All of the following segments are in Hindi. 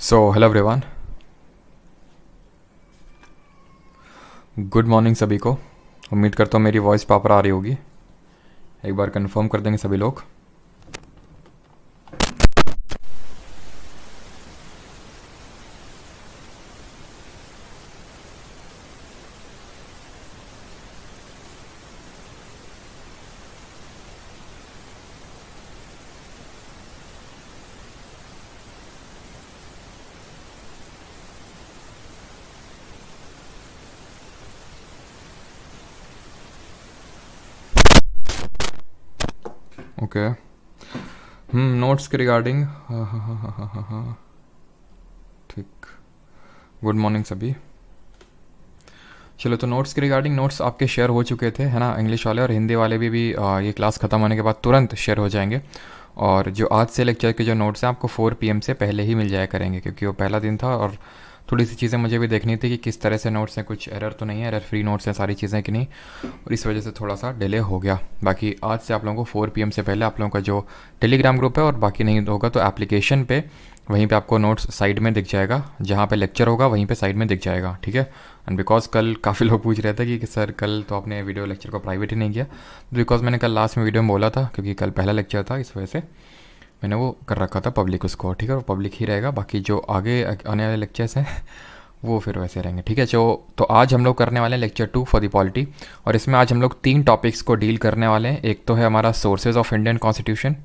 So hello everyone, good morning सभी को। उम्मीद करता हूँ मेरी वॉइस प्रॉपर आ रही होगी। एक बार कंफर्म कर देंगे सभी लोग। ओके, नोट्स के रिगार्डिंग, हाँ हाँ हाँ हाँ हाँ हाँ हाँ, ठीक। गुड मॉर्निंग सभी। चलो, तो नोट्स के रिगार्डिंग नोट्स आपके शेयर हो चुके थे, है ना। इंग्लिश वाले और हिंदी वाले भी ये क्लास ख़त्म होने के बाद तुरंत शेयर हो जाएंगे। और जो आज से लेक्चर के जो नोट्स हैं आपको 4 PM से पहले ही मिल जाया करेंगे, क्योंकि वो पहला दिन था और थोड़ी सी चीज़ें मुझे भी देखनी थी कि किस तरह से नोट्स हैं, कुछ एरर तो नहीं है, एरर फ्री नोट्स हैं सारी चीज़ें कि नहीं, और इस वजह से थोड़ा सा डिले हो गया। बाकी आज से आप लोगों को 4 PM से पहले आप लोगों का जो टेलीग्राम ग्रुप है, और बाकी नहीं होगा तो एप्लीकेशन पे वहीं पे आपको नोट्स साइड में दिख जाएगा, जहाँ पे लेक्चर होगा वहीं पे साइड में दिख जाएगा, ठीक है। एंड बिकॉज कल काफ़ी लोग पूछ रहे थे कि सर कल तो आपने वीडियो लेक्चर को प्राइवेट ही नहीं किया, बिकॉज मैंने कल लास्ट में वीडियो में बोला था, क्योंकि कल पहला लेक्चर था, इस वजह से मैंने वो कर रखा था पब्लिक उसको, ठीक है। वो पब्लिक ही रहेगा, बाकी जो आगे आने वाले लेक्चर्स हैं वो फिर वैसे रहेंगे, ठीक है। जो तो आज हम लोग करने वाले हैं लेक्चर 2 फॉर द पॉलिटी, और इसमें आज हम लोग 3 टॉपिक्स को डील करने वाले हैं। एक तो है हमारा सोर्सेज ऑफ इंडियन कॉन्स्टिट्यूशन,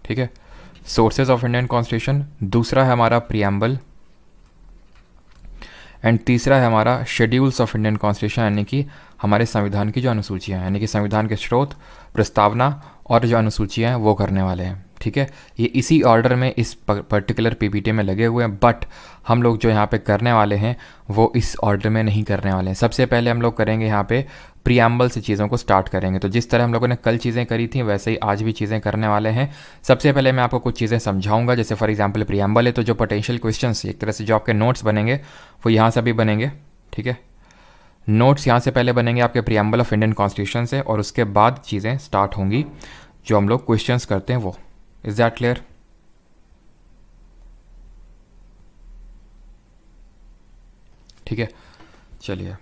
ठीक है, सोर्सेज ऑफ इंडियन कॉन्स्टिट्यूशन। दूसरा है हमारा प्रियम्बल, एंड तीसरा है हमारा शेड्यूल्स ऑफ इंडियन कॉन्स्टिट्यूशन, यानी कि हमारे संविधान की जो अनुसूचियाँ हैं, यानी कि संविधान के स्रोत, प्रस्तावना और जो अनुसूचियाँ हैं वो करने वाले हैं, ठीक है। ये इसी ऑर्डर में इस पर्टिकुलर पीपीटी में लगे हुए हैं, बट हम लोग जो यहाँ पे करने वाले हैं वो इस ऑर्डर में नहीं करने वाले हैं। सबसे पहले हम लोग करेंगे यहाँ पे प्रियम्बल से चीज़ों को स्टार्ट करेंगे। तो जिस तरह हम लोगों ने कल चीज़ें करी थी वैसे ही आज भी चीज़ें करने वाले हैं। सबसे पहले मैं आपको कुछ चीज़ें समझाऊंगा, जैसे फॉर एग्जांपल प्रियम्बल है तो जो पोटेंशियल क्वेश्चंस एक तरह से जो आपके नोट्स बनेंगे वो यहाँ से भी बनेंगे, ठीक है। नोट्स यहाँ से पहले बनेंगे आपके प्रियम्बल ऑफ इंडियन कॉन्स्टिट्यूशन से, और उसके बाद चीज़ें स्टार्ट होंगी जो हम लोग क्वेश्चंस करते हैं वो। Is that clear? ठीक है, चलिए।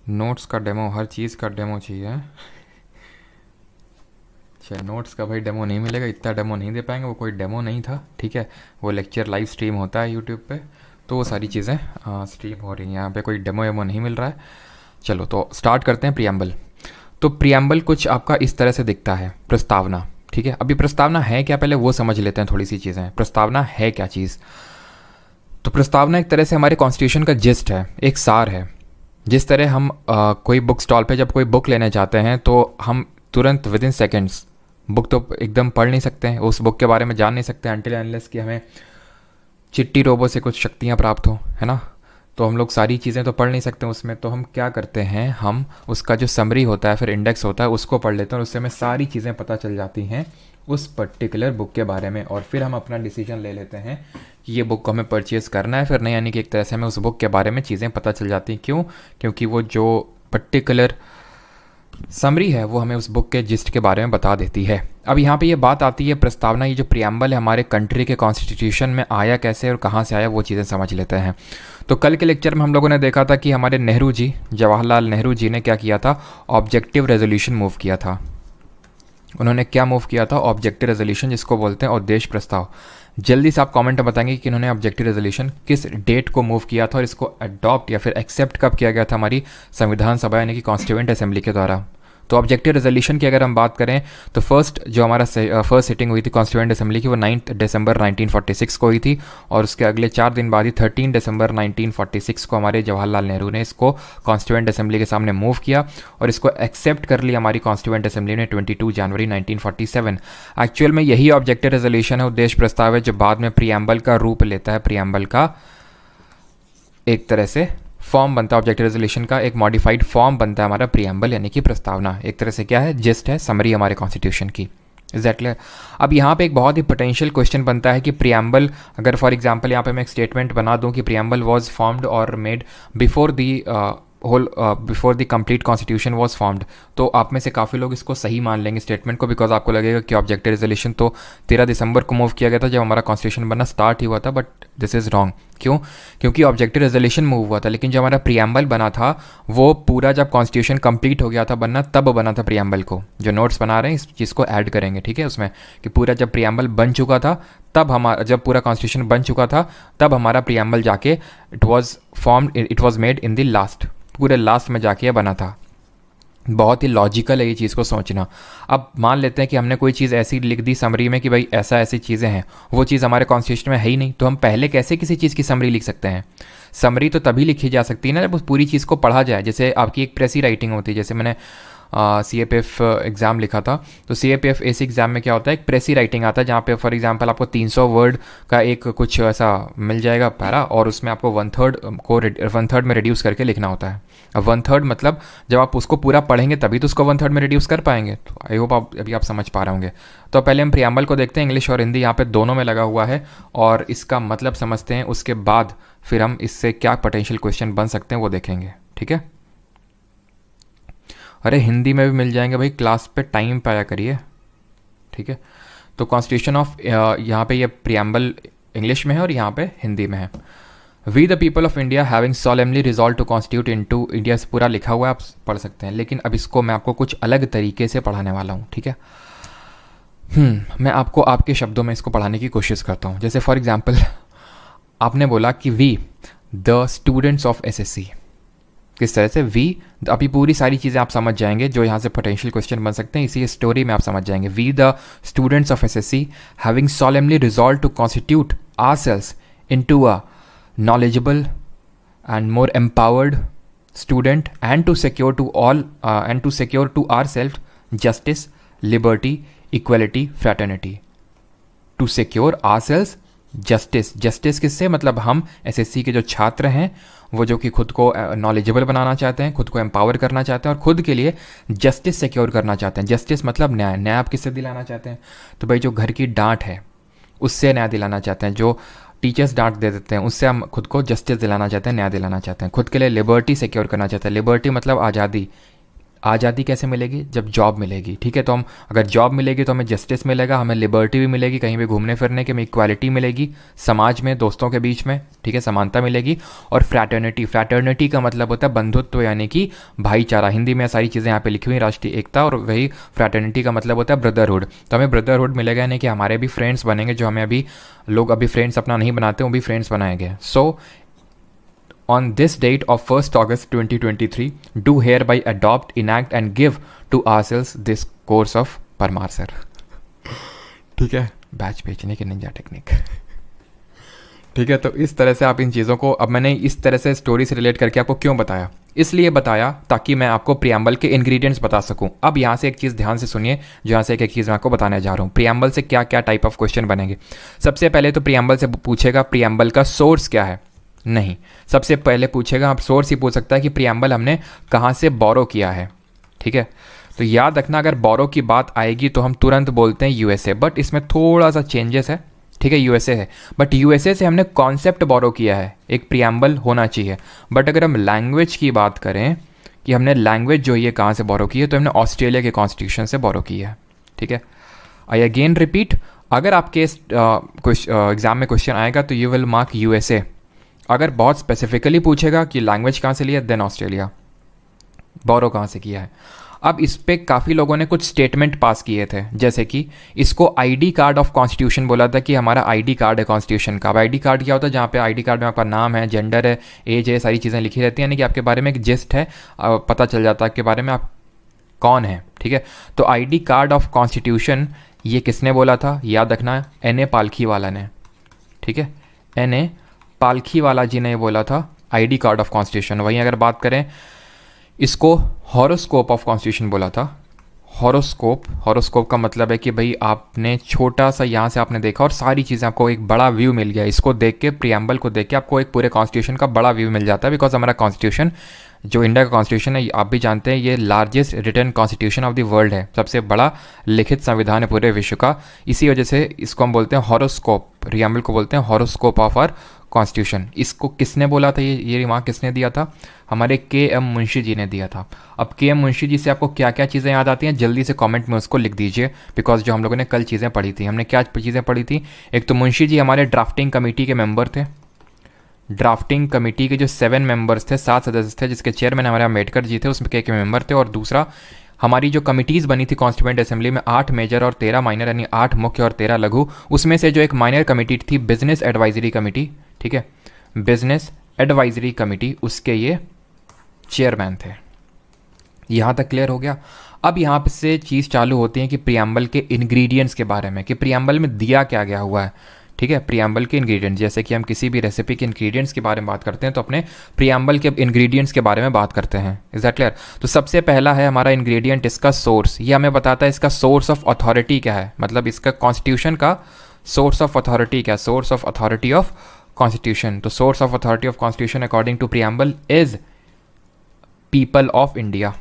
नोट्स का डेमो, हर चीज़ का डेमो चाहिए। अच्छा, नोट्स का भाई डेमो नहीं मिलेगा, इतना डेमो नहीं दे पाएंगे, वो कोई डेमो नहीं था, ठीक है। वो लेक्चर लाइव स्ट्रीम होता है यूट्यूब पे, तो वो सारी चीज़ें स्ट्रीम हो रही हैं, यहाँ पे कोई डेमो वेमो नहीं मिल रहा है। चलो, तो स्टार्ट करते हैं प्रियम्बल। तो प्रियम्बल कुछ आपका इस तरह से दिखता है, प्रस्तावना, ठीक है। अभी प्रस्तावना है क्या, पहले वो समझ लेते हैं थोड़ी सी चीज़ें। प्रस्तावना है क्या चीज़? तो प्रस्तावना एक तरह से हमारे कॉन्स्टिट्यूशन का जिस्ट है, एक सार है। जिस तरह हम कोई बुक स्टॉल पे जब कोई बुक लेने जाते हैं तो हम तुरंत विद इन सेकेंड्स बुक तो एकदम पढ़ नहीं सकते हैं, उस बुक के बारे में जान नहीं सकते अनटिल अनलेस कि हमें चिट्टी रोबो से कुछ शक्तियाँ प्राप्त हो, है ना। तो हम लोग सारी चीज़ें तो पढ़ नहीं सकते उसमें, तो हम क्या करते हैं, हम उसका जो समरी होता है, फिर इंडेक्स होता है, उसको पढ़ लेते हैं, और उससे हमें सारी चीज़ें पता चल जाती हैं उस पर्टिकुलर बुक के बारे में, और फिर हम अपना डिसीजन ले लेते हैं कि ये बुक को हमें परचेज़ करना है फिर नहीं, यानी कि एक तरह से हमें उस बुक के बारे में चीज़ें पता चल जाती हैं। क्यों? क्योंकि वो जो पर्टिकुलर समरी है वो हमें उस बुक के जिस्ट के बारे में बता देती है। अब यहाँ पे ये बात आती है प्रस्तावना, ये जो प्रियम्बल है हमारे कंट्री के कॉन्स्टिट्यूशन में आया कैसे और कहाँ से आया, वो चीज़ें समझ लेते हैं। तो कल के लेक्चर में हम लोगों ने देखा था कि हमारे नेहरू जी, जवाहरलाल नेहरू जी ने क्या किया था, ऑब्जेक्टिव रेजोल्यूशन मूव किया था। उन्होंने क्या मूव किया था? ऑब्जेक्टिव रेजोल्यूशन, जिसको बोलते हैं उद्देश्य प्रस्ताव। जल्दी से आप कमेंट में बताएंगे कि इन्होंने ऑब्जेक्टिव रेजोल्यूशन किस डेट को मूव किया था, और इसको अडॉप्ट या फिर एक्सेप्ट कब किया गया था हमारी संविधान सभा यानी कि कॉन्स्टिट्यूएंट असेंबली के द्वारा। तो ऑब्जेक्टिव रेजोल्यूशन की अगर हम बात करें तो फर्स्ट जो हमारा फर्स्ट सिटिंग हुई थी कॉन्स्टिट्यूएंट असेंबली की, वो 9 दिसंबर 1946 को हुई थी, और उसके अगले 4 दिन बाद ही 13 दिसंबर 1946 को हमारे जवाहरलाल नेहरू ने इसको कॉन्स्टिट्यूएंट असेंबली के सामने मूव किया, और इसको एक्सेप्ट कर लिया हमारी कॉन्स्टिट्यूएंट असेंबली ने 22 जनवरी 1947। एक्चुअल में यही ऑब्जेक्टिव रेजोल्यूशन है, उद्देश्य प्रस्ताव है, जो बाद में प्रियम्बल का रूप लेता है। प्रियम्बल का एक तरह से फॉर्म बनता है, ऑब्जेक्टिव रेजोल्यूशन का एक मॉडिफाइड फॉर्म बनता है हमारा प्रियम्बल, यानी कि प्रस्तावना। एक तरह से क्या है, जिस्ट है, समरी हमारे कॉन्स्टिट्यूशन की। Is that clear? अब यहाँ पे एक बहुत ही पोटेंशियल क्वेश्चन बनता है कि प्रियम्बल, अगर फॉर एग्जांपल यहाँ पे मैं एक स्टेटमेंट बना दूँ कि प्रियम्बल वाज फॉर्म्ड और made before the whole before the complete constitution was formed. तो आप में से काफ़ी लोग इसको सही मान लेंगे स्टेटमेंट को, बिकॉज आपको लगेगा कि ऑब्जेक्टिव रेजोल्यूशन तो 13 दिसंबर को मूव किया गया था जब हमारा कॉन्स्टिट्यूशन बनना स्टार्ट ही हुआ था, बट दिस इज़ रॉन्ग। क्यों? क्योंकि ऑब्जेक्टिव रेजोल्यूशन मूव हुआ था, लेकिन जो हमारा प्रियम्बल बना था वो पूरा जब कॉन्स्टिट्यूशन कंप्लीट हो गया था बनना तब बना था प्रियम्बल को। जो नोट्स बना रहे हैं इस चीज़ को ऐड करेंगे, ठीक है, उसमें कि पूरा जब प्रियम्बल बन चुका था तब हमारा, जब पूरा कॉन्स्टिट्यूशन बन चुका था तब हमारा प्रियम्बल जाके it was made in the last, पूरे लास्ट में जाके ये बना था। बहुत ही लॉजिकल है ये चीज़ को सोचना। अब मान लेते हैं कि हमने कोई चीज़ ऐसी लिख दी समरी में कि भाई ऐसा ऐसी चीज़ें हैं, वो चीज़ हमारे कॉन्स्टिट्यूशन में है ही नहीं, तो हम पहले कैसे किसी चीज़ की समरी लिख सकते हैं? समरी तो तभी लिखी जा सकती है ना जब उस पूरी चीज़ को पढ़ा जाए। जैसे आपकी एक प्रेसी राइटिंग होती है, जैसे मैंने CAPF एग्ज़ाम लिखा था, तो CAPF AC एग्ज़ाम में क्या होता है, एक प्रेसी राइटिंग आता है जहाँ पे फॉर एग्जांपल आपको 300 वर्ड का एक कुछ ऐसा मिल जाएगा पैरा, और उसमें आपको 1/3 में रिड्यूस करके लिखना होता है। अब 1/3 मतलब जब आप उसको पूरा पढ़ेंगे तभी तो उसको 1/3 में रिड्यूस कर पाएंगे। तो आई होप अभी आप समझ पा रहे होंगे। तो पहले हम प्रियम्बल को देखते हैं, इंग्लिश और हिंदी यहाँ पे दोनों में लगा हुआ है, और इसका मतलब समझते हैं। उसके बाद फिर हम इससे क्या पोटेंशियल क्वेश्चन बन सकते हैं वो देखेंगे, ठीक है। अरे हिंदी में भी मिल जाएंगे भाई, क्लास पे टाइम पे आया करिए, ठीक है। तो कॉन्स्टिट्यूशन ऑफ, यहाँ पे ये प्रियम्बल इंग्लिश में है और यहाँ पे हिंदी में है। We the people of India having solemnly resolve to constitute into India, से पूरा लिखा हुआ है, आप पढ़ सकते हैं, लेकिन अब इसको मैं आपको कुछ अलग तरीके से पढ़ाने वाला हूँ, ठीक है। मैं आपको आपके शब्दों में इसको पढ़ाने की कोशिश करता हूँ। जैसे फॉर एग्जाम्पल आपने बोला कि we the students of SSC, किस तरह से वी, अभी पूरी सारी चीज़ें आप समझ जाएंगे जो यहाँ से पोटेंशियल क्वेश्चन बन सकते हैं, इसी स्टोरी में आप समझ जाएंगे। We the students of SSC having solemnly resolve to constitute ourselves into a knowledgeable and more empowered student, and to secure to ourselves justice, liberty, equality, fraternity. To secure ourselves justice किससे, मतलब हम SSC के जो छात्र हैं वो जो कि खुद को नॉलेजेबल बनाना चाहते हैं, खुद को एम्पावर करना चाहते हैं और खुद के लिए जस्टिस सिक्योर करना चाहते हैं। जस्टिस मतलब न्याय। न्याय आप किससे दिलाना चाहते हैं? तो भाई जो घर की डांट है उससे न्याय दिलाना चाहते हैं, जो टीचर्स डांट दे देते हैं उससे हम खुद को जस्टिस दिलाना चाहते हैं, न्याय दिलाना चाहते हैं। खुद के लिए लिबर्टी सिक्योर करना चाहते हैं। लिबर्टी मतलब आज़ादी। आज़ादी कैसे मिलेगी? जब जॉब मिलेगी, ठीक है। तो हम अगर जॉब मिलेगी तो हमें जस्टिस मिलेगा, हमें लिबर्टी भी मिलेगी कहीं भी घूमने फिरने की, हमें इक्वालिटी मिलेगी समाज में, दोस्तों के बीच में, ठीक है, समानता मिलेगी। और फ्रैटर्निटी का मतलब होता है बंधुत्व, यानी कि भाईचारा। हिंदी में सारी चीज़ें यहाँ पे लिखी हुई, राष्ट्रीय एकता, और वही फ्रैटर्निटी का मतलब होता है ब्रदरहुड। तो हमें ब्रदरहुड मिलेगा, यानी कि हमारे भी फ्रेंड्स बनेंगे, जो हमें अभी लोग अभी फ्रेंड्स अपना नहीं बनाते, वो भी फ्रेंड्स बनाएंगे। सो on this date of 1st August 2023, do hereby adopt, enact and give to ourselves this course of Parmar sir, ठीक है, बैच बेचने की निंजा टेक्निक, ठीक है। तो इस तरह से आप इन चीज़ों को, अब मैंने इस तरह से स्टोरी से रिलेट करके आपको क्यों बताया, इसलिए बताया ताकि मैं आपको प्रियम्बल के इंग्रेडिएंट्स बता सकूं। अब यहाँ से एक चीज़ ध्यान से सुनिए, जो यहाँ से एक चीज़ मैं आपको बताने जा रहा हूँ। प्रियम्बल से क्या क्या टाइप ऑफ क्वेश्चन बनेंगे। सबसे पहले तो प्रियम्बल से पूछेगा प्रियम्बल का सोर्स क्या है। नहीं, सबसे पहले पूछेगा, आप सोर्स ही पूछ सकता है कि प्रियम्बल हमने कहाँ से बोरो किया है, ठीक है। तो याद रखना, अगर बोरो की बात आएगी तो हम तुरंत बोलते हैं USA, बट इसमें थोड़ा सा चेंजेस है, ठीक है। USA है, बट USA से हमने कॉन्सेप्ट बोरो किया है, एक प्रियम्बल होना चाहिए। बट अगर हम लैंग्वेज की बात करें कि हमने लैंग्वेज जो ये कहाँ से बोरो की है, तो हमने ऑस्ट्रेलिया के कॉन्स्टिट्यूशन से बोरो की है, ठीक है। आई अगेन रिपीट, अगर आपके एग्जाम में क्वेश्चन आएगा तो यू विल मार्क USA। अगर बहुत स्पेसिफिकली पूछेगा कि लैंग्वेज कहाँ से लिया, देन ऑस्ट्रेलिया। बोरो कहाँ से किया है। अब इस पे काफ़ी लोगों ने कुछ स्टेटमेंट पास किए थे, जैसे कि इसको ID कार्ड ऑफ कॉन्स्टिट्यूशन बोला था, कि हमारा ID कार्ड है कॉन्स्टिट्यूशन का। अब ID कार्ड क्या होता है? जहाँ पे ID कार्ड में आपका नाम है, जेंडर है, एज है, सारी चीज़ें लिखी रहती हैं, यानी कि आपके बारे में एक जिस्ट है, पता चल जाता है आपके बारे में आप कौन है, ठीक है। तो ID कार्ड ऑफ कॉन्स्टिट्यूशन ये किसने बोला था? याद रखना, NA पालखी वाला ने, ठीक है। NA पालखी वाला जी ने बोला था ID कार्ड ऑफ कॉन्स्टिट्यूशन। वहीं अगर बात करें, इसको हॉरोस्कोप ऑफ कॉन्स्टिट्यूशन बोला था। हॉरोस्कोप का मतलब है कि भाई आपने छोटा सा यहाँ से आपने देखा और सारी चीज़ें आपको एक बड़ा व्यू मिल गया। इसको देख के, प्रियम्बल को देख के आपको एक पूरे कॉन्स्टिट्यूशन का बड़ा व्यू मिल जाता है, बिकॉज हमारा कॉन्स्टिट्यूशन जो इंडिया का कॉन्स्टिट्यूशन है आप भी जानते हैं ये largest written constitution of the world है, सबसे बड़ा लिखित संविधान है पूरे विश्व का। इसी वजह से इसको हम बोलते हैं हॉरोस्कोप, प्रियम्बल को बोलते हैं हॉरोस्कोप ऑफ आवर कॉन्स्टिट्यूशन। इसको किसने बोला था, ये रिमार्क किसने दिया था? हमारे के.एम. मुंशी जी ने दिया था। अब के.एम. मुंशी जी से आपको क्या क्या चीज़ें याद आती हैं जल्दी से कमेंट में उसको लिख दीजिए, बिकॉज जो हम लोगों ने कल चीज़ें पढ़ी थी, हमने क्या चीज़ें पढ़ी थी? एक तो मुंशी जी हमारे ड्राफ्टिंग कमेटी के मेंबर थे। ड्राफ्टिंग कमेटी के जो 7 मेंबर्स थे, 7 सदस्य थे, जिसके चेयरमैन हमारे अम्बेडकर जी थे, उसमें के मेंबर थे। और दूसरा हमारी जो कमिटीज़ बनी थी कॉन्स्टिट्यूएंट असेंबली में, 8 मेजर और 13 माइनर, यानी 8 मुख्य और 13 लघु। उसमें से जो एक माइनर कमेटी थी बिजनेस एडवाइजरी कमेटी, ठीक है, बिजनेस एडवाइजरी कमेटी, उसके ये चेयरमैन थे। यहाँ तक क्लियर हो गया। अब यहाँ से चीज़ चालू होती है कि प्रियम्बल के इंग्रेडिएंट्स के बारे में, कि प्रियम्बल में दिया क्या गया हुआ है, ठीक है। प्रियम्बल के इंग्रेडिएंट्स, जैसे कि हम किसी भी रेसिपी के इंग्रेडिएंट्स के बारे में बात करते हैं तो अपने प्रियम्बल के इंग्रेडिएंट्स के बारे में बात करते हैं। Is that clear? तो सबसे पहला है हमारा इंग्रेडिएंट इसका सोर्स। ये हमें बताता है इसका सोर्स ऑफ अथॉरिटी क्या है, मतलब इसका कॉन्स्टिट्यूशन का सोर्स ऑफ अथॉरिटी क्या है, source of authority of constitution. तो source of authority of constitution according to preamble is people of India,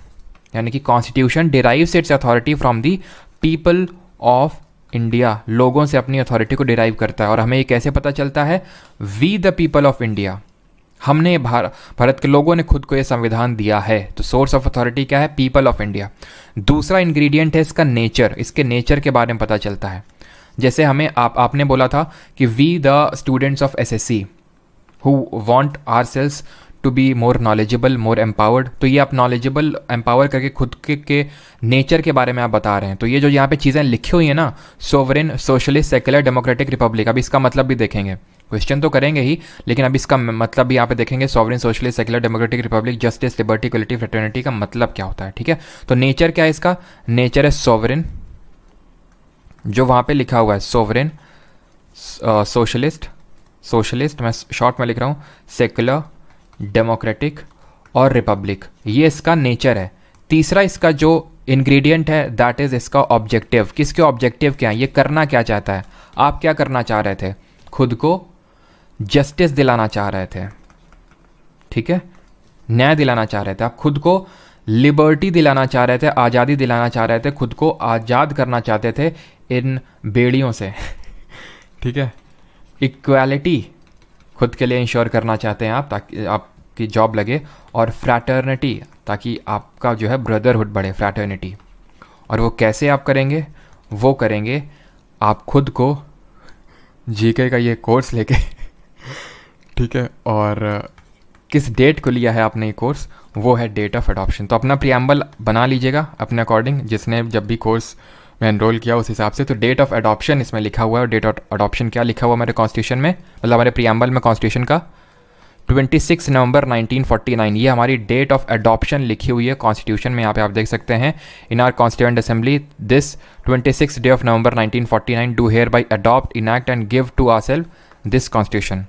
यानी कि constitution derives its authority from the people of India, लोगों से अपनी अथॉरिटी को डिराइव करता है। और हमें ये कैसे पता चलता है? We the people of India, हमने भारत के लोगों ने खुद को ये संविधान दिया है। तो सोर्स ऑफ अथॉरिटी क्या है? People of India. दूसरा इंग्रेडिएंट है इसका नेचर, इसके नेचर के बारे में पता चलता है। जैसे हमें आपने बोला था कि we the students of SSC who want ourselves to be more knowledgeable, more empowered. तो ये आप नॉलेजेबल, एम्पावर करके खुद के नेचर के बारे में आप बता रहे हैं। तो ये जो यहाँ पे चीज़ें लिखी हुई है ना, sovereign, socialist, secular, democratic Republic, अब इसका मतलब भी देखेंगे, क्वेश्चन तो करेंगे ही, लेकिन अब इसका मतलब भी यहाँ पे देखेंगे। Sovereign, socialist, secular, democratic Republic, justice, liberty, equality, fraternity का मतलब क्या होता है, ठीक है। तो नेचर क्या है इसका? नेचर है सोवरेन, जो वहाँ पे लिखा हुआ है सोवरेन, सोशलिस्ट मैं शॉर्ट में लिख रहा हूँ, सेक्युलर, डेमोक्रेटिक और रिपब्लिक, ये इसका नेचर है। तीसरा इसका जो इंग्रेडिएंट है दैट इज़ इसका ऑब्जेक्टिव। किसके ऑब्जेक्टिव क्या है? ये करना क्या चाहता है? आप क्या करना चाह रहे थे? खुद को जस्टिस दिलाना चाह रहे थे, ठीक है, न्याय दिलाना चाह रहे थे। आप खुद को लिबर्टी दिलाना चाह रहे थे, आज़ादी दिलाना चाह रहे थे, खुद को आज़ाद करना चाहते थे इन बेड़ियों से ठीक है। इक्वालिटी खुद के लिए इंश्योर करना चाहते हैं आप, ताकि आपकी जॉब लगे। और फ्रैटर्निटी, ताकि आपका जो है ब्रदरहुड बढ़े, फ्रैटर्निटी। और वो कैसे आप करेंगे? वो करेंगे आप खुद को जीके का ये कोर्स लेके ठीक है। और किस डेट को लिया है आपने ये कोर्स? वो है डेट ऑफ अडॉप्शन। तो अपना प्रियम्बल बना लीजिएगा अपने अकॉर्डिंग, जिसने जब भी कोर्स में एनरोल किया उस हिसाब से। तो डेट ऑफ अडॉप्शन इसमें लिखा हुआ है। और डेट ऑफ अडॉप्शन क्या लिखा हुआ हमारे कॉन्स्टिट्यूशन में, मतलब हमारे प्रियम्बल में कॉन्स्टिट्यूशन का? 26 नवंबर 1949, ये हमारी डेट ऑफ अडॉप्शन लिखी हुई है कॉन्स्टिट्यूशन में। यहाँ पे आप देख सकते हैं, in our constituent assembly this 26 day of November 1949 do hereby adopt, enact and give to ourself this constitution,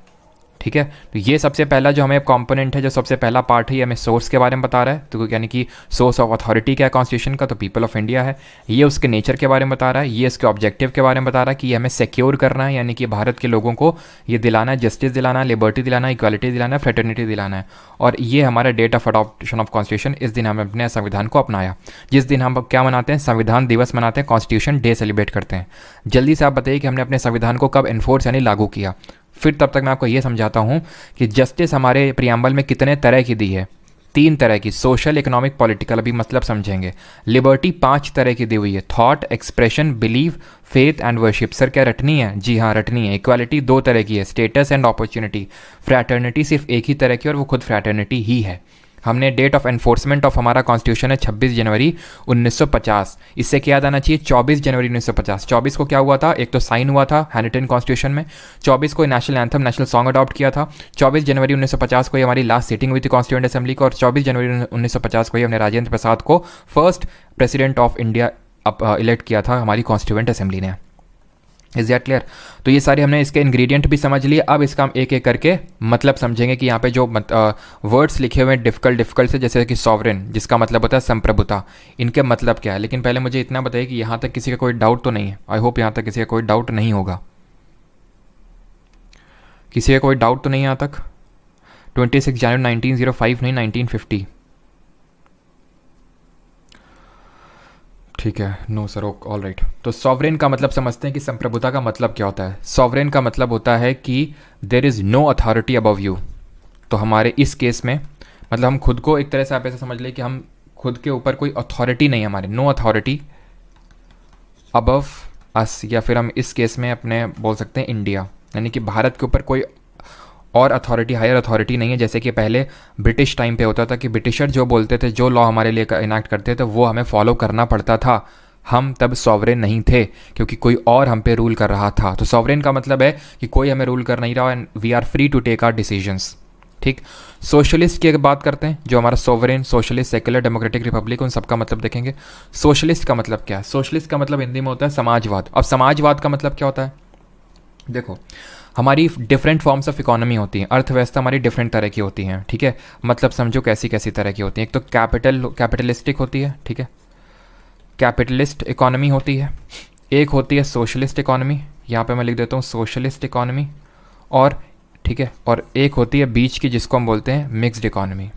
ठीक है। तो ये सबसे पहला जो हमें कंपोनेंट है, जो सबसे पहला पार्ट है, ये हमें सोर्स के बारे में बता रहा है। तो यानी कि सोर्स ऑफ अथॉरिटी क्या है कॉन्स्टिट्यूशन का? तो पीपल ऑफ इंडिया है। ये उसके नेचर के बारे में बता रहा है। ये इसके ऑब्जेक्टिव के बारे में बता रहा है कि ये हमें सिक्योर करना है, यानी कि भारत के लोगों को ये दिलाना है, जस्टिस दिलाना है, लिबर्टी दिलाना है, इक्वालिटी दिलाना है, फ्रेटर्निटी दिलाना है। और ये हमारा date of adoption of constitution, इस दिन हमने अपने संविधान को अपनाया। जिस दिन हम क्या मनाते हैं? संविधान दिवस मनाते हैं, कॉन्स्टिट्यूशन डे सेलिब्रेट करते हैं। जल्दी से आप बताइए कि हमने अपने संविधान को कब एनफोर्स यानी लागू किया। फिर तब तक मैं आपको ये समझाता हूँ कि जस्टिस हमारे प्रियम्बल में कितने तरह की दी है। 3 तरह की, सोशल, इकोनॉमिक, पॉलिटिकल, अभी मतलब समझेंगे। लिबर्टी 5 तरह की दी हुई है, thought, expression, believe, faith and worship. Sir क्या रटनी है? जी हाँ रटनी है। इक्वालिटी 2 तरह की है, स्टेटस एंड अपॉर्चुनिटी। फ्रैटर्निटी सिर्फ एक ही तरह की, और वो खुद फ्रैटर्निटी ही है। हमने डेट ऑफ एनफोर्समेंट ऑफ हमारा कॉन्स्टिट्यूशन है 26 जनवरी 1950। इससे क्या याद आना चाहिए? 24 जनवरी 1950। 24 को क्या हुआ था? एक तो साइन हुआ था हैनिटन कॉन्स्टिट्यूशन में। 24 को national anthem, national song adopt किया था। 24 जनवरी 1950 को ये हमारी लास्ट सीटिंग हुई थी कॉन्स्टिट्यूएंट असेंबली को। और 24 जनवरी 1950 को ही हमने राजेंद्र प्रसाद को first president of India elect किया था हमारी कॉन्स्टिट्यूएंट असेंबली ने। Is that clear? तो ये सारे हमने इसके इंग्रेडिएंट भी समझ लिए। अब इसका हम एक एक करके मतलब समझेंगे कि यहाँ पे जो वर्ड्स लिखे हुए हैं डिफ़िकल्ट से, जैसे कि सॉवरेन, जिसका मतलब होता है संप्रभुता, इनके मतलब क्या है। लेकिन पहले मुझे इतना बताइए कि यहाँ तक किसी का कोई डाउट तो नहीं है। आई होप यहाँ तक किसी का कोई डाउट नहीं होगा। किसी का कोई डाउट तो नहीं यहाँ तक? 26 जनवरी 1905 नहीं 1950, ठीक है, नो सर, ऑल राइट। तो सॉवरेन का मतलब समझते हैं कि संप्रभुता का मतलब क्या होता है। सॉवरेन का मतलब होता है कि there is no authority above you. तो हमारे इस केस में मतलब हम खुद को एक तरह से आप ऐसे समझ लें कि हम खुद के ऊपर कोई अथॉरिटी नहीं है हमारे, नो अथॉरिटी अबव अस, या फिर हम इस केस में अपने बोल सकते हैं इंडिया, यानी कि भारत के ऊपर कोई और अथॉरिटी, हायर अथॉरिटी नहीं है। जैसे कि पहले ब्रिटिश टाइम पे होता था कि ब्रिटिशर जो बोलते थे, जो लॉ हमारे लिए इनैक्ट करते थे, वो हमें फॉलो करना पड़ता था। हम तब सॉवरेन नहीं थे क्योंकि कोई और हम पे रूल कर रहा था। तो सॉवरेन का मतलब है कि कोई हमें रूल कर नहीं रहा and we are free to take our decisions. ठीक। सोशलिस्ट की अगर बात करते हैं, जो हमारा sovereign, socialist, secular, democratic, republic, उन सबका मतलब देखेंगे। सोशलिस्ट का मतलब क्या है? सोशलिस्ट का मतलब हिंदी में होता है समाजवाद। अब समाजवाद का मतलब क्या होता है? देखो, हमारी डिफरेंट फॉर्म्स ऑफ इकोनॉमी होती हैं, अर्थव्यवस्था हमारी डिफरेंट तरह की होती हैं। ठीक है, मतलब समझो कैसी कैसी तरह की होती हैं। एक तो कैपिटलिस्टिक होती है, ठीक है, कैपिटलिस्ट इकोनॉमी होती है। एक होती है सोशलिस्ट इकोनॉमी, यहाँ पे मैं लिख देता हूँ सोशलिस्ट इकोनॉमी। और ठीक है, और एक होती है बीच की जिसको हम बोलते हैं मिक्स्ड इकोनॉमी।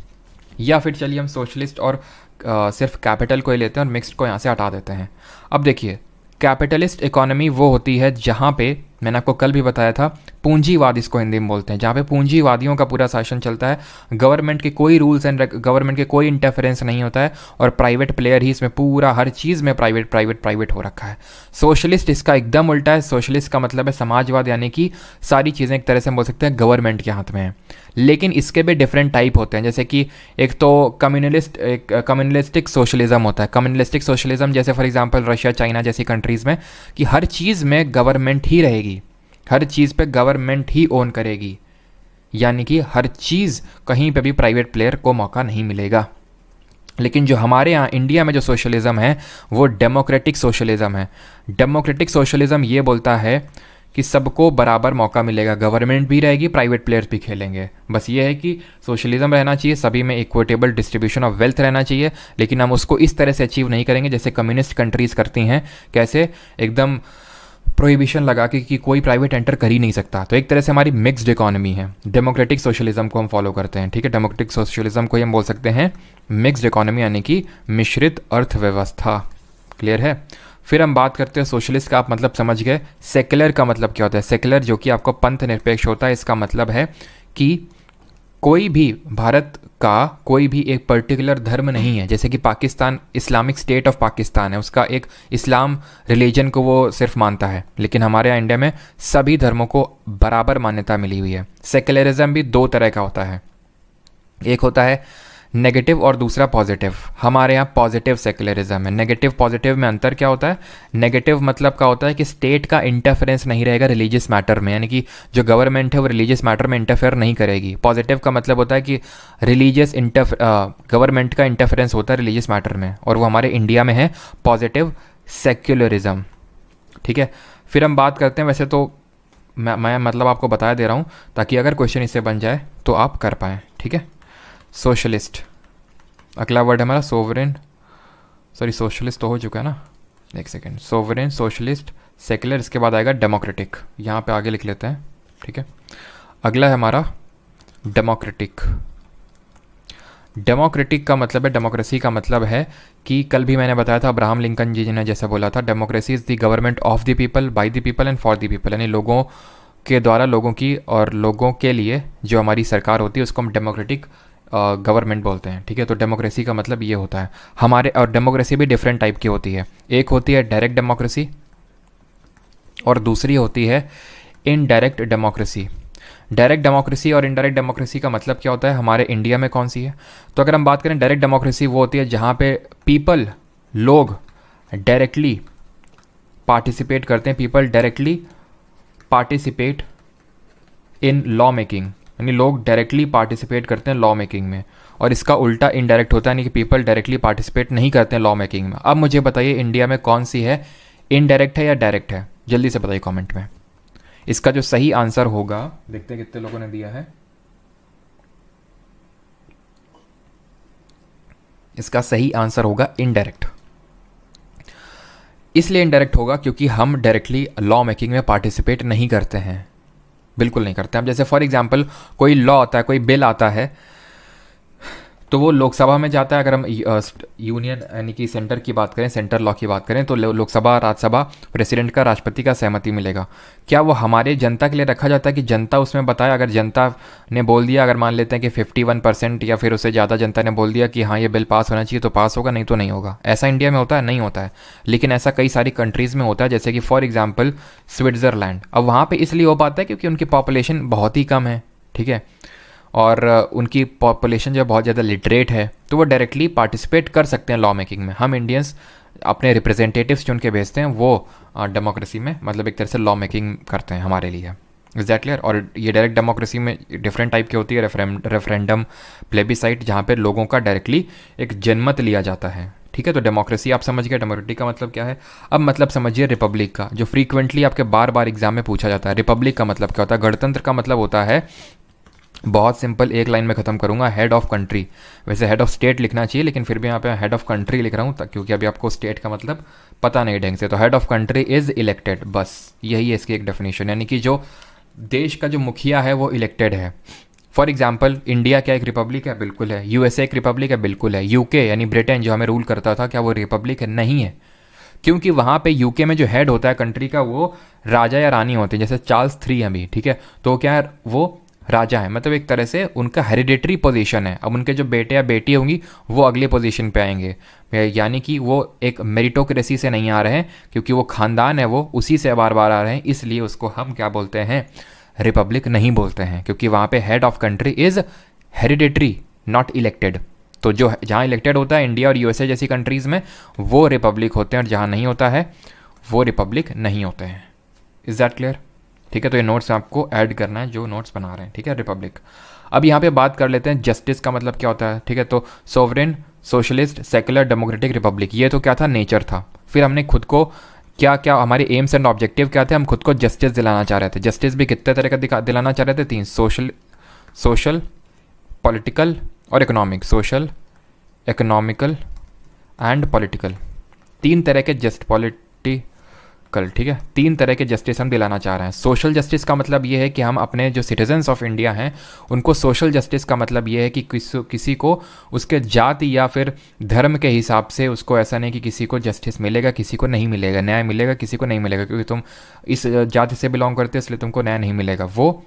या फिर चलिए हम सोशलिस्ट और सिर्फ कैपिटल को ही लेते हैं और मिक्स्ड को यहाँ से हटा देते हैं। अब देखिए, कैपिटलिस्ट इकोनॉमी वो होती है जहाँ पे, मैंने आपको कल भी बताया था, पूंजीवाद इसको हिंदी में बोलते हैं, जहाँ पे पूंजीवादियों का पूरा शासन चलता है। गवर्नमेंट के कोई रूल्स एंड गवर्नमेंट के कोई इंटरफेरेंस नहीं होता है और प्राइवेट प्लेयर ही इसमें पूरा हर चीज़ में प्राइवेट प्राइवेट प्राइवेट हो रखा है। सोशलिस्ट इसका एकदम उल्टा है। सोशलिस्ट का मतलब है समाजवाद, यानी कि सारी चीज़ें एक तरह से हम बोल सकते हैं गवर्नमेंट के हाथ में है। लेकिन इसके भी डिफरेंट टाइप होते हैं, जैसे कि एक तो कम्युनलिस्टिक सोशलिज्म होता है। कम्युनलिस्टिक सोशलिज्म जैसे फॉर एग्जांपल रशिया, चाइना जैसी कंट्रीज़ में, कि हर चीज़ में गवर्नमेंट ही रहेगी, हर चीज़ पे गवर्नमेंट ही ओन करेगी, यानी कि हर चीज़ कहीं पे भी प्राइवेट प्लेयर को मौका नहीं मिलेगा। लेकिन जो हमारे यहाँ इंडिया में जो सोशलिज्म है वो डेमोक्रेटिक सोशलिज्म है। डेमोक्रेटिक सोशलिज्म ये बोलता है कि सबको बराबर मौका मिलेगा, गवर्नमेंट भी रहेगी, प्राइवेट प्लेयर्स भी खेलेंगे। बस ये है कि सोशलिज्म रहना चाहिए, सभी में इक्विटेबल डिस्ट्रीब्यूशन ऑफ वेल्थ रहना चाहिए, लेकिन हम उसको इस तरह से अचीव नहीं करेंगे जैसे कम्युनिस्ट कंट्रीज़ करती हैं। कैसे? एकदम प्रोहिबिशन लगा के कि कोई प्राइवेट एंटर कर ही नहीं सकता। तो एक तरह से हमारी मिक्स्ड इकोनॉमी है। डेमोक्रेटिक सोशलिज्म को हम फॉलो करते हैं, ठीक है। डेमोक्रेटिक सोशलिज्म को ही हम बोल सकते हैं मिक्स्ड इकोनॉमी, यानी कि मिश्रित अर्थव्यवस्था। क्लियर है? फिर हम बात करते हैं सोशलिस्ट का, आप मतलब समझ गए। सेक्युलर का मतलब क्या होता है? सेक्युलर जो कि आपको पंथ निरपेक्ष होता है, इसका मतलब है कि कोई भी भारत का कोई भी एक पर्टिकुलर धर्म नहीं है। जैसे कि Pakistan Islamic state of Pakistan है, उसका एक इस्लाम रिलीजन को वो सिर्फ मानता है, लेकिन हमारे यहाँ इंडिया में सभी धर्मों को बराबर मान्यता मिली हुई है। सेक्युलरिज्म भी दो तरह का होता है, एक होता है नेगेटिव और दूसरा पॉजिटिव। हमारे यहाँ पॉजिटिव सेक्युलरिज्म है। नेगेटिव पॉजिटिव में अंतर क्या होता है? नेगेटिव मतलब का होता है कि स्टेट का इंटरफेरेंस नहीं रहेगा रिलीजियस मैटर में, यानी कि जो गवर्नमेंट है वो रिलीजियस मैटर में इंटरफेयर नहीं करेगी। पॉजिटिव का मतलब होता है कि गवर्नमेंट का इंटरफेरेंस होता है रिलीजियस मैटर में, और वो हमारे इंडिया में है पॉजिटिव सेक्युलरिज्म। ठीक है। फिर हम बात करते हैं, वैसे तो मैं मतलब आपको बता दे रहा हूँ ताकि अगर क्वेश्चन इससे बन जाए तो आप कर पाएँ, ठीक है। सोशलिस्ट, अगला वर्ड हमारा सोवरेन, सॉरी सोशलिस्ट तो हो चुका है ना, एक सेकेंड। सोवरेन, सोशलिस्ट, सेक्युलर, इसके बाद आएगा डेमोक्रेटिक। यहाँ पे आगे लिख लेते हैं, ठीक है। अगला है हमारा डेमोक्रेटिक। डेमोक्रेटिक का मतलब है, डेमोक्रेसी का मतलब है कि कल भी मैंने बताया था, अब्राहम लिंकन जी ने जैसे बोला था, democracy is the government of the people, by the people and for the people, यानी लोगों के द्वारा लोगों की और लोगों के लिए जो हमारी सरकार होती है उसको हम डेमोक्रेटिक गवर्नमेंट बोलते हैं, ठीक है। तो डेमोक्रेसी का मतलब ये होता है हमारे, और डेमोक्रेसी भी डिफरेंट टाइप की होती है। एक होती है डायरेक्ट डेमोक्रेसी और दूसरी होती है इनडायरेक्ट डेमोक्रेसी। डायरेक्ट डेमोक्रेसी और इनडायरेक्ट डेमोक्रेसी का मतलब क्या होता है? हमारे इंडिया में कौन सी है? तो अगर हम बात करें डायरेक्ट डेमोक्रेसी, वो होती है जहाँ पे पीपल, लोग डायरेक्टली पार्टिसिपेट करते हैं, people directly participate in law making, यानी लोग डायरेक्टली पार्टिसिपेट करते हैं लॉ मेकिंग में। और इसका उल्टा इनडायरेक्ट होता है, यानी कि पीपल डायरेक्टली पार्टिसिपेट नहीं करते हैं लॉ मेकिंग में। अब मुझे बताइए इंडिया में कौन सी है, इनडायरेक्ट है या डायरेक्ट है? जल्दी से बताइए कमेंट में। इसका जो सही आंसर होगा, देखते हैं कितने लोगों ने दिया है। इसका सही आंसर होगा इनडायरेक्ट। इसलिए इनडायरेक्ट होगा क्योंकि हम डायरेक्टली लॉ मेकिंग में पार्टिसिपेट नहीं करते हैं, बिल्कुल नहीं करते। अब जैसे फॉर एग्जांपल कोई लॉ आता है, कोई बिल आता है, तो वो लोकसभा में जाता है। अगर हम यूनियन यानी कि सेंटर की बात करें, सेंटर लॉ की बात करें, तो लोकसभा, राज्यसभा, प्रेसिडेंट का, राष्ट्रपति का सहमति मिलेगा। क्या वो हमारे जनता के लिए रखा जाता है कि जनता उसमें बताए? अगर जनता ने बोल दिया, अगर मान लेते हैं कि 51% या फिर उससे ज़्यादा जनता ने बोल दिया कि हाँ ये बिल पास होना चाहिए, तो पास होगा, नहीं तो नहीं होगा। ऐसा इंडिया में होता है? नहीं होता है। लेकिन ऐसा कई सारी कंट्रीज़ में होता है, जैसे कि फॉर एग्जाम्पल स्विट्ज़रलैंड। अब वहाँ पर इसलिए हो पाता है क्योंकि उनकी पॉपुलेशन बहुत ही कम है, ठीक है, और उनकी पॉपुलेशन जो बहुत ज़्यादा लिटरेट है, तो वो डायरेक्टली पार्टिसिपेट कर सकते हैं लॉ मेकिंग में। हम इंडियंस अपने रिप्रेजेंटेटिव्स चुन के भेजते हैं, वो डेमोक्रेसी में मतलब एक तरह से लॉ मेकिंग करते हैं हमारे लिए। Is that clear? और ये डायरेक्ट डेमोक्रेसी में डिफरेंट टाइप की होती है, रेफरेंडम, प्लेबिसाइट, जहाँ पे लोगों का डायरेक्टली एक जनमत लिया जाता है, ठीक है। तो डेमोक्रेसी आप समझ गए, डेमोक्रेटिक का मतलब क्या है। अब मतलब समझिए रिपब्लिक का, जो फ्रीक्वेंटली आपके बार बार एग्जाम में पूछा जाता है। रिपब्लिक का मतलब क्या होता है? गणतंत्र का मतलब होता है, बहुत सिंपल, एक लाइन में ख़त्म करूंगा, हेड ऑफ कंट्री। वैसे हेड ऑफ स्टेट लिखना चाहिए, लेकिन फिर भी यहाँ पे हेड ऑफ कंट्री लिख रहा हूँ क्योंकि अभी आपको स्टेट का मतलब पता नहीं ढंग से। तो head of country is elected, बस यही है इसकी एक डेफिनेशन, यानी कि जो देश का जो मुखिया है वो इलेक्टेड है। फॉर एग्जाम्पल इंडिया क्या एक रिपब्लिक है? बिल्कुल है। यूएसए एक रिपब्लिक है? बिल्कुल है। यूके यानी ब्रिटेन जो हमें रूल करता था, क्या वो रिपब्लिक है? नहीं है, क्योंकि वहाँ पे यूके में जो हेड होता है कंट्री का, वो राजा या रानी होते हैं। जैसे चार्ल्स 3 अभी, ठीक है, तो क्या है, वो राजा है, मतलब एक तरह से उनका हेरिडेटरी पोजीशन है। अब उनके जो बेटे या बेटी होंगी वो अगले पोजीशन पे आएंगे, यानी कि वो एक मेरिटोक्रेसी से नहीं आ रहे हैं, क्योंकि वो खानदान है, वो उसी से बार बार आ रहे हैं, इसलिए उसको हम क्या बोलते हैं? रिपब्लिक नहीं बोलते हैं, क्योंकि वहाँ पे head of country is hereditary, not elected. तो जो जहाँ इलेक्टेड होता है इंडिया और यूएसए जैसी कंट्रीज़ में, वो रिपब्लिक होते हैं, और जहाँ नहीं होता है वो रिपब्लिक नहीं होते हैं। Is that clear? ठीक है, तो ये नोट्स आपको ऐड करना है जो नोट्स बना रहे हैं, ठीक है, रिपब्लिक। अब यहाँ पे बात कर लेते हैं जस्टिस का मतलब क्या होता है, ठीक है। तो sovereign, socialist, secular, democratic, Republic, ये तो क्या था? नेचर था। फिर हमने खुद को क्या क्या हमारे एम्स एंड ऑब्जेक्टिव क्या थे? हम खुद को जस्टिस दिलाना चाह रहे थे। जस्टिस भी कितने तरह का दिलाना चाह रहे थे? 3, सोशल, पॉलिटिकल और economic. Social, economical and political, 3 तरह के ठीक है, 3 तरह के जस्टिस हम दिलाना चाह रहे हैं। सोशल जस्टिस का मतलब ये है कि हम अपने जो सिटीजन्स ऑफ इंडिया हैं उनको, सोशल जस्टिस का मतलब ये है कि किसी को उसके जाति या फिर धर्म के हिसाब से उसको ऐसा नहीं कि किसी को जस्टिस मिलेगा, किसी को नहीं मिलेगा, न्याय मिलेगा, किसी को नहीं मिलेगा, क्योंकि तुम इस जाति से बिलोंग करते हो इसलिए तुमको न्याय नहीं मिलेगा। वो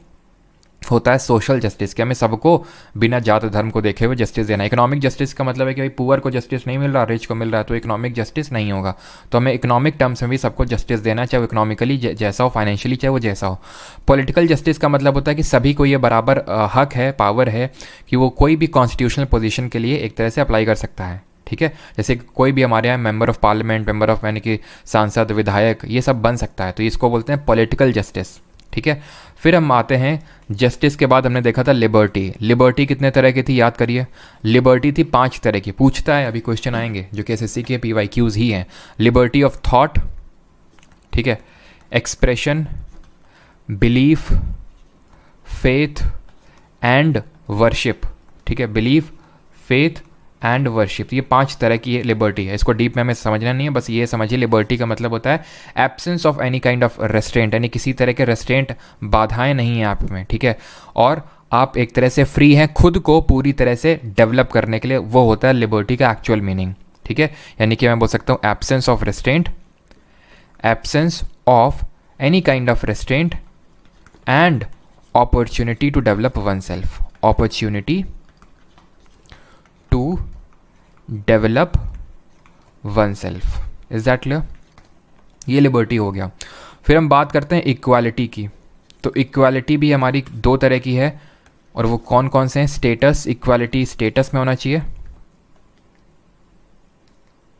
होता है सोशल जस्टिस, कि हमें सबको बिना जात धर्म को देखे हुए जस्टिस देना। इकोनॉमिक जस्टिस का मतलब है कि भाई पुअर को जस्टिस नहीं मिल रहा, रिच को मिल रहा है, तो इकोनॉमिक जस्टिस नहीं होगा। तो हमें इकोनॉमिक टर्म्स में भी सबको जस्टिस देना है, चाहे वो इकोनॉमिकली जैसा हो, फाइनेंशियली चाहे वो जैसा हो। पॉलिटिकल जस्टिस का मतलब होता है कि सभी को ये बराबर हक है, पावर है कि वो कोई भी कॉन्स्टिट्यूशनल पोजीशन के लिए एक तरह से अप्लाई कर सकता है, ठीक है। जैसे कोई भी हमारे यहाँ member of parliament, member of यानी कि सांसद, विधायक, ये सब बन सकता है, तो इसको बोलते हैं पॉलिटिकल जस्टिस, ठीक है। फिर हम आते हैं जस्टिस के बाद हमने देखा था लिबर्टी। लिबर्टी कितने तरह की थी याद करिए? लिबर्टी थी 5 तरह की। पूछता है, अभी क्वेश्चन आएंगे जो कि एसएससी के पीवाईक्यूज ही हैं। लिबर्टी ऑफ थॉट, ठीक है, expression, belief, faith and worship, ठीक है, बिलीफ, फेथ एंड वर्शिप, ये 5 तरह की लिबर्टी है। इसको डीप में हमें समझना नहीं है, बस ये समझिए लिबर्टी का मतलब होता है absence of any kind of restaurant, यानी किसी तरह के रेस्ट्रेंट, बाधाएं नहीं है आप में, ठीक है, और आप एक तरह से फ्री हैं खुद को पूरी तरह से डेवलप करने के लिए। वो होता है लिबर्टी का एक्चुअल मीनिंग, ठीक है। यानी कि मैं बोल सकता हूँ absence of restraint, absence of any kind of restraint and opportunity to develop oneself, opportunity to develop oneself. Is that clear? ये लिबर्टी हो गया। फिर हम बात करते हैं इक्वालिटी की। तो इक्वालिटी भी हमारी 2 तरह की है, और वो कौन कौन से हैं? स्टेटस, इक्वालिटी स्टेटस में होना चाहिए,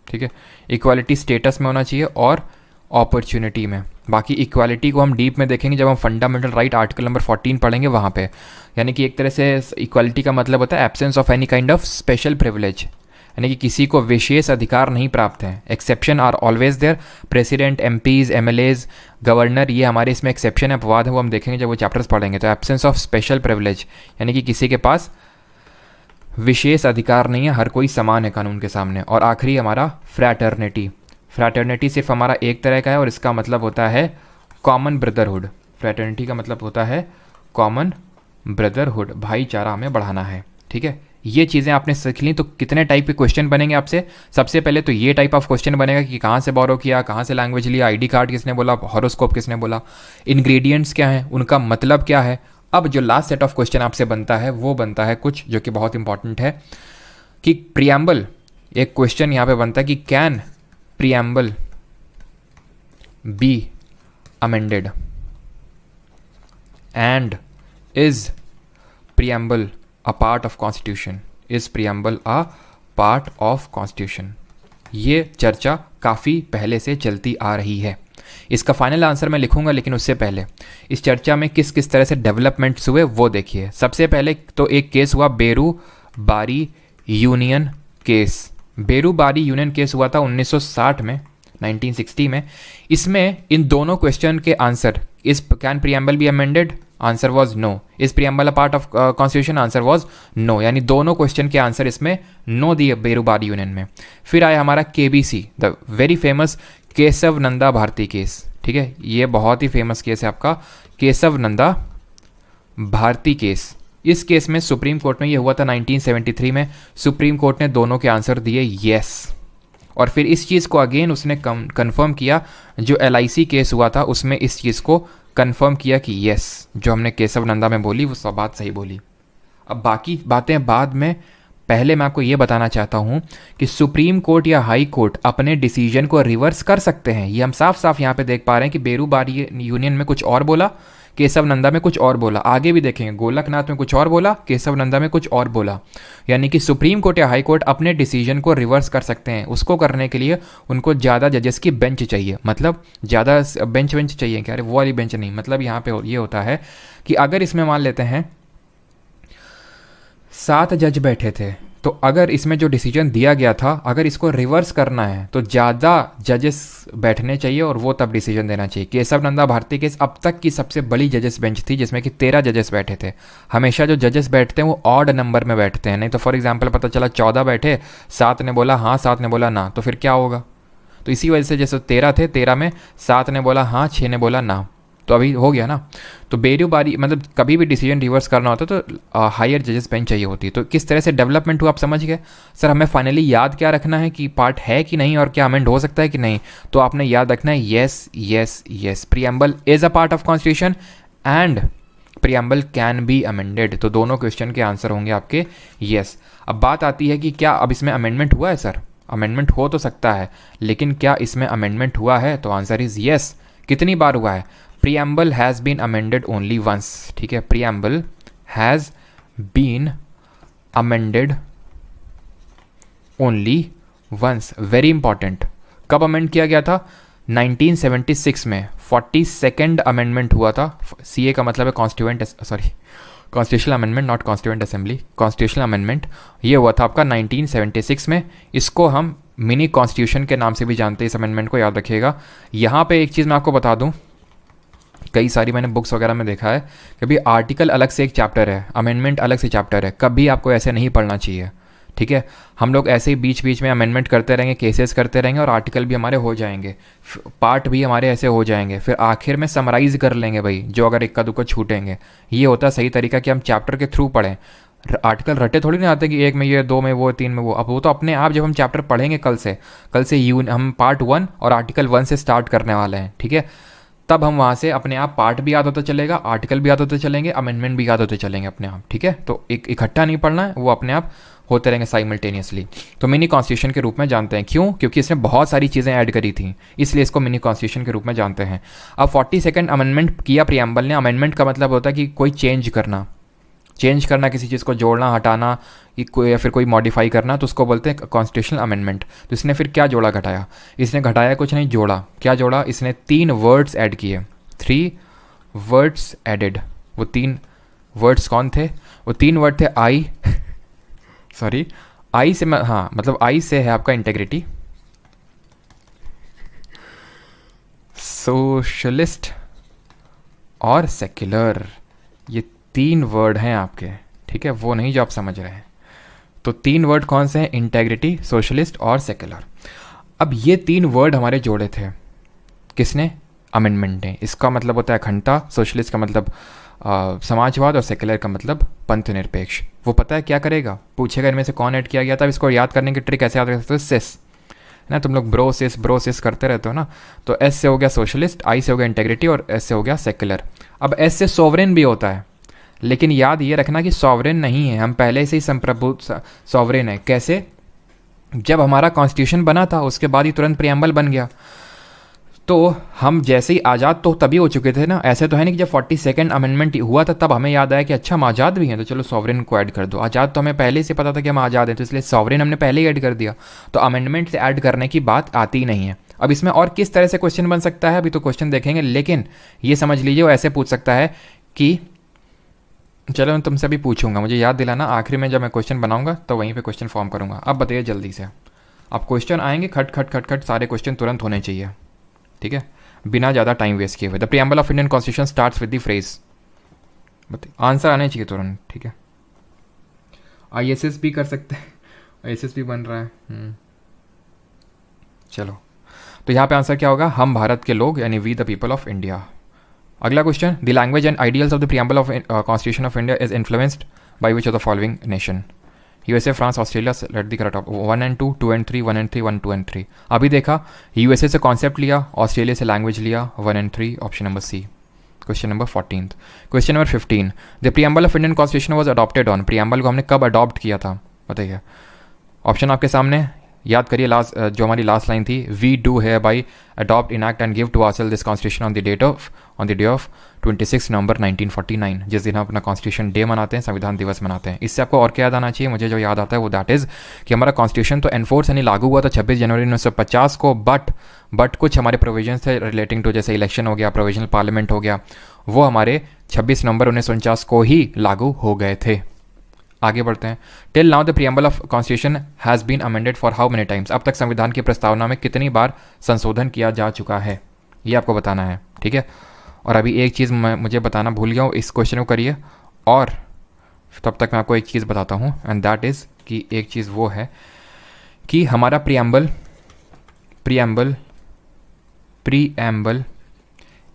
ठीक है, इक्वालिटी स्टेटस में होना चाहिए, और अपॉर्चुनिटी में। बाकी इक्वालिटी को हम डीप में देखेंगे जब हम फंडामेंटल राइट आर्टिकल नंबर 14 पढ़ेंगे वहाँ पे। यानी कि एक तरह से इक्वालिटी का मतलब होता है absence of any kind of special privilege, यानी कि किसी को विशेष अधिकार नहीं प्राप्त हैं। Exception are always there, president, MPs, MLAs, governor, ये हमारे इसमें एक्सेप्शन है, अपवाद है, वो हम देखेंगे जब वो चैप्टर्स पढ़ेंगे। तो एब्सेंस ऑफ स्पेशल प्रिविलेज यानी कि किसी के पास विशेष अधिकार नहीं है, हर कोई समान है कानून के सामने। और आखिरी हमारा फ्रैटर्निटी। फ्रैटर्निटी सिर्फ हमारा एक तरह का है, और इसका मतलब होता है कॉमन ब्रदरहुड। फ्रैटर्निटी का मतलब होता है कॉमन ब्रदरहुड, भाईचारा हमें बढ़ाना है, ठीक है। ये चीज़ें आपने सीख ली तो कितने टाइप के क्वेश्चन बनेंगे आपसे। सबसे पहले तो ये टाइप ऑफ क्वेश्चन बनेगा कि कहाँ से बोरो किया, कहाँ से लैंग्वेज लिया, आईडी कार्ड किसने बोला, हॉरोस्कोप किसने बोला, इंग्रेडिएंट्स क्या हैं, उनका मतलब क्या है। अब जो लास्ट सेट ऑफ क्वेश्चन आपसे बनता है वो बनता है कुछ जो कि बहुत इंपॉर्टेंट है कि प्रियम्बल, एक क्वेश्चन यहाँ पे बनता है कि can preamble be amended and is preamble a part of constitution, is preamble a part of constitution. ये चर्चा काफ़ी पहले से चलती आ रही है। इसका फाइनल आंसर मैं लिखूंगा, लेकिन उससे पहले इस चर्चा में किस किस तरह से डेवलपमेंट्स हुए वो देखिए। सबसे पहले तो एक केस हुआ बेरू बारी यूनियन केस। बेरू बारी यूनियन केस हुआ था 1960 में, 1960 में। इसमें इन दोनों क्वेश्चन के आंसर, इस can preamble be amended, answer was no, is preamble a part of constitution, answer was no. यानी दोनों क्वेश्चन के आंसर इसमें नो दिए बेरू बारी यूनियन में। फिर आया हमारा KBC, the very famous Kesavananda Bharati case. ठीक है, ये बहुत ही फेमस केस है आपका केशव नंदा भारती केस। इस केस में सुप्रीम कोर्ट में ये हुआ था 1973 में। सुप्रीम कोर्ट ने दोनों के आंसर दिए येस, और फिर इस चीज़ को अगेन उसने कंफर्म किया। जो LIC केस हुआ था उसमें इस चीज़ को कंफर्म किया कि येस, जो हमने केशव नंदा में बोली वो सब बात सही बोली। अब बाकी बातें बाद में, पहले मैं आपको ये बताना चाहता हूँ कि सुप्रीम कोर्ट या हाई कोर्ट अपने डिसीजन को रिवर्स कर सकते हैं। ये हम साफ साफ यहाँ पे देख पा रहे हैं कि बेरू बारी यूनियन में कुछ और बोला, केशव नंदा में कुछ और बोला। आगे भी देखेंगे, गोलकनाथ में कुछ और बोला, केशव नंदा में कुछ और बोला। यानी कि सुप्रीम कोर्ट या हाई कोर्ट अपने डिसीजन को रिवर्स कर सकते हैं। उसको करने के लिए उनको ज़्यादा जजेस की बेंच चाहिए, मतलब ज़्यादा बेंच चाहिए। क्या, अरे वो वाली बेंच नहीं, मतलब यहाँ पे ये होता है कि अगर इसमें मान लेते हैं 7 जज बैठे थे, तो अगर इसमें जो डिसीजन दिया गया था अगर इसको रिवर्स करना है तो ज़्यादा जजेस बैठने चाहिए और वो तब डिसीजन देना चाहिए। केशव नंदा भारती केस अब तक की सबसे बड़ी जजेस बेंच थी, जिसमें कि 13 जजेस बैठे थे। हमेशा जो जजेस बैठते हैं वो ऑड नंबर में बैठते हैं, नहीं तो फॉर एग्जाम्पल पता चला 14 बैठे, 7 ने बोला हाँ, 7 ने बोला ना, तो फिर क्या होगा। तो इसी वजह से जैसे 13 थे, 13 में 7 ने बोला हाँ, 6 ने बोला ना, तो अभी हो गया ना। तो बेरू बारी मतलब कभी भी डिसीजन रिवर्स करना होता तो हायर जजेस बेंच चाहिए होती। तो किस तरह से डेवलपमेंट हुआ आप समझ गए। सर हमें फाइनली याद क्या रखना है कि पार्ट है कि नहीं और क्या अमेंड हो सकता है कि नहीं। तो आपने याद रखना है yes yes yes, preamble is a part of constitution and preamble can be amended. तो दोनों क्वेश्चन के आंसर होंगे आपके येस। अब बात आती है कि क्या अब इसमें अमेंडमेंट हुआ है। सर अमेंडमेंट हो तो सकता है, लेकिन क्या इसमें अमेंडमेंट हुआ है, तो आंसर इज येस। कितनी बार हुआ है। Preamble has been amended only once। ठीक है, Preamble has been amended only once। Very important. कब अमेंड किया गया था, 1976 में 42nd अमेंडमेंट हुआ था। CA का मतलब है constitutional amendment, not constituent assembly, constitutional amendment. ये हुआ था आपका 1976 में। इसको हम मिनी कॉन्स्टिट्यूशन के नाम से भी जानते हैं। इस अमेंडमेंट को याद रखिएगा। यहाँ पे एक चीज़ मैं आपको बता दूँ, कई सारी मैंने बुक्स वगैरह में देखा है कभी आर्टिकल अलग से एक चैप्टर है, अमेंडमेंट अलग से चैप्टर है। कभी आपको ऐसे नहीं पढ़ना चाहिए। ठीक है, हम लोग ऐसे ही बीच बीच में अमेंडमेंट करते रहेंगे, केसेस करते रहेंगे और आर्टिकल भी हमारे हो जाएंगे, पार्ट भी हमारे ऐसे हो जाएंगे, फिर आखिर में समराइज़ कर लेंगे भाई, जो अगर इक्का दुक्का छूटेंगे। ये होता है सही तरीका कि हम चैप्टर के थ्रू पढ़ें। आर्टिकल रटे थोड़ी ना आते कि 1 में ये, 2 में वो, 3 में वो। अब वो तो अपने आप जब हम चैप्टर पढ़ेंगे कल से हम पार्ट 1 और आर्टिकल 1 से स्टार्ट करने वाले हैं। ठीक है, तब हम वहाँ से अपने आप पार्ट भी याद होता चलेगा, आर्टिकल भी याद होते चलेंगे, अमेंडमेंट भी याद होते चलेंगे अपने आप। ठीक है, तो एक इकट्ठा नहीं पढ़ना है, वो अपने आप होते रहेंगे साइमल्टेनियसली। तो मिनी कॉन्स्टिट्यूशन के रूप में जानते हैं। क्यों? क्योंकि इसने बहुत सारी चीज़ें ऐड करी थी, इसलिए इसको मिनी कॉन्स्टिट्यूशन के रूप में जानते हैं। अब 42nd अमेंडमेंट किया प्रियम्बल ने। अमेंडमेंट का मतलब होता है कि कोई चेंज करना, किसी चीज़ को जोड़ना, हटाना, या फिर कोई मॉडिफाई करना, तो उसको बोलते हैं कॉन्स्टिट्यूशनल अमेंडमेंट। तो इसने फिर क्या जोड़ा घटाया, इसने घटाया कुछ नहीं, जोड़ा। क्या जोड़ा, इसने 3 वर्ड्स ऐड किए, 3 वर्ड्स एडेड। वो 3 वर्ड्स कौन थे, वो 3 वर्ड थे आई आई से मतलब आई से है आपका इंटेग्रिटी, सोशलिस्ट और सेक्युलर। ये 3 वर्ड हैं आपके। ठीक है, वो नहीं जो आप समझ रहे हैं। तो 3 वर्ड कौन से हैं, इंटेग्रिटी, सोशलिस्ट और सेक्युलर। अब ये 3 वर्ड हमारे जोड़े थे किसने, अमेंडमेंट दें। इसका मतलब होता है अखंडता, सोशलिस्ट का मतलब समाजवाद, और सेक्युलर का मतलब पंथ निरपेक्ष। वो पता है क्या करेगा, पूछेगा इनमें से कौन ऐड किया गया था। इसको याद करने की ट्रिक ऐसे याद कर सकते हो, सिस ना, तुम लोग ब्रो सिस करते रहते हो ना। तो एस से हो गया सोशलिस्ट, आई से हो गया इंटेग्रिटी, और एस से हो गया सेक्युलर। अब एस से सॉवरेन भी होता है, लेकिन याद ये रखना कि सॉवरेन नहीं है, हम पहले से ही संप्रभु सॉवरेन है। कैसे? जब हमारा कॉन्स्टिट्यूशन बना था उसके बाद ही तुरंत प्रियम्बल बन गया। तो हम जैसे ही आज़ाद तो तभी हो चुके थे ना, ऐसे तो है नहीं कि जब 42nd अमेंडमेंट हुआ था तब हमें याद आया कि अच्छा हम आज़ाद भी हैं तो चलो सॉवरेन को ऐड कर दो। आज़ाद तो हमें पहले से पता था कि हम आज़ाद हैं, तो इसलिए सॉवरेन हमने पहले ही ऐड कर दिया। तो अमेंडमेंट से ऐड करने की बात आती ही नहीं है। अब इसमें और किस तरह से क्वेश्चन बन सकता है, अभी तो क्वेश्चन देखेंगे, लेकिन ये समझ लीजिए वो ऐसे पूछ सकता है कि, चलो मैं तुमसे अभी पूछूंगा, मुझे याद दिलाना, आखिरी में जब मैं क्वेश्चन बनाऊंगा तो वहीं पे क्वेश्चन फॉर्म करूंगा। अब बताइए जल्दी से, अब क्वेश्चन आएंगे खट खट खट खट, सारे क्वेश्चन तुरंत होने चाहिए, ठीक है, बिना ज़्यादा टाइम वेस्ट किए हुए। The preamble of Indian constitution starts with the phrase, बताइए, आंसर आने चाहिए तुरंत, ठीक है। आईएसएस भी कर सकते हैं, आईएसएस भी बन रहा है। चलो, तो यहाँ पे आंसर क्या होगा, हम भारत के लोग, यानी we the people of India. अगला question, the language and ideals of the preamble of constitution of India is influenced by which of the following nation. USA, France, Australia, let the correct of 1 and 2, 2 and 3, 1 and 3, 1, 2 and 3। अभी देखा, यूएसए से कॉन्सेप्ट लिया, ऑस्ट्रेलिया से लैंग्वेज लिया, 1 and 3, option number C. Question number 14। Question number 15, the preamble of Indian constitution was adopted on. प्रियम्बल को हमने कब अडॉप्ट किया था, बताइए। ऑप्शन आपके सामने, याद करिए लास्ट जो हमारी लास्ट लाइन थी, we do hereby adopt enact and give to ourself this constitution on the day of 26 November 1949, जिस दिन हम अपना कॉन्स्टिट्यूशन डे मनाते हैं, संविधान दिवस मनाते हैं। इससे आपको और क्या याद आना चाहिए, मुझे जो याद आता है वो दैट इज़ कि हमारा कॉन्स्टिट्यूशन तो एनफोर्स यानी लागू हुआ था 26 जनवरी 1950 को, बट कुछ हमारे प्रोविजंस थे रिलेटिंग टू, जैसे इलेक्शन हो गया, प्रोविजनल पार्लियामेंट हो गया, वो हमारे 26 नवंबर 1949 को ही लागू हो गए थे। आगे बढ़ते हैं। Till now the preamble of constitution has been amended for how many times. अब तक संविधान की प्रस्तावना में कितनी बार संशोधन किया जा चुका है, ये आपको बताना है, ठीक है। और अभी एक चीज़ मैं मुझे बताना भूल गया हूँ, इस क्वेश्चन को करिए, और तब तक मैं आपको एक चीज़ बताता हूँ, एंड दैट इज़ कि एक चीज़ वो है कि हमारा प्रीएम्बल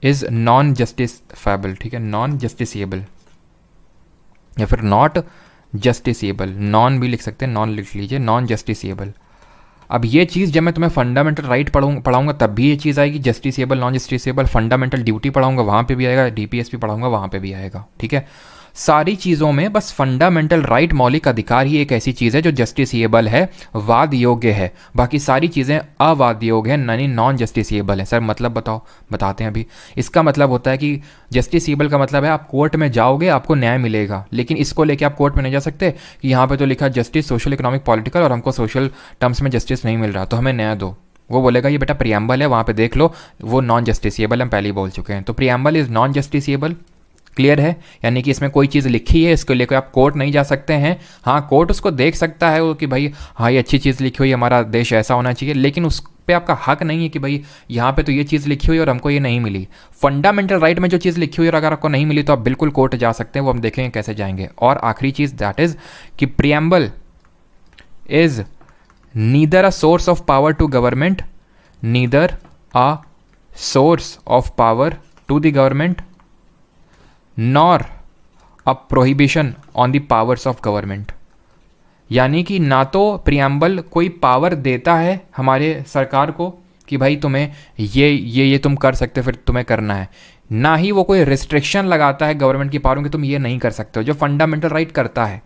इज़ नॉन जस्टिफाइबल, ठीक है, नॉन जस्टिसेबल या फिर नॉट जस्टिसेबल, नॉन भी लिख सकते हैं, नॉन लिख लीजिए, नॉन जस्टिसेबल। अब ये चीज़ जब मैं तुम्हें फंडामेंटल राइट पढ़ाऊंगा तब भी ये चीज़ आएगी, justiciable, non justiciable. Fundamental duty पढ़ाऊंगा वहाँ पे भी आएगा, डीपीएस भी पढ़ाऊंगा वहाँ पे भी आएगा, ठीक है। सारी चीज़ों में बस फंडामेंटल राइट, मौलिक अधिकार ही एक ऐसी चीज़ है जो जस्टिसेबल है, वाद योग्य है। बाकी सारी चीज़ें अवाद योग्य है, यानी नॉन जस्टिसेबल है। सर मतलब बताओ, बताते हैं अभी। इसका मतलब होता है कि जस्टिसेबल का मतलब है आप कोर्ट में जाओगे आपको न्याय मिलेगा, लेकिन इसको लेके आप कोर्ट में नहीं जा सकते कि यहाँ पे तो लिखा जस्टिस सोशल, इकोनॉमिक, पॉलिटिकल, और हमको सोशल टर्म्स में जस्टिस नहीं मिल रहा तो हमें न्याय दो। वो बोलेगा ये बेटा प्रियम्बल है, वहाँ पे देख लो, वो नॉन जस्टिसेबल हम पहले ही बोल चुके हैं। तो preamble is non justiciable, clear है, यानी कि इसमें कोई चीज़ लिखी है इसको लेकर आप कोर्ट नहीं जा सकते हैं। हाँ, कोर्ट उसको देख सकता है वो कि भाई हाँ ये अच्छी चीज़ लिखी हुई, हमारा देश ऐसा होना चाहिए, लेकिन उस पे आपका हक नहीं है कि भाई यहाँ पे तो ये चीज़ लिखी हुई और हमको ये नहीं मिली। फंडामेंटल राइट में जो चीज़ लिखी हुई और अगर आपको नहीं मिली तो आप बिल्कुल कोर्ट जा सकते हैं, वो हम देखेंगे कैसे जाएंगे। और आखिरी चीज़ दैट इज़ कि preamble is neither a source of power to government, neither a source of power to the government, nor a prohibition on the powers of government. यानी कि ना तो प्रियम्बल कोई पावर देता है हमारे सरकार को कि भाई तुम्हें ये तुम कर सकते हो, फिर तुम्हें करना है, ना ही वो कोई रिस्ट्रिक्शन लगाता है गवर्नमेंट की पावरों की तुम ये नहीं कर सकते हो, जो फंडामेंटल राइट करता है।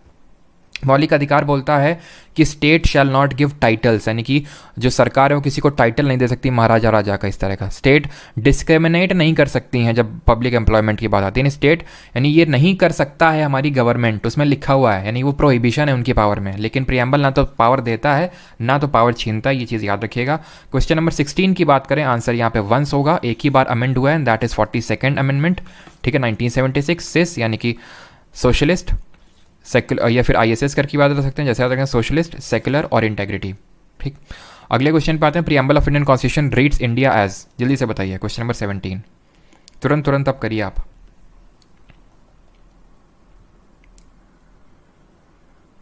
मौलिक अधिकार बोलता है कि state shall not give titles, यानी कि जो सरकार है वो किसी को टाइटल नहीं दे सकती महाराजा राजा का, इस तरह का। स्टेट डिस्क्रिमिनेट नहीं कर सकती हैं जब पब्लिक एम्प्लॉयमेंट की बात आती है, यानी स्टेट यानी ये नहीं कर सकता है हमारी गवर्नमेंट, उसमें लिखा हुआ है, यानी वो प्रोहिबिशन है उनकी पावर में। लेकिन प्रियम्बल ना तो पावर देता है ना तो पावर छीनता है, ये चीज़ याद रखिएगा। क्वेश्चन नंबर 16 की बात करें, आंसर यहाँ पे वंस होगा, एक ही बार अमेंड हुआ है, दैट इज़ 42nd अमेंडमेंट, ठीक है, 1976। सिस यानी कि सोशलिस्ट, सेक्युलर, या फिर आईएसएस करके बात कर सकते हैं, जैसे याद रखें सोशलिस्ट, सेक्युलर और इंटेग्रिटी, ठीक। अगले क्वेश्चन पे आते हैं। Preamble of Indian constitution reads India as, जल्दी से बताइए, क्वेश्चन नंबर 17, तुरंत अब करिए आप।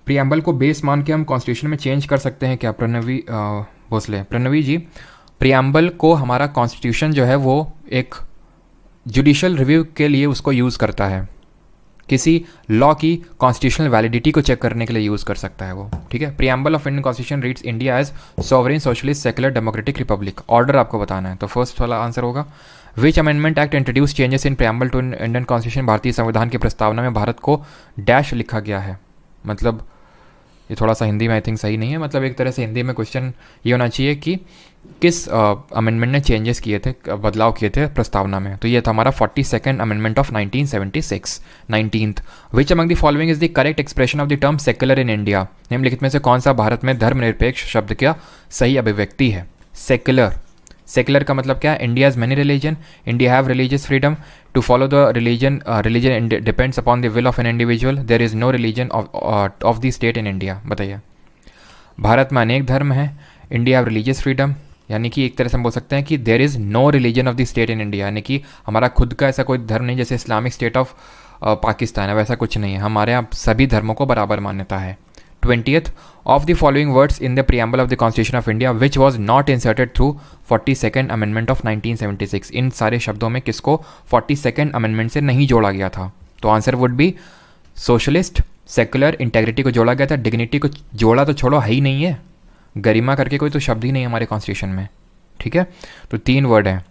प्रियम्बल को बेस मान के हम कॉन्स्टिट्यूशन में चेंज कर सकते हैं क्या? प्रणवी भोसले, प्रणवी जी, प्रियम्बल को हमारा कॉन्स्टिट्यूशन जो है वो एक जुडिशल रिव्यू के लिए उसको यूज़ करता है, किसी लॉ की कॉन्स्टिट्यूशनल वैलिडिटी को चेक करने के लिए यूज़ कर सकता है वो, ठीक है। Preamble of Indian constitution reads India as sovereign socialist secular democratic republic. Order आपको बताना है, तो फर्स्ट वाला आंसर होगा which amendment act introduce changes in preamble to Indian constitution. भारतीय संविधान की प्रस्तावना में भारत को डैश लिखा गया है, मतलब ये थोड़ा सा हिंदी में आई थिंक सही नहीं है, मतलब एक तरह से हिंदी में क्वेश्चन ये होना चाहिए कि किस अमेंडमेंट ने चेंजेस किए थे, बदलाव किए थे प्रस्तावना में। तो ये था हमारा 42nd amendment of 1976। 19th, which among the following is the correct expression of the term secular in India. निम्नलिखित में से कौन सा भारत में धर्मनिरपेक्ष शब्द का सही अभिव्यक्ति है। सेक्युलर, सेक्युलर का मतलब क्या है, India has many religion, India have religious freedom to follow the religion depends upon the will of an individual, there is no religion of the state in India. बताइए, भारत में अनेक धर्म हैं, इंडिया हैव रिलीजियस फ्रीडम, यानी कि एक तरह से हम बोल सकते हैं कि there is no religion of the state in India, यानी कि हमारा खुद का ऐसा कोई धर्म नहीं जैसे इस्लामिक स्टेट ऑफ पाकिस्तान है, वैसा कुछ नहीं है, हमारे यहाँ सभी धर्मों को बराबर मान्यता है। 20th, of the following words in the preamble of the Constitution of India which was not inserted through 42nd Amendment of 1976। इन सारे शब्दों में किसको 42nd अमेंडमेंट से नहीं जोड़ा गया था, तो answer would be socialist, secular, integrity को जोड़ा गया था, डिग्निटी को जोड़ा तो छोड़ो है ही नहीं है, गरिमा करके कोई तो शब्द ही नहीं है हमारे कॉन्स्टिट्यूशन में, ठीक है। तो 3 वर्ड हैं,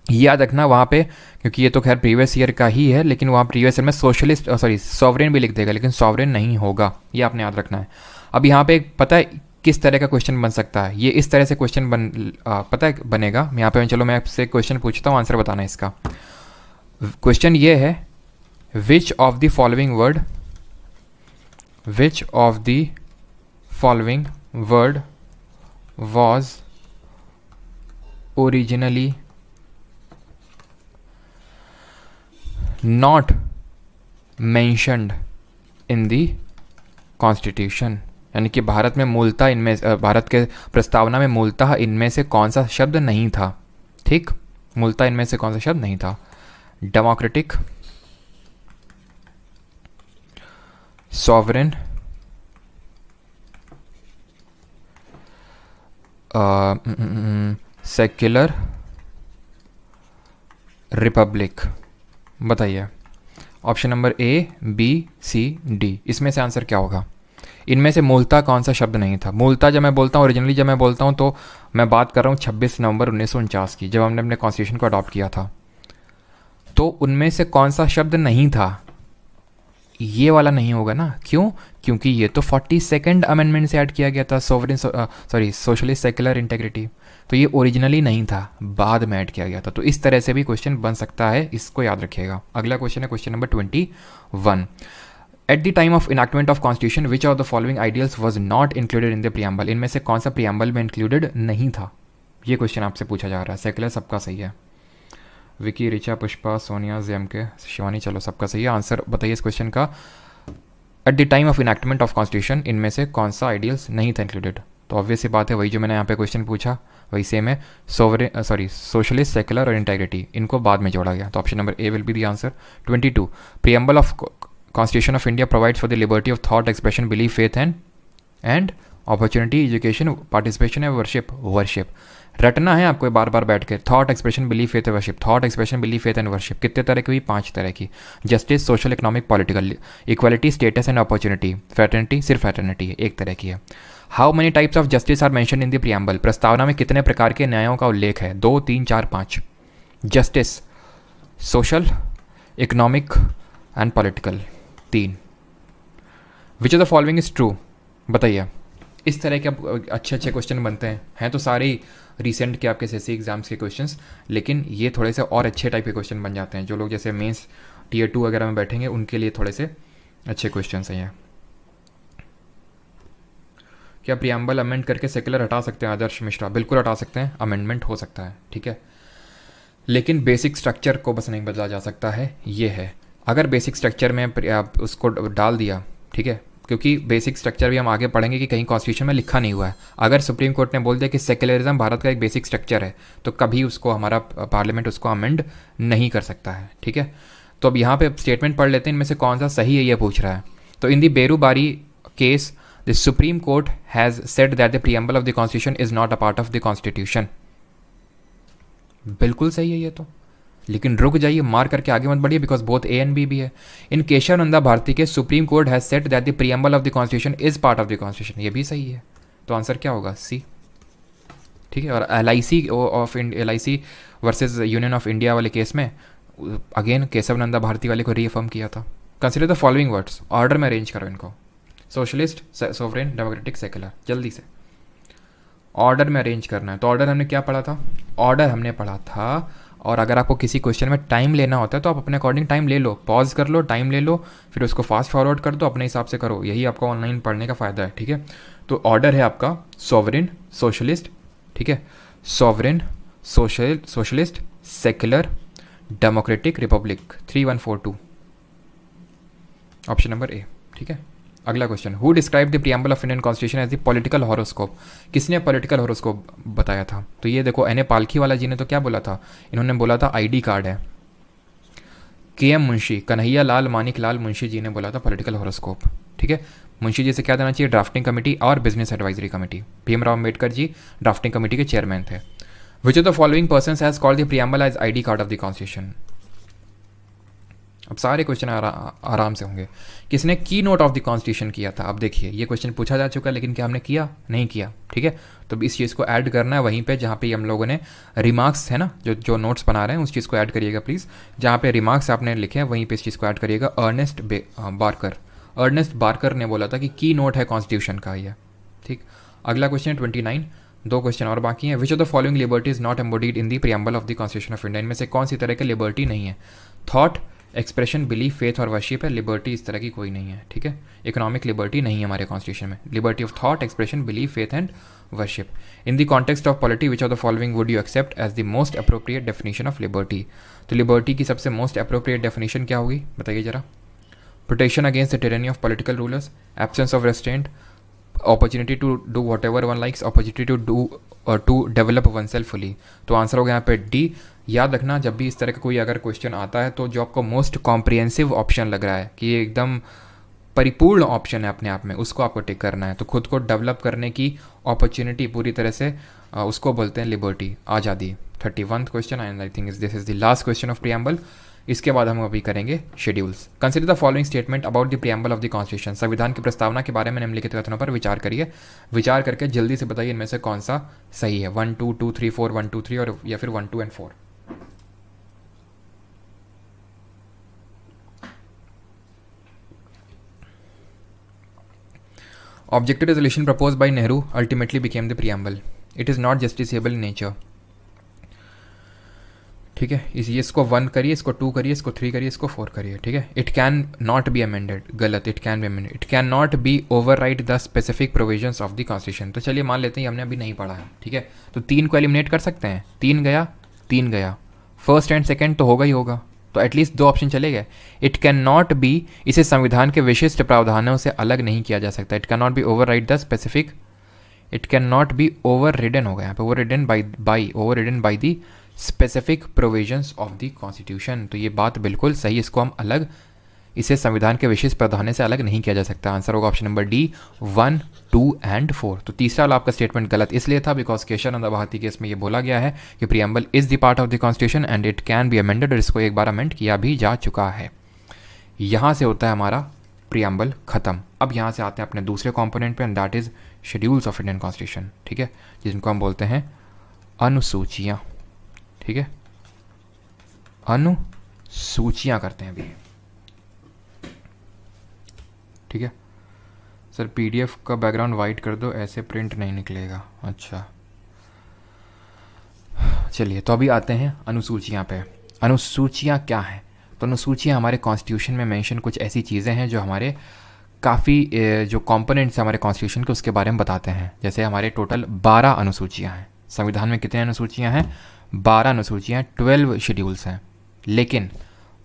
याद रखना वहाँ पे, क्योंकि ये तो खैर प्रीवियस ईयर का ही है, लेकिन वहाँ प्रीवियस ईयर में सोशलिस्ट सॉवरेन भी लिख देगा, लेकिन सॉवरेन नहीं होगा, ये आपने याद रखना है। अब यहाँ पे पता है किस तरह का क्वेश्चन बन सकता है, ये इस तरह से क्वेश्चन पता है बनेगा। यहाँ पे चलो मैं आपसे क्वेश्चन पूछता हूँ, आंसर बताना है इसका। क्वेश्चन ये है, विच of the following word was originally not mentioned in the constitution, यानी कि भारत में मूलतः इनमें, भारत के प्रस्तावना में मूलतः इनमें से कौन सा शब्द नहीं था, ठीक, मूलतः इनमें से कौन सा शब्द नहीं था। Democratic, sovereign, secular, republic. बताइए, option number A, B, C, D, इसमें से आंसर क्या होगा। इनमें से मूलतः कौन सा शब्द नहीं था। मूलतः जब मैं बोलता हूँ, ओरिजिनली जब मैं बोलता हूँ, तो मैं बात कर रहा हूँ 26 नवंबर 1949 की, जब हमने अपने कॉन्स्टिट्यूशन को अडॉप्ट किया था। तो उनमें से कौन सा शब्द नहीं था, ये वाला नहीं होगा ना। क्यों? क्योंकि ये तो 42nd अमेंडमेंट से ऐड किया गया था, सोशलिस्ट सेक्युलर इंटेग्रिटी, तो ये ओरिजिनली नहीं था, बाद में ऐड किया गया था। तो इस तरह से भी क्वेश्चन बन सकता है, इसको याद रखिएगा। अगला क्वेश्चन है question number 21। At the time of enactment of constitution which of the following ideals was not included in the preamble. इनमें से कौन सा प्रियम्बल में इंक्लूडेड नहीं था, ये क्वेश्चन आपसे पूछा जा रहा है। सेक्युलर सबका सही है, विकी, रिचा, पुष्पा, सोनिया, जेएमके, शिवानी, चलो सबका सही है। आंसर बताइए इस क्वेश्चन का। At the time of enactment of constitution इनमें से कौन सा आइडियल्स नहीं था इंक्लूडेड। तो ऑब्वियस सी बात है, वही जो मैंने यहाँ पे क्वेश्चन पूछा वही सेम है। सोशलिस्ट, सेक्युलर और इंटेग्रिटी, इनको बाद में जोड़ा गया, तो option number A will be the answer. 22, preamble of constitution of India provides for the liberty of thought, expression, belief, faith and opportunity, education, participation and worship. रटना है आपको बार बार बैठ के, thought, expression, belief, faith, worship, thought, expression, belief, faith and worship. कितने तरह की हुई? 5 तरह की। Justice, social, economic, political, equality, status and opportunity, fraternity, सिर्फ फ्रेटर्निटी है, एक तरह की है। How many types of justice are mention in the preamble. प्रस्तावना में कितने प्रकार के न्यायों का उल्लेख है? 2, 3, 4, 5। Justice, social, economic and political, 3। Which of the following is true. बताइए, इस तरह के अच्छे अच्छे क्वेश्चन बनते हैं तो सारे ही रिसेंट के आपके एसएससी एग्जाम्स के क्वेश्चंस, लेकिन ये थोड़े से और अच्छे टाइप के क्वेश्चन बन जाते हैं। जो लोग जैसे मेंस टियर 2 वगैरह में बैठेंगे उनके लिए थोड़े से अच्छे क्वेश्चंस हैं ये। क्या प्रियम्बल अमेंड करके सेक्युलर हटा सकते हैं? आदर्श मिश्रा, बिल्कुल हटा सकते हैं, अमेंडमेंट हो सकता है, ठीक है, लेकिन बेसिक स्ट्रक्चर को बस नहीं बदला जा सकता है। ये है, अगर बेसिक स्ट्रक्चर में आप उसको डाल दिया, ठीक है, क्योंकि बेसिक स्ट्रक्चर भी हम आगे पढ़ेंगे कि कहीं कॉन्स्टिट्यूशन में लिखा नहीं हुआ है। अगर सुप्रीम कोर्ट ने बोल दिया कि सेक्युलरिज्म भारत का एक बेसिक स्ट्रक्चर है, तो कभी उसको हमारा पार्लियामेंट उसको अमेंड नहीं कर सकता है, ठीक है। तो अब यहाँ पे स्टेटमेंट पढ़ लेते हैं, इनमें से कौन सा सही है ये पूछ रहा है। तो in the Berubari case the supreme court has said that the preamble of the constitution is not a part of the constitution. बिल्कुल सही है ये तो, लेकिन रुक जाइए, मार करके आगे मत बढ़िए, because both A and B भी है। इन केशवानंदा भारती के supreme court has set that the preamble of the constitution is part of the constitution, ये भी सही है। तो आंसर क्या होगा? सी। ठीक है। और L I C versus union of India वाले केस में अगेन केशवानंदा भारती वाले को रीअफर्म किया था। Consider the following words, order में अरेंज करो इनको, सोशलिस्ट, सोवरेन, डेमोक्रेटिक, सेकुलर, जल्दी से ऑर्डर में अरेंज करना है। तो ऑर्डर हमने क्या पढ़ा था? ऑर्डर हमने पढ़ा था, और अगर आपको किसी क्वेश्चन में टाइम लेना होता है तो आप अपने अकॉर्डिंग टाइम ले लो, पॉज कर लो, टाइम ले लो, फिर उसको फास्ट फॉरवर्ड कर दो, अपने हिसाब से करो, यही आपका ऑनलाइन पढ़ने का फ़ायदा है। ठीक है। तो ऑर्डर है आपका सोवरेन, सोशलिस्ट, ठीक है, sovereign, socialist, secular, democratic, republic, 3142, option number A. ठीक है। अगला question, who describe the preamble of Indian constitution as the political horoscope, किसने पॉलिटिकल हॉरोस्कोप बताया था? तो ये देखो, एन ए पालखी वाला जी ने तो क्या बोला था, इन्होंने बोला था आईडी कार्ड है। के एम मुंशी, कन्हैया लाल मानिक लाल मुंशी जी ने बोला था पॉलिटिकल हॉरोस्कोप। ठीक है। मुंशी जी से क्या देना चाहिए? ड्राफ्टिंग कमेटी और business advisory committee. Bhimrao Ambedkar ji drafting committee के चेयरमैन थे। Which of the following persons has called the preamble as ID card of the constitution? अब सारे क्वेश्चन आराम से होंगे। किसने की नोट ऑफ द कॉन्स्टिट्यूशन किया था? अब देखिए, ये क्वेश्चन पूछा जा चुका है, लेकिन क्या हमने किया? नहीं किया। ठीक है। तो इस चीज़ को ऐड करना है वहीं पे जहाँ पे हम लोगों ने रिमार्क्स है ना, जो नोट्स बना रहे हैं उस चीज़ को ऐड करिएगा प्लीज़। जहाँ पे रिमार्क्स आपने लिखे हैं वहीं पे इस चीज़ को ऐड करिएगा। अर्नेस्ट बार्कर ने बोला था कि की नोट है कॉन्स्टिट्यूशन का ये। ठीक। अगला क्वेश्चन है 29, दो क्वेश्चन और बाकी हैं। विच of the following liberty is not embodied in the preamble of the constitution of India? इनमें से कौन सी तरह की लिबर्टी नहीं है? थॉट, एक्सप्रेशन, बिलीफ, फेथ और वर्शिप है। लिबर्टी इस तरह की कोई नहीं है। ठीक है। इकोनॉमिक लिबर्टी नहीं है हमारे कॉन्स्टिट्यूशन में। Liberty of thought, expression, belief, faith and worship. In the context of polity which of the following would you accept as the most appropriate definition of liberty? तो लिबर्टी की सबसे मोस्ट अप्रोप्रिएट डेफिनेशन क्या होगी, बताइए जरा। Protection against the tyranny of political rulers, absence of restraint, opportunity to do whatever one likes, opportunity to do और to develop oneself fully. तो आंसर होगा यहाँ पे डी। याद रखना, जब भी इस तरह का कोई अगर क्वेश्चन आता है तो जो आपको मोस्ट कॉम्प्रिहेंसिव ऑप्शन लग रहा है कि ये एकदम परिपूर्ण ऑप्शन है अपने आप में, उसको आपको टिक करना है। तो खुद को डेवलप करने की अपॉर्चुनिटी पूरी तरह से उसको बोलते हैं लिबर्टी, आज़ादी। 31th question and I think this is the last question of preamble. इसके बाद हम अभी करेंगे schedules. Consider the following statement about the preamble of the constitution. संविधान की प्रस्तावना के बारे में निम्नलिखित कथनों पर विचार करिए। विचार करके जल्दी से बताइए इनमें से कौन सा सही है। 1 2 2 3 4 1 2 3 और या फिर 1 2 and 4। Objective resolution proposed by Nehru ultimately became the preamble. It is not justiciable in nature. ठीक है। इसको 1 करिए, इसको 2 करिए, इसको 3 करिए, इसको 4 करिए। ठीक है। It can not be amended, गलत। It can be amended. It can not be overwrite the specific provisions of the constitution. तो चलिए मान लेते हैं हमने अभी नहीं पढ़ा है। ठीक है। तो 3 को एलिमिनेट कर सकते हैं। 3 गया, 3 गया, फर्स्ट एंड सेकेंड तो होगा ही होगा, तो एटलीस्ट 2 ऑप्शन चले गए। इट कैन नॉट बी, इसे संविधान के विशिष्ट प्रावधानों से अलग नहीं किया जा सकता। It can not be overwrite the specific, it can not be over ridden होगा यहाँ पे, over ridden by the specific provisions of the constitution. तो ये बात बिल्कुल सही, इसको हम अलग, इसे संविधान के विशिष्ट प्रावधानों से अलग नहीं किया जा सकता। आंसर होगा ऑप्शन नंबर डी, 1 2 एंड 4। तो तीसरा वाला आपका स्टेटमेंट गलत इसलिए था बिकॉज केशवानंद भारती केस में ये बोला गया है कि preamble is the part of the constitution and it can be amended, और इसको एक बार अमेंड किया भी जा चुका है। यहाँ से होता है हमारा प्रीएम्बल खत्म। अब यहाँ से आते हैं अपने दूसरे कॉम्पोनेंट पे, and that is schedules of Indian constitution. ठीक है। जिनको हम बोलते हैं अनुसूचियाँ। ठीक है। अनुसूचियाँ करते हैं अभी। ठीक है सर, पीडीएफ का बैकग्राउंड वाइट कर दो, ऐसे प्रिंट नहीं निकलेगा। अच्छा चलिए, तो अभी आते हैं अनुसूचियाँ पे। अनुसूचियाँ क्या हैं? तो अनुसूचियाँ हमारे कॉन्स्टिट्यूशन में मेंशन कुछ ऐसी चीज़ें हैं जो हमारे काफ़ी जो कंपोनेंट्स हमारे कॉन्स्टिट्यूशन के उसके बारे में बताते हैं। जैसे हमारे टोटल 12 अनुसूचियाँ हैं। संविधान में कितने अनुसूचियाँ हैं? 12 अनुसूचियाँ, 12 शेड्यूल्स हैं। लेकिन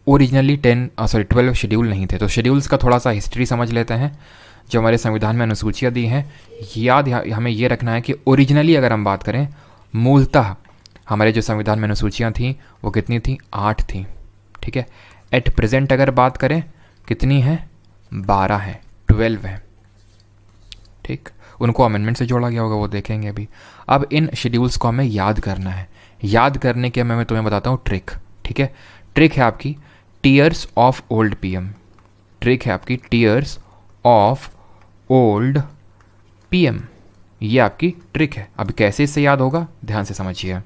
ओरिजिनली 12 शेड्यूल नहीं थे। तो शेड्यूल्स का थोड़ा सा हिस्ट्री समझ लेते हैं। जो हमारे संविधान में अनुसूचियाँ दी हैं, हमें ये रखना है कि ओरिजिनली अगर हम बात करें, मूलतः हमारे जो संविधान में अनुसूचियाँ थीं वो कितनी थी? 8 थी। ठीक है। एट प्रेजेंट अगर बात करें कितनी है? 12 है, 12 है। ठीक। उनको अमेंडमेंट से जोड़ा गया होगा, वो देखेंगे अभी। अब इन शेड्यूल्स को हमें याद करना है। याद करने के मैं तुम्हें बताता हूँ ट्रिक, ठीक है। ट्रिक है आपकी tears of old PM, trick है आपकी टीयर्स ऑफ ओल्ड पीएम, ये आपकी ट्रिक है। अब कैसे इससे याद होगा, ध्यान से समझिए।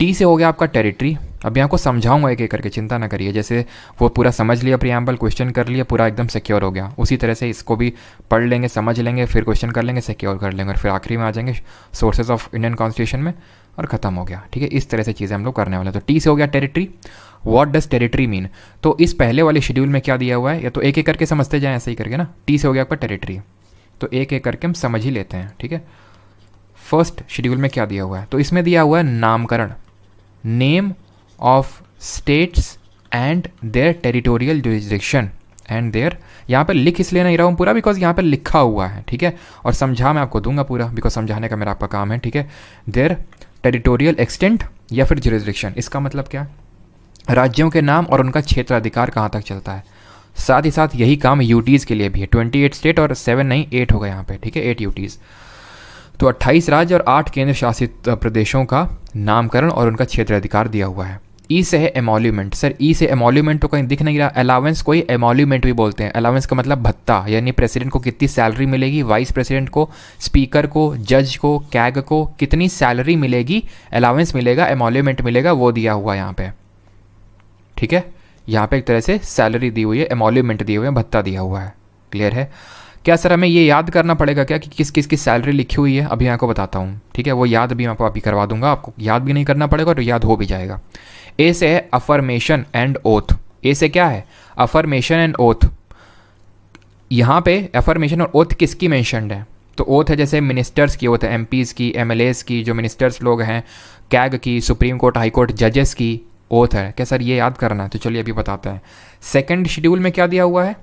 टी से हो गया आपका टेरिटरी। अभी आपको समझाऊंगा एक एक करके, चिंता ना करिए। जैसे वो पूरा समझ लिया, प्रियम्बल क्वेश्चन कर लिया, पूरा एकदम सिक्योर हो गया, उसी तरह से इसको भी पढ़ लेंगे, समझ लेंगे, फिर क्वेश्चन कर लेंगे, सिक्योर कर लेंगे, और फिर आखिरी में आ जाएंगे सोर्सेज ऑफ इंडियन कॉन्स्टिट्यूशन में, और ख़त्म हो गया, ठीक है। इस तरह से चीज़ें हम लोग करने वाले हैं। तो टी से हो गया territory. What does territory mean, तो इस पहले वाले शेड्यूल में क्या दिया हुआ है, या तो एक एक करके समझते जाएं, ऐसे ही करके ना। टी से हो गया आपका टेरिटरी, तो एक एक करके हम समझ ही लेते हैं, ठीक है। फर्स्ट शेड्यूल में क्या दिया हुआ है, तो इसमें दिया हुआ है नामकरण, name of states and their territorial jurisdiction and their. यहाँ पर लिख इसलिए नहीं रहा हूँ पूरा, बिकॉज यहाँ पर लिखा हुआ है, ठीक है। और समझा मैं आपको दूंगा पूरा, बिकॉज समझाने का मेरा आपका काम है, ठीक है। देयर टेरिटोरियल एक्सटेंट या फिर जुरिसडिक्शन, इसका मतलब क्या, राज्यों के नाम और उनका क्षेत्राधिकार कहाँ तक चलता है। साथ ही साथ यही काम यूटीज़ के लिए भी है। 28 स्टेट और 7 नहीं 8 हो गए यहाँ पे, ठीक है, 8 यूटीज़। तो 28 राज्य और 8 केंद्र शासित प्रदेशों का नामकरण और उनका क्षेत्राधिकार दिया हुआ है। ई से है एमोल्यूमेंट। सर ई से एमोल्यूमेंट तो कहीं दिख नहीं रहा। अलावेंस को ही एमोल्यूमेंट भी बोलते हैं। अलावेंस का मतलब भत्ता, यानी प्रेसिडेंट को कितनी सैलरी मिलेगी, वाइस प्रेसिडेंट को, स्पीकर को, जज को, कैग को कितनी सैलरी मिलेगी, अलावेंस मिलेगा, एमोल्यूमेंट मिलेगा, वो दिया हुआ है यहाँ पे, ठीक है। यहाँ पे एक तरह से सैलरी दी हुई है, एमोल्यूमेंट दिए हुए हैं, भत्ता दिया हुआ है। क्लियर है। क्या सर हमें ये याद करना पड़ेगा क्या कि किस किस की सैलरी लिखी हुई है, अभी मैं आपको बताता हूँ, ठीक है। वो याद भी मैं आपको अभी करवा दूंगा, आपको याद भी नहीं करना पड़ेगा और याद हो भी जाएगा। ए से है अफर्मेशन एंड ओथ। ए से क्या है, अफर्मेशन एंड ओथ। यहाँ पे अफर्मेशन और ओथ किसकी मेंशनड है, तो ओथ है जैसे मिनिस्टर्स की ओथ है, एमपीज़ की, एमएलएस की, जो मिनिस्टर्स लोग हैं, कैग की, सुप्रीम कोर्ट, हाई कोर्ट, जजेस की ओथ है। क्या सर ये याद करना है, तो चलिए अभी बताते हैं। सेकंड शेड्यूल में क्या दिया हुआ है,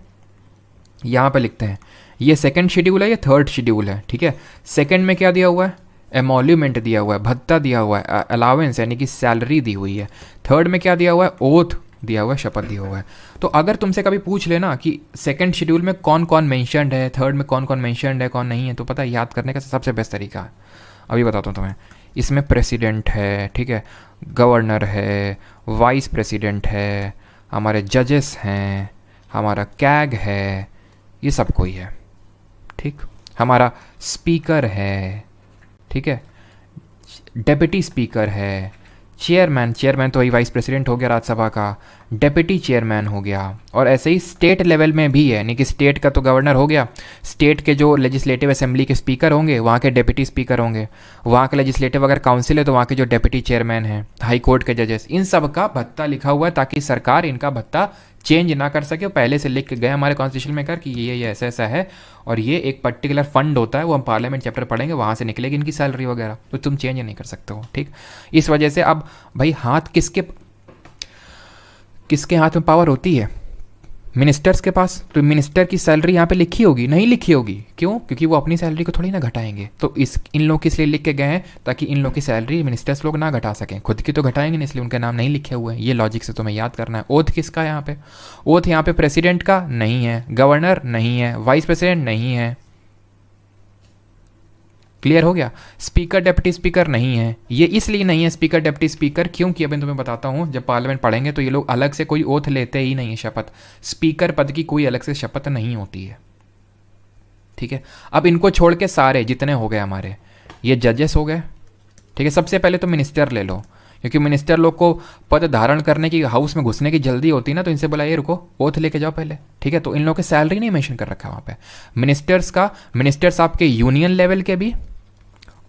यहाँ पे लिखते हैं, ये सेकंड शेड्यूल है, ये थर्ड शेड्यूल है, ठीक है। सेकंड में क्या दिया हुआ है, एमोल्यूमेंट दिया हुआ है, भत्ता दिया हुआ है, अलावेंस यानी कि सैलरी दी हुई है। थर्ड में क्या दिया हुआ है, ओथ दिया हुआ है, शपथ दिया हुआ है। तो अगर तुमसे कभी पूछ लेना कि सेकंड शेड्यूल में कौन कौन मेंशन्ड है, थर्ड में कौन कौन मेंशन्ड है, कौन नहीं है, तो पता है याद करने का सबसे बेस्ट तरीका है, अभी बताता हूँ तुम्हें। इसमें प्रेसिडेंट है, ठीक है, गवर्नर है, वाइस प्रेसिडेंट है, हमारे जजेस हैं, हमारा कैग है, ये सब कोई है, ठीक। हमारा स्पीकर है, ठीक है, डेप्यूटी स्पीकर है, चेयरमैन, चेयरमैन तो वही वाइस प्रेसिडेंट हो गया राज्यसभा का, डेप्यूटी चेयरमैन हो गया। और ऐसे ही स्टेट लेवल में भी है, यानी कि स्टेट का तो गवर्नर हो गया, स्टेट के जो लेजिस्लेटिव असेंबली के स्पीकर होंगे वहाँ के डेप्यूटी स्पीकर होंगे, वहाँ का लेजिस्लेटिव अगर काउंसिल है तो वहाँ के जो डेप्यूटी चेयरमैन हैं, हाई कोर्ट के जजेस, इन सब का भत्ता लिखा हुआ है, ताकि सरकार इनका भत्ता चेंज ना कर सके। पहले से लिख के गए हमारे कॉन्स्टिट्यूशन में कर कि ये ऐसा ऐसा है, और ये एक पर्टिकुलर फंड होता है, वो हम पार्लियामेंट चैप्टर पढ़ेंगे, वहाँ से निकलेगी इनकी सैलरी वगैरह, तो तुम चेंज नहीं कर सकते हो, ठीक। इस वजह से अब भाई हाथ किसके किसके हाथ में पावर होती है, मिनिस्टर्स के पास। तो मिनिस्टर की सैलरी यहाँ पे लिखी होगी, नहीं लिखी होगी, क्यों, क्योंकि वो अपनी सैलरी को थोड़ी ना घटाएंगे। तो इन लोग किस लिए लिख के गए हैं, ताकि इन लोग की सैलरी मिनिस्टर्स लोग ना घटा सकें, खुद की तो घटाएंगे नहीं, इसलिए उनके नाम नहीं लिखे हुए हैं। ये लॉजिक से तुम्हें याद करना है। ओथ किसका है यहाँ पे, ओथ यहाँ पे प्रेसिडेंट का नहीं है, गवर्नर नहीं है, वाइस प्रेसिडेंट नहीं है, क्लियर हो गया। स्पीकर डेप्यूटी स्पीकर नहीं है, ये इसलिए नहीं है स्पीकर डेप्यूटी स्पीकर, क्योंकि अभी तुम्हें बताता हूँ, जब पार्लियामेंट पढ़ेंगे तो ये लोग अलग से कोई ओथ लेते ही नहीं है, शपथ। स्पीकर पद की कोई अलग से शपथ नहीं होती है, ठीक है। अब इनको छोड़ के सारे जितने हो गए हमारे, ये जजेस हो गए, ठीक है। सबसे पहले तो मिनिस्टर ले लो, क्योंकि मिनिस्टर लोग को पद धारण करने की, हाउस में घुसने की जल्दी होती है ना, तो इनसे बोला ये रुको ओथ लेके जाओ पहले, ठीक है। तो इन लोगों की सैलरी नहीं मेंशन कर रखा है वहाँ पे मिनिस्टर्स का। मिनिस्टर्स आपके यूनियन लेवल के भी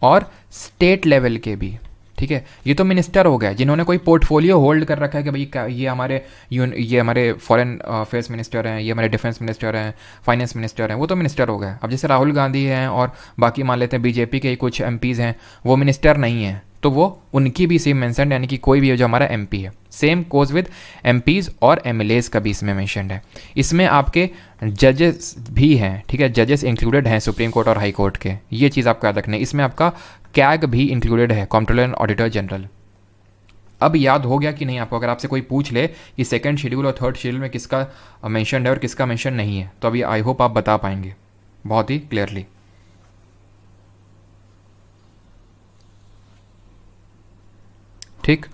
और स्टेट लेवल के भी, ठीक है। ये तो मिनिस्टर हो गए जिन्होंने कोई पोर्टफोलियो होल्ड कर रखा है कि भाई ये हमारे फॉरेन अफेयर्स मिनिस्टर हैं, ये हमारे डिफेंस मिनिस्टर हैं, फाइनेंस मिनिस्टर हैं, वो तो मिनिस्टर हो गए। अब जैसे राहुल गांधी हैं और बाकी मान लेते हैं बीजेपी के कुछ एमपीज़ हैं, वो मिनिस्टर नहीं हैं, तो वो उनकी भी सेम मेंशन, यानी कि कोई भी जो हमारा एमपी है, सेम कोज विद एमपीज़ और एमएलएज का भी इसमें मेंशनड है। इसमें आपके जजेस भी हैं, ठीक है, जजेस इंक्लूडेड हैं सुप्रीम कोर्ट और हाई कोर्ट के, ये चीज़ आपको याद रखनी है। इसमें आपका कैग भी इंक्लूडेड है, कंट्रोलर एंड ऑडिटर जनरल। अब याद हो गया कि नहीं आपको, अगर आपसे कोई पूछ ले कि सेकंड शेड्यूल और थर्ड शेड्यूल में किसका मेंशन है और किसका मेंशन नहीं है, तो अभी आई होप आप बता पाएंगे बहुत ही क्लियरली। ठीक।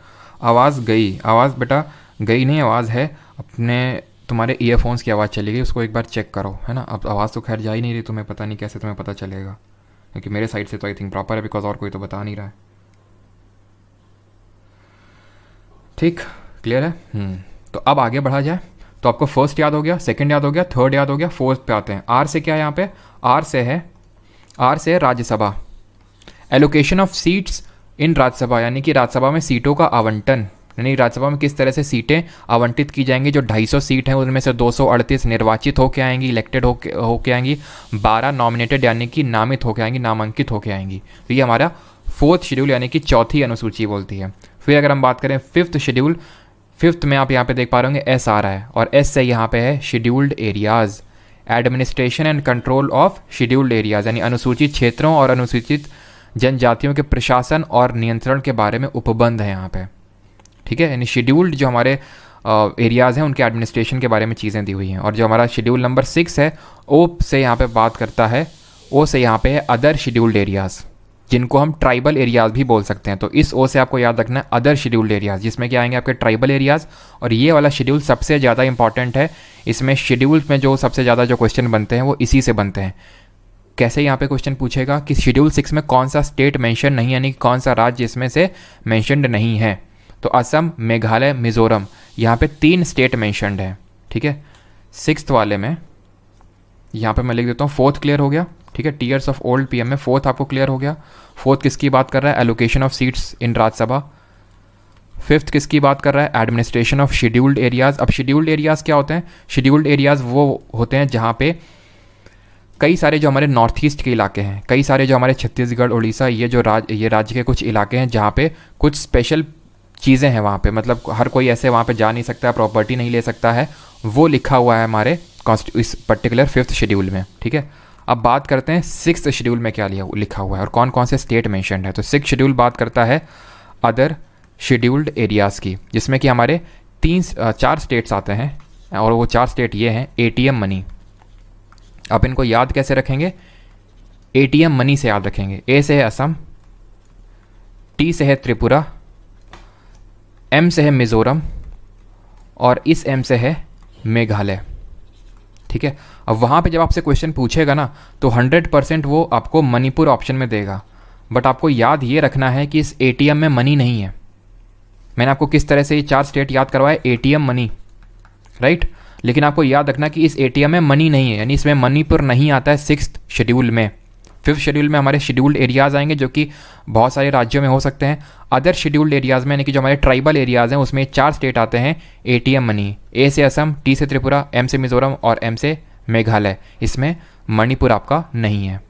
आवाज़ गई, आवाज़ बेटा गई नहीं, आवाज़ है। अपने तुम्हारे ईयरफोन्स की आवाज़ चली गई, उसको एक बार चेक करो, है ना। अब आवाज़ तो खैर जा ही नहीं रही, तुम्हें पता नहीं कैसे तुम्हें पता चलेगा, क्योंकि मेरे साइड से तो आई थिंक प्रॉपर है, बिकॉज और कोई तो बता नहीं रहा है। ठीक, क्लियर है। तो अब आगे बढ़ा जाए। तो आपको फर्स्ट याद हो गया, सेकंड याद हो गया, थर्ड याद हो गया, फोर्थ पे आते हैं। आर से क्या है यहाँ पे? आर से है Rajya Sabha. Allocation of seats in Rajya Sabha, यानी कि राज्यसभा में सीटों का आवंटन, यानी राज्यसभा में किस तरह से सीटें आवंटित की जाएंगी। जो 250 सीट हैं उनमें से 238 निर्वाचित होकर आएंगी, इलेक्टेड होके आएंगी, 12 नॉमिनेटेड यानी कि नामित होकर आएंगी, नामांकित होकर आएंगी। तो ये हमारा फोर्थ शेड्यूल यानी कि चौथी अनुसूची बोलती है। फिर अगर हम बात करें फिफ्थ शेड्यूल, फिफ्थ में आप यहाँ पे देख पा रहे होंगे एस आ रहा है, और एस से यहाँ पे है scheduled areas, administration and control of scheduled areas, यानी अनुसूचित क्षेत्रों और अनुसूचित जनजातियों के प्रशासन और नियंत्रण के बारे में उपबंध है यहाँ पे। ठीक है, यानी शेड्यूल्ड जो हमारे एरियाज़ हैं उनके एडमिनिस्ट्रेशन के बारे में चीज़ें दी हुई हैं। और जो हमारा शेड्यूल नंबर 6 है, ओ से यहाँ पे बात करता है, ओ से यहाँ पे है अदर शेड्यूल्ड एरियाज़, जिनको हम ट्राइबल एरियाज़ भी बोल सकते हैं। तो इस ओ से आपको याद रखना है अदर शेड्यूल्ड एरियाज़, जिसमें क्या आएंगे आपके ट्राइबल एरियाज़। और ये वाला शेड्यूल सबसे ज़्यादा इंपॉर्टेंट है। इसमें शेड्यूल में जो सबसे ज़्यादा जो क्वेश्चन बनते हैं वो इसी से बनते हैं। कैसे यहाँ पे क्वेश्चन पूछेगा कि शेड्यूल 6 में कौन सा स्टेट मेंशन नहीं, यानी कौन सा राज्य इसमें से मेंशनड नहीं है। तो असम, मेघालय, मिजोरम, यहाँ पे 3 स्टेट मेंशनड है। ठीक है, 6th वाले में यहाँ पे मैं लिख देता हूँ फोर्थ क्लियर हो गया। ठीक है, टीयर्स ऑफ ओल्ड पीएम में फोर्थ आपको क्लियर हो गया। फोर्थ किसकी बात कर रहा है? Allocation of seats in Rajya Sabha. Fifth किसकी बात कर रहा है? Administration of scheduled areas. अब शेड्यूल्ड एरियाज़ क्या होते हैं? शेड्यूल्ड एरियाज़ वो होते हैं जहाँ पे कई सारे जो हमारे नॉर्थ ईस्ट के इलाके हैं, कई सारे जो हमारे छत्तीसगढ़, उड़ीसा, ये राज्य के कुछ इलाके हैं जहाँ पे कुछ स्पेशल चीज़ें हैं वहाँ पे, मतलब हर कोई ऐसे वहाँ पे जा नहीं सकता, प्रॉपर्टी नहीं ले सकता है। वो लिखा हुआ है हमारे इस पर्टिकुलर फिफ्थ शेड्यूल में। ठीक है, अब बात करते हैं 6th शेड्यूल में क्या लिखा हुआ है और कौन कौन से स्टेट मेंशन्ड है। तो 6th शेड्यूल बात करता है अदर शेड्यूल्ड एरियाज़ की, जिसमें कि हमारे 4 स्टेट्स आते हैं, और वो 4 स्टेट ये हैं। एटीएम मनी, आप इनको याद कैसे रखेंगे? एटीएम मनी से याद रखेंगे। ए से है असम, टी से है त्रिपुरा, एम से है मिज़ोरम, और इस एम से है मेघालय। ठीक है, अब वहाँ पे जब आपसे क्वेश्चन पूछेगा ना, तो 100% वो आपको मणिपुर ऑप्शन में देगा। बट आपको याद ये रखना है कि इस एटीएम में मनी नहीं है। मैंने आपको किस तरह से ये 4 स्टेट याद करवाया, एटीएम मनी, राइट। लेकिन आपको याद रखना कि इस एटीएम में मनी नहीं है, यानी इसमें मणिपुर नहीं आता है 6th शेड्यूल में। 5th शेड्यूल में हमारे शेड्यूल्ड एरियाज़ आएंगे, जो कि बहुत सारे राज्यों में हो सकते हैं। अदर शेड्यूल्ड एरियाज़ में, यानी कि जो हमारे ट्राइबल एरियाज़ हैं, उसमें 4 स्टेट आते हैं एटीएम मनी। ए से असम, टी से त्रिपुरा, एम से मिज़ोरम और एम से मेघालय। इसमें मणिपुर आपका नहीं है।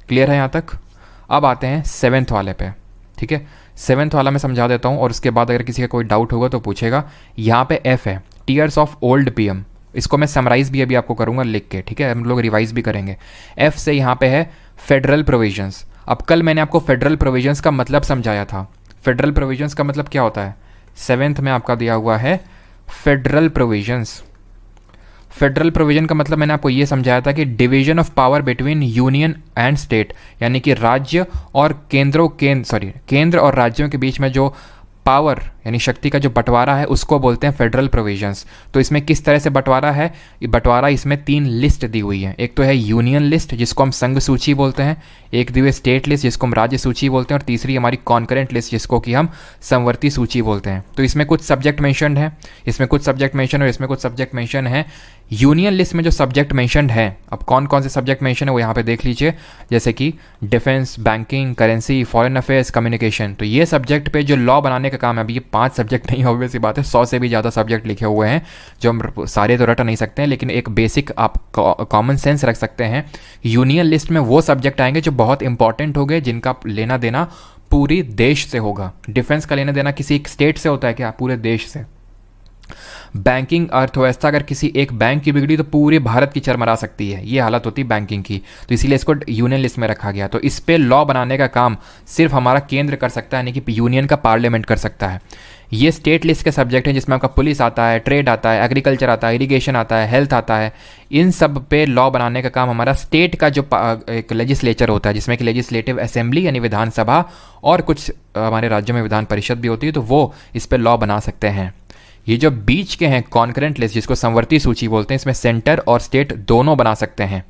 क्लियर है यहाँ तक? अब आते हैं 7th वाले पे। ठीक है, 7th वाला मैं समझा देता हूँ, और उसके बाद अगर किसी का कोई डाउट होगा तो पूछेगा। यहाँ पे एफ है, टीयर्स ऑफ ओल्ड पीएम। इसको मैं समराइज़ भी अभी आपको करूँगा लिख के। ठीक है, हम लोग रिवाइज भी करेंगे। एफ से यहाँ पे है फेडरल प्रोविजंस। अब कल मैंने आपको फेडरल प्रोविजंस का मतलब समझाया था। फेडरल प्रोविजंस का मतलब क्या होता है? 7th में आपका दिया हुआ है फेडरल प्रोविजंस। फेडरल प्रोविजन का मतलब मैंने आपको ये समझाया था कि division of power between union and state, यानी कि राज्य और केंद्र और राज्यों के बीच में जो पावर यानी शक्ति का जो बंटवारा है उसको बोलते हैं फेडरल प्रोविजंस। तो इसमें किस तरह से बंटवारा है? बंटवारा इसमें 3 लिस्ट दी हुई है। एक तो है यूनियन लिस्ट, जिसको हम संघ सूची बोलते हैं, एक दी हुई स्टेट लिस्ट, जिसको हम राज्य सूची बोलते हैं, और तीसरी हमारी कॉन्करेंट लिस्ट, जिसको कि हम समवर्ती सूची बोलते हैं। तो इसमें कुछ सब्जेक्ट मेंशनड है, इसमें कुछ सब्जेक्ट मेंशन और इसमें कुछ सब्जेक्ट मेंशन है। यूनियन लिस्ट में जो सब्जेक्ट मेंशनड है, अब कौन कौन से सब्जेक्ट मेंशन है वो यहाँ पे देख लीजिए, जैसे कि defence, banking, currency, foreign affairs, communication. तो ये सब्जेक्ट पे जो लॉ बनाने का काम है, अभी ये 5 सब्जेक्ट नहीं, ऑब्वियस सी बात है, 100 से भी ज़्यादा सब्जेक्ट लिखे हुए हैं, जो हम सारे तो रट नहीं सकते हैं, लेकिन एक बेसिक आप कॉमन सेंस रख सकते हैं। यूनियन लिस्ट में वो सब्जेक्ट आएंगे जो बहुत इंपॉर्टेंट हो गए, जिनका लेना देना पूरे देश से होगा। डिफेंस का लेना देना किसी एक स्टेट से होता है क्या? पूरे देश से। बैंकिंग अर्थव्यवस्था, अगर किसी एक बैंक की बिगड़ी तो पूरे भारत की चरमरा सकती है, ये हालत होती है बैंकिंग की। तो इसीलिए इसको यूनियन लिस्ट में रखा गया। तो इस पे लॉ बनाने का काम सिर्फ हमारा केंद्र कर सकता है, यानी कि यूनियन का पार्लियामेंट कर सकता है। ये स्टेट लिस्ट के सब्जेक्ट हैं जिसमें आपका पुलिस आता है, ट्रेड आता है, एग्रीकल्चर आता है, इरिगेशन आता है, हेल्थ आता है। इन सब पे लॉ बनाने का काम हमारा स्टेट का जो एक लेजिस्लेचर होता है, जिसमें कि लेजिस्लेटिव असेंबली यानी विधानसभा और कुछ हमारे राज्यों में विधान परिषद भी होती है, तो वो इस पर लॉ बना सकते हैं। ये जो बीच के हैं कॉन्करेंट लिस्ट, जिसको समवर्ती सूची बोलते हैं, इसमें सेंटर और स्टेट दोनों बना सकते हैं।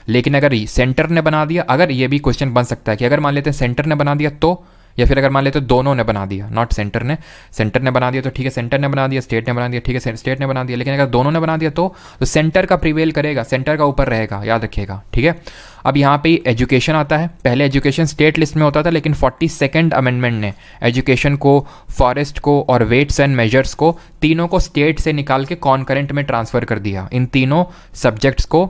लेकिन अगर सेंटर ने बना दिया, अगर ये भी क्वेश्चन बन सकता है कि अगर मान लेते हैं सेंटर ने बना दिया तो, या फिर अगर मान लेते दोनों ने बना दिया, नॉट सेंटर ने बना दिया तो ठीक है, सेंटर ने बना दिया, स्टेट ने बना दिया ठीक है, स्टेट ने बना दिया, लेकिन अगर दोनों ने बना दिया तो सेंटर का प्रिवेल करेगा, सेंटर का ऊपर रहेगा, याद रखिएगा, ठीक है। अब यहाँ पे एजुकेशन आता है। पहले एजुकेशन स्टेट लिस्ट में होता था, लेकिन 42nd अमेंडमेंट ने एजुकेशन को, फॉरेस्ट को और वेट्स एंड मेजर्स को, तीनों को स्टेट से निकाल के कॉन्करेंट में ट्रांसफ़र कर दिया। इन तीनों सब्जेक्ट्स को,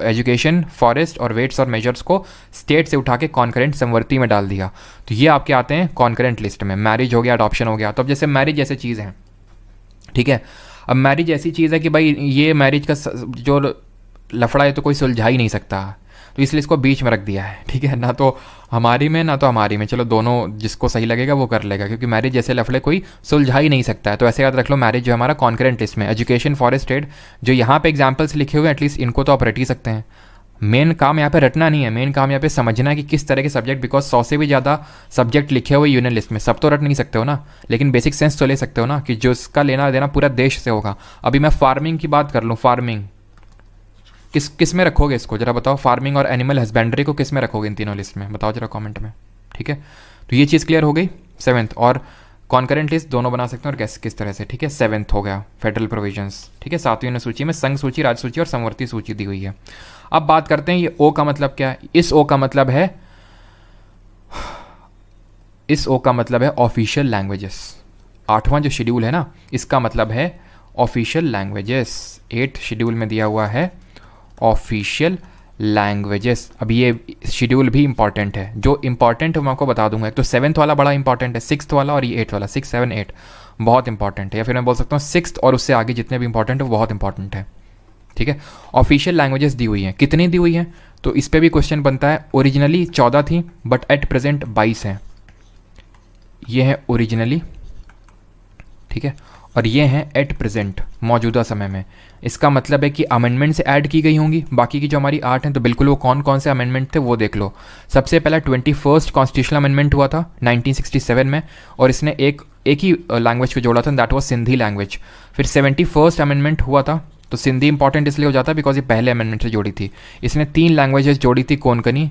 एजुकेशन, फॉरेस्ट और वेट्स और मेजर्स को स्टेट से उठा के कॉन्करेंट समवर्ती में डाल दिया। तो ये आपके आते हैं कॉन्करेंट लिस्ट में। मैरिज हो गया, अडॉप्शन हो गया। तो अब जैसे मैरिज जैसे चीज़ है, ठीक है, अब मैरिज ऐसी चीज़ है कि भाई ये मैरिज का जो लफड़ा है तो कोई सुलझा ही नहीं सकता, तो इसलिए इसको बीच में रख दिया है, ठीक है। ना तो हमारी में ना तो हमारी में, चलो दोनों जिसको सही लगेगा वो कर लेगा, क्योंकि मैरिज जैसे लफड़े कोई सुलझा ही नहीं सकता है। तो ऐसे याद रख लो, मैरिज जो हमारा कॉन्करेंट लिस्ट में, एजुकेशन, फॉरेस्ट, ट्रेड, जो यहाँ पे एग्जाम्पल्स लिखे हुए हैं एटलीस्ट इनको तो आप रट ही सकते हैं। मेन काम यहाँ पे रटना नहीं है, मेन काम यहाँ पे समझना है कि किस तरह के सब्जेक्ट, बिकॉज 100 से भी ज़्यादा सब्जेक्ट लिखे हुए यूनियन लिस्ट में, सब तो रट नहीं सकते हो ना, लेकिन बेसिक सेंस तो ले सकते हो ना कि जो इसका लेना देना पूरा देश से होगा। अभी मैं फार्मिंग की बात कर लूँ, फार्मिंग किस में रखोगे इसको जरा बताओ, फार्मिंग और एनिमल हस्बेंड्री को किस में रखोगे इन तीनों लिस्ट में, बताओ जरा कमेंट में, ठीक है। तो ये चीज़ क्लियर हो गई। 7th और कॉन्करेंट लिस्ट दोनों बना सकते हैं, और किस तरह से, ठीक है। 7th हो गया फेडरल प्रोविजंस, ठीक है। 7वीं अनुसूची में संघ सूची, राज्य सूची और समवर्ती सूची दी हुई है। अब बात करते हैं ये ओ का मतलब क्या है। इस ओ का मतलब है ऑफिशियल लैंग्वेजेस। 8वां जो शेड्यूल है ना, इसका मतलब है ऑफिशियल लैंग्वेजेस। 8 शेड्यूल में दिया हुआ है ऑफिशियल लैंग्वेजेस। अब ये शेड्यूल भी इंपॉर्टेंट है, जो इंपॉर्टेंट है मैं आपको बता दूंगा। एक तो 7th वाला बड़ा इंपॉर्टेंट है, 6th वाला और ये 8th वाला, 6, 7, 8 बहुत इंपॉर्टेंट है, या फिर मैं बोल सकता हूँ 6th और उससे आगे जितने भी इंपॉर्टेंट है वो बहुत इंपॉर्टेंट है, ठीक है। ऑफिशियल लैंग्वेजेस दी हुई हैं, कितनी दी हुई हैं, तो इस पर भी क्वेश्चन बनता है। ओरिजिनली 14 थी, बट एट प्रेजेंट 22 हैं। ये है ओरिजिनली, ठीक है, और ये हैं एट प्रेजेंट, मौजूदा समय में। इसका मतलब है कि अमेंडमेंट से ऐड की गई होंगी। बाकी की जो हमारी 8 हैं, तो बिल्कुल वो कौन कौन से अमेंडमेंट थे वो देख लो। सबसे पहला 21st कॉन्स्टिट्यूशनल अमेंडमेंट हुआ था 1967 में, और इसने एक ही लैंग्वेज को जोड़ा था, दैट वाज सिंधी लैंग्वेज। फिर 71st अमेंडमेंट हुआ था, तो सिंधी इंपॉर्टेंट इसलिए हो जाता है बिकॉज ये पहले अमेंडमेंट से जोड़ी थी। इसने 3 लैंग्वेजेस जोड़ी थी, कोंकणी,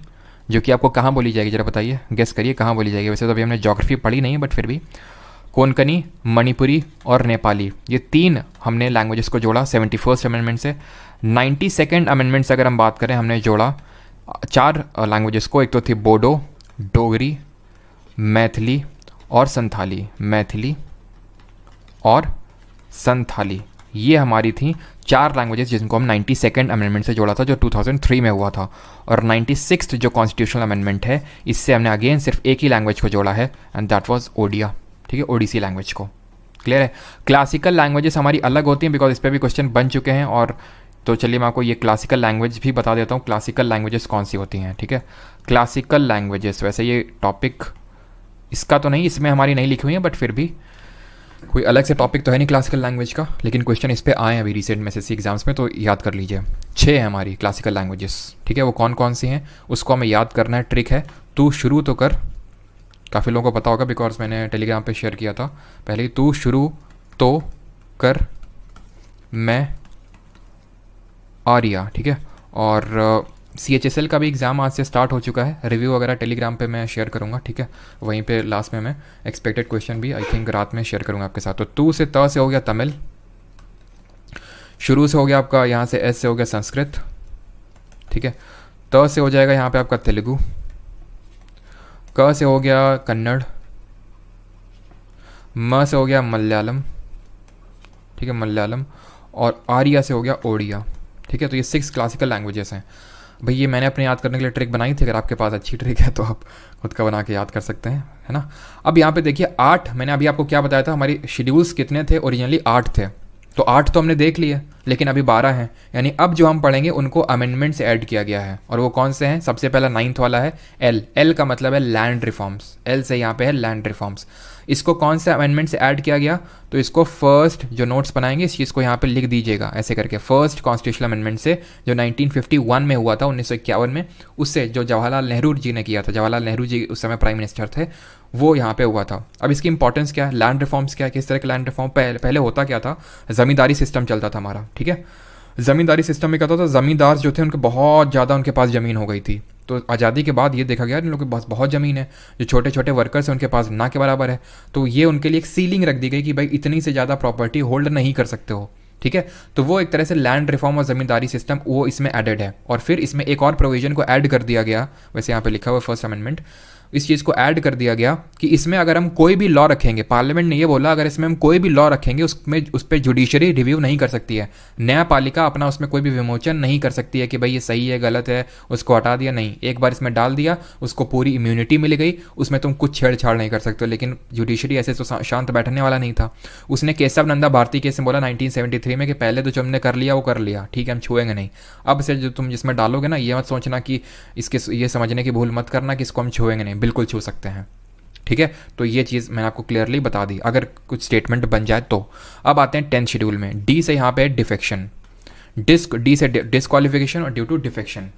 जो कि आपको कहाँ बोली जाएगी जरा बताइए, गेस करिए कहाँ बोली जाएगी। वैसे तो अभी हमने ज्योग्राफी पढ़ी नहीं है, बट फिर भी कोंकणी, मणिपुरी और नेपाली, ये 3 हमने लैंग्वेजेस को जोड़ा 71st अमेंडमेंट से। 92nd अमेंडमेंट से अगर हम बात करें, हमने जोड़ा 4 लैंग्वेजेस को। एक तो थी बोडो, डोगरी, मैथिली और संथाली। मैथिली और संथाली, ये हमारी थी 4 लैंग्वेजेस जिनको हम 92nd अमेंडमेंट से जोड़ा था, जो 2003 में हुआ था। और 96th जो कॉन्स्टिट्यूशनल अमेंडमेंट है, इससे हमने अगेन सिर्फ एक ही लैंग्वेज को जोड़ा है, एंड दैट वाज ओडिया, ठीक है, ओडिसी लैंग्वेज को। क्लियर है। क्लासिकल लैंग्वेजेस हमारी अलग होती हैं, बिकॉज इस पर भी क्वेश्चन बन चुके हैं। और तो चलिए मैं आपको ये क्लासिकल लैंग्वेज भी बता देता हूँ, क्लासिकल लैंग्वेजेस कौन सी होती हैं, ठीक है। क्लासिकल लैंग्वेजेस, वैसे ये टॉपिक इसका तो नहीं, इसमें हमारी नहीं लिखी हुई है, बट फिर भी कोई अलग से टॉपिक तो है नहीं क्लासिकल लैंग्वेज का, लेकिन क्वेश्चन इस पे आए हैं अभी रिसेंट में एसएससी एग्जाम्स में, तो याद कर लीजिए। 6 है हमारी क्लासिकल लैंग्वेजेस, ठीक है। वो कौन कौन सी हैं उसको हमें याद करना है। ट्रिक है, तू शुरू तो कर, काफ़ी लोगों को पता होगा बिकॉज मैंने टेलीग्राम पे शेयर किया था पहले ही। तू शुरू तो कर, मैं आर्या, ठीक है। और CHSL का भी एग्ज़ाम आज से स्टार्ट हो चुका है। रिव्यू वगैरह टेलीग्राम पे मैं शेयर करूँगा, ठीक है। वहीं पे लास्ट में मैं एक्सपेक्टेड क्वेश्चन भी आई थिंक रात में शेयर करूँगा आपके साथ। तो तू से त से हो गया तमिल, शुरू से हो गया आपका यहाँ से एस से हो गया संस्कृत, ठीक है। त से हो जाएगा यहाँ पे आपका तेलुगु, क से हो गया कन्नड़, म से हो गया मलयालम, ठीक है, मलयालम, और आर्या से हो गया ओडिया, ठीक है। तो ये 6 क्लासिकल लैंग्वेजेस हैं। भाई ये मैंने अपने याद करने के लिए ट्रिक बनाई थी, अगर आपके पास अच्छी ट्रिक है तो आप खुद का बना के याद कर सकते हैं, है ना। अब यहाँ पे देखिए 8, मैंने अभी आपको क्या बताया था, हमारी शेड्यूल्स कितने थे, ओरिजिनली 8 थे। तो 8 तो हमने देख लिए, लेकिन अभी 12 हैं, यानी अब जो हम पढ़ेंगे उनको अमेंडमेंट से ऐड किया गया है। और वो कौन से हैं, सबसे पहला 9th वाला है एल। एल का मतलब है लैंड रिफॉर्म्स, एल से यहाँ पे है लैंड रिफॉर्म्स। इसको कौन से अमेंडमेंट से ऐड किया गया, तो इसको फर्स्ट जो नोट्स बनाएंगे इस चीज़ को यहाँ पे लिख दीजिएगा ऐसे करके, फर्स्ट कॉन्स्टिट्यूशनल अमेंडमेंट से जो 1951 में हुआ था, 1951 में, उससे जो जवाहरलाल नेहरू जी ने किया था, जवाहरलाल नेहरू जी उस समय प्राइम मिनिस्टर थे, वो यहाँ पे हुआ था। अब इसकी इंपॉर्टेंस क्या है, लैंड रिफॉर्म्स क्या है, किस तरह के लैंड रिफॉर्म, पहले होता क्या था, ज़मींदारी सिस्टम चलता था हमारा, ठीक है। ज़मींदारी सिस्टम में क्या होता था, ज़मींदार जो थे उनके बहुत ज़्यादा उनके पास ज़मीन हो गई थी। तो आज़ादी के बाद ये देखा गया इन लोगों के पास बहुत ज़मीन है, जो छोटे छोटे वर्कर्स हैं उनके पास ना के बराबर है। तो ये उनके लिए एक सीलिंग रख दी गई कि भाई इतनी से ज़्यादा प्रॉपर्टी होल्ड नहीं कर सकते हो, ठीक है। तो वो एक तरह से लैंड रिफॉर्म और ज़मींदारी सिस्टम वो इसमें एडेड है। और फिर इसमें एक और प्रोविजन को ऐड कर दिया गया, वैसे यहाँ पे लिखा हुआ फर्स्ट अमेंडमेंट, इस चीज़ को ऐड कर दिया गया कि इसमें अगर हम कोई भी लॉ रखेंगे, पार्लियामेंट ने ये बोला अगर इसमें हम कोई भी लॉ रखेंगे उसमें उस पर जुडिशरी रिव्यू नहीं कर सकती है, न्यायपालिका अपना उसमें कोई भी विमोचन नहीं कर सकती है कि भाई ये सही है गलत है, उसको हटा दिया, नहीं, एक बार इसमें डाल दिया उसको पूरी इम्यूनिटी मिल गई, उसमें तुम कुछ छेड़छाड़ नहीं कर सकते। लेकिन जुडिशरी ऐसे तो शांत बैठने वाला नहीं था। उसने केशव नंदा भारती केस में बोला 1973 में कि पहले तो तुमने कर लिया वो कर लिया, ठीक है, हम छुएंगे नहीं। अब से जो तुम जिसमें डालोगे ना, ये मत सोचना कि इसके ये समझने की भूल मत करना कि इसको हम छुएंगे नहीं, बिल्कुल छू सकते हैं, ठीक है। तो ये चीज़ मैंने आपको क्लियरली बता दी अगर कुछ स्टेटमेंट बन जाए तो। अब आते हैं 10th शेड्यूल में, डी से यहाँ पे डिफेक्शन, डी से डिस्क्वालिफिकेशन और due to defection.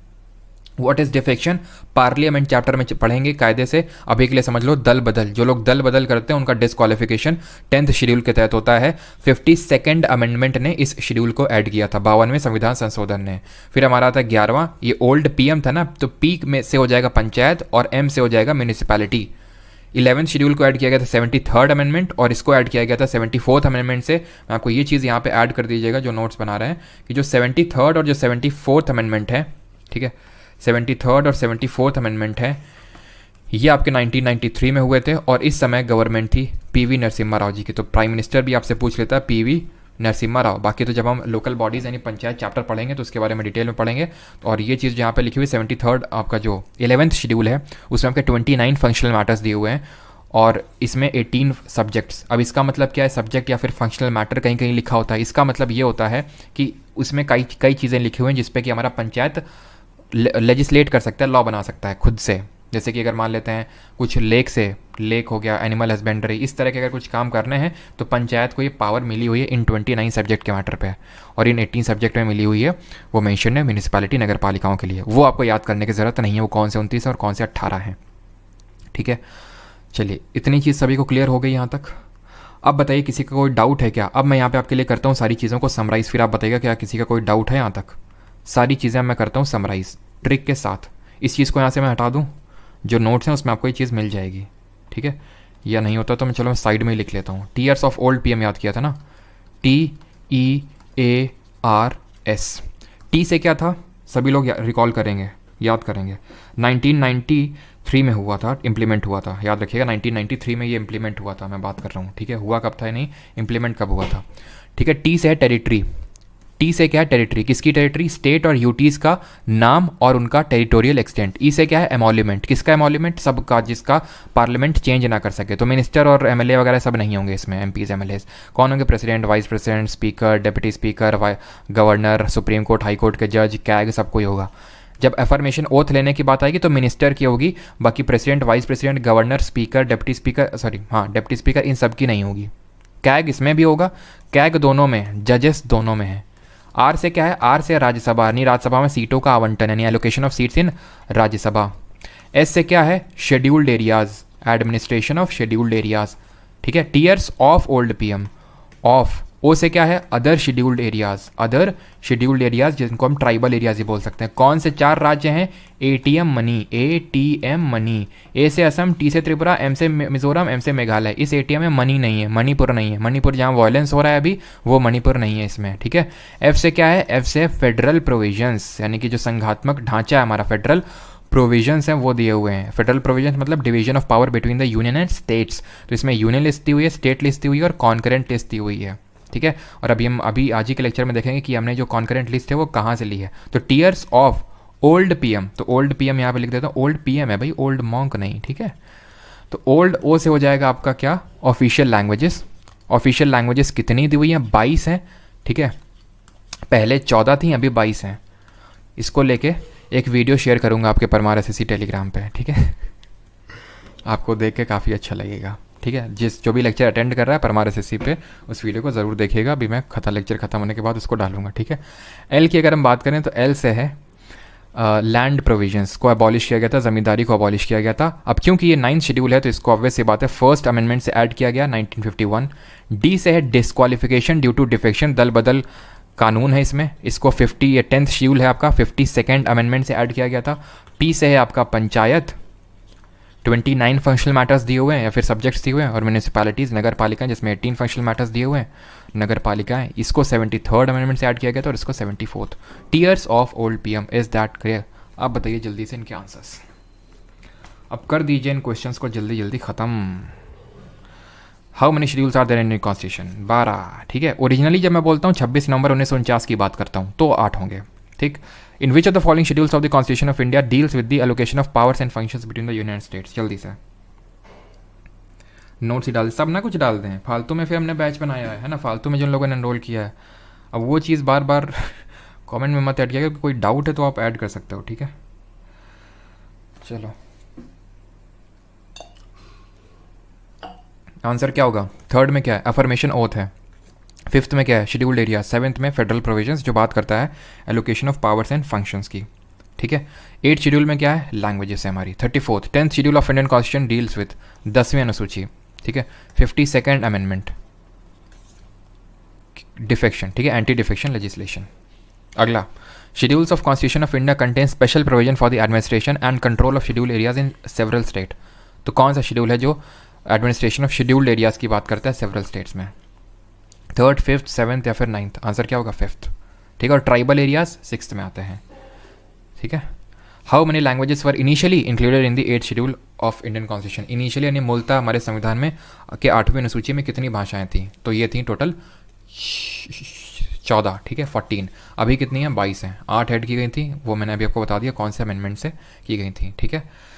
What is defection, parliament chapter में पढ़ेंगे कायदे से। अभी के लिए समझ लो दल बदल, जो लोग दल बदल करते हैं उनका डिस्क्वालिफिकेशन 10th शेड्यूल के तहत होता है। 52nd अमेंडमेंट ने इस शेड्यूल को ऐड किया था 52वें संविधान संशोधन ने। फिर हमारा आता है 11वां, ये ओल्ड पीएम था ना, तो पी में से हो जाएगा पंचायत और एम से हो जाएगा म्यूनिसिपैलिटी। 11th शेड्यूल को ऐड किया गया था 73rd अमेंडमेंट और इसको ऐड किया गया था 74th अमेंडमेंट से। मैं आपको ये चीज़ यहाँ पे ऐड कर दीजिएगा जो नोट्स बना रहे हैं कि जो 73rd और जो 74th अमेंडमेंट है, ठीक है, 73rd और 74th अमेंडमेंट है, ये आपके 1993 में हुए थे और इस समय गवर्नमेंट थी पीवी नरसिम्हा राव जी की। तो प्राइम मिनिस्टर भी आपसे पूछ लेता है पीवी नरसिम्हा राव। बाकी तो जब हम लोकल बॉडीज़ यानी पंचायत चैप्टर पढ़ेंगे तो उसके बारे में डिटेल में पढ़ेंगे। और ये चीज़ जहाँ पे लिखी हुई 73rd आपका जो 11th शेड्यूल है उसमें आपके 29 फंक्शनल मैटर्स दिए हुए हैं और इसमें 18 सब्जेक्ट्स। अब इसका मतलब क्या है, सब्जेक्ट या फिर फंक्शनल मैटर कहीं कहीं लिखा होता है, इसका मतलब ये होता है कि उसमें कई चीज़ें लिखी हुई हैं जिसपे कि हमारा पंचायत लेजिस्लेट कर सकता है, लॉ बना सकता है खुद से। जैसे कि अगर मान लेते हैं कुछ लेक हो गया, एनिमल हस्बेंड्री, इस तरह के अगर कुछ काम करने हैं तो पंचायत को ये पावर मिली हुई है इन 29 सब्जेक्ट के मैटर पे। और इन 18 सब्जेक्ट में मिली हुई है, वो मेंशन है म्यूनिसिपैलिटी नगर पालिकाओं के लिए। वो आपको याद करने की ज़रूरत नहीं है वो कौन से 29 और कौन से 18 हैं, ठीक है। चलिए इतनी चीज़ सभी को क्लियर हो गई यहाँ तक। अब बताइए किसी का कोई डाउट है क्या। अब मैं यहाँ पे आपके लिए करता हूँ सारी चीज़ों को समराइज़, फिर आप बताइएगा क्या किसी का कोई डाउट है यहाँ तक। सारी चीज़ें मैं करता हूँ समराइज़ ट्रिक के साथ। इस चीज़ को यहाँ से मैं हटा दूँ, जो नोट्स हैं उसमें आपको ये चीज़ मिल जाएगी, ठीक है। या नहीं होता तो मैं साइड में ही लिख लेता हूँ। टीयर्स ऑफ ओल्ड पीएम याद किया था ना, TEARS। टी से क्या था सभी लोग रिकॉल करेंगे, याद करेंगे, 1993 में हुआ था, इम्प्लीमेंट हुआ था, याद रखिएगा 1993 में ये इम्प्लीमेंट हुआ था, मैं बात कर रहा हूँ, ठीक है। हुआ कब था नहीं, इम्प्लीमेंट कब हुआ था, ठीक है। टी से है टेरिटरी। टी से क्या है टेरिटरी, किसकी टेरिटरी, स्टेट और यूटीज़ का नाम और उनका टेरिटोरियल एक्सटेंट। ई से क्या है एमोल्यूमेंट, किसका एमोल्यूमेंट, सबका जिसका पार्लियामेंट चेंज ना कर सके। तो मिनिस्टर और एमएलए वगैरह सब नहीं होंगे इसमें, एमपीज एमएलएज कौन होंगे, president, vice president, speaker, deputy speaker, governor, supreme court, high court के जज, कैग, सब कोई होगा। जब एफर्मेशन ओथ लेने की बात आएगी तो मिनिस्टर की होगी, बाकी president, vice president, governor, speaker, deputy speaker, deputy speaker, इन सब की नहीं होगी। कैग इसमें भी होगा, कैग दोनों में, जजेस दोनों में है। आर से क्या है, आर से राज्यसभा, यानी राज्यसभा में सीटों का आवंटन यानी allocation of seats in Rajya Sabha. S से क्या है, scheduled areas, administration of scheduled areas, ठीक है। Tears of old PM, of. O से क्या है, other scheduled areas, other scheduled areas जिनको हम ट्राइबल एरियाज ही बोल सकते हैं। कौन से 4 राज्य हैं, एटीएम मनी। ए से असम, टी से त्रिपुरा, एम से मिजोरम, एम से मेघालय। इस एटीएम में मनी नहीं है, मणिपुर नहीं है, मणिपुर जहाँ वायलेंस हो रहा है अभी वो मणिपुर नहीं है इसमें, ठीक है। एफ से क्या है, एफ से फेडरल प्रोविजंस, यानी कि जो संघात्मक ढांचा है हमारा, फेडरल प्रोविजंस हैं वो दिए हुए हैं। फेडरल प्रोविजंस मतलब division of power between the union and states. तो इसमें यूनियन लिस्ट दी हुई है, स्टेट लिस्ट दी हुई है और कॉन्करेंट लिस्ट दी हुई है, ठीक है। और अभी हम आज ही के लेक्चर में देखेंगे कि हमने जो कॉन्करेंट लिस्ट है वो कहाँ से ली है। तो टीयर्स ऑफ ओल्ड पीएम, तो ओल्ड पीएम यहाँ पे लिख देता हूँ, ओल्ड पीएम है भाई, ओल्ड मॉन्क नहीं, ठीक है। तो ओल्ड ओ से हो जाएगा आपका क्या, ऑफिशियल लैंग्वेजेस। ऑफिशियल लैंग्वेजेस कितनी दी हुई हैं, 22 हैं, ठीक है। पहले 14 थी, अभी 22 हैं। इसको लेके एक वीडियो शेयर करूँगा आपके परमार एसएससी टेलीग्राम पे, ठीक है। आपको देख के काफ़ी अच्छा लगेगा, ठीक है, जो भी लेक्चर अटेंड कर रहा है परमार एसएससी पे उस वीडियो को ज़रूर देखिएगा, अभी मैं लेक्चर ख़त्म होने के बाद उसको डालूंगा, ठीक है। एल की अगर हम बात करें तो एल से है लैंड प्रोविजंस को अबॉलिश किया गया था, ज़मींदारी को अबॉलिश किया गया था। अब क्योंकि ये 9th शेड्यूल है तो इसको ऑब्वियस सी बात है फर्स्ट अमेंडमेंट से ऐड किया गया 1951। डी से है डिस्क्वालिफिकेशन ड्यू टू डिफेक्शन, दल बदल कानून है इसमें, इसको 50 ये 10th शेड्यूल है आपका 52nd अमेंडमेंट से ऐड किया गया था। टी से है आपका पंचायत, 29 फंक्शनल मैटर्स दिए हुए हैं या फिर सब्जेक्ट्स दिए हुए हैं, और म्यूनिसिपैलिटीज़ नगर पालिकाएं जिसमें 18 फंक्शनल मैटर्स दिए हुए हैं नगर पालिकाएं, इसको 73rd अमेंडमेंट से ऐड किया गया था और इसको 74th। Tears of old PM, is that clear? आप बताइए जल्दी से इनके आंसर्स, अब कर दीजिए इन क्वेश्चंस को जल्दी जल्दी ख़त्म। How many schedules are there in constitution? 12, ठीक है। ओरिजिनली जब मैं बोलता हूँ 26 नवंबर 1949 की बात करता हूँ तो 8 होंगे, ठीक। In which of the following schedules of the constitution of India deals with the allocation of powers and functions between the union states? जल्दी से नोट्स ही डाल, सब ना कुछ डाल दें फालतू में, फिर हमने बैच बनाया है ना, फालतू में जिन लोगों ने एनरोल किया है। अब वो चीज़ बार बार कमेंट में मत ऐड किया, कोई डाउट है तो आप ऐड कर सकते हो, ठीक है। चलो आंसर क्या होगा? 3rd में क्या है? अफर्मेशन ओथ है। 5th में क्या है? Scheduled area. 7th में फेडरल प्रोविजंस जो बात करता है allocation of powers and functions की, ठीक है। 8th शेड्यूल में क्या है? लैंग्वेजेस है हमारी। 34th 10th schedule of Indian constitution deals with 10वीं अनुसूची, ठीक है। 52nd अमेंडमेंट डिफेक्शन, ठीक है, एंटी डिफेक्शन लेजिस्लेशन। अगला, schedules of constitution of India contain special provision for the administration and control of schedule areas in several state. तो कौन सा शेड्यूल है जो एडमिनिस्ट्रेशन ऑफ शेड्यूल्ड एरियाज की बात करता है सेवरल स्टेट्स में? 3rd, 5th, 7th या फिर 9th? आंसर क्या होगा? 5th, ठीक है। और ट्राइबल एरियाज 6th में आते हैं, ठीक है। How many languages were initially included in the 8th schedule of Indian constitution? Initially यानी मूलतः हमारे संविधान में के 8वीं अनुसूची में कितनी भाषाएं थी? तो ये थी टोटल 14, ठीक है, 14। अभी कितनी है? 22 हैं। 8 ऐड की गई थी, वो मैंने अभी आपको बता दिया कौन से अमेंडमेंट से की गई थी, ठीक है।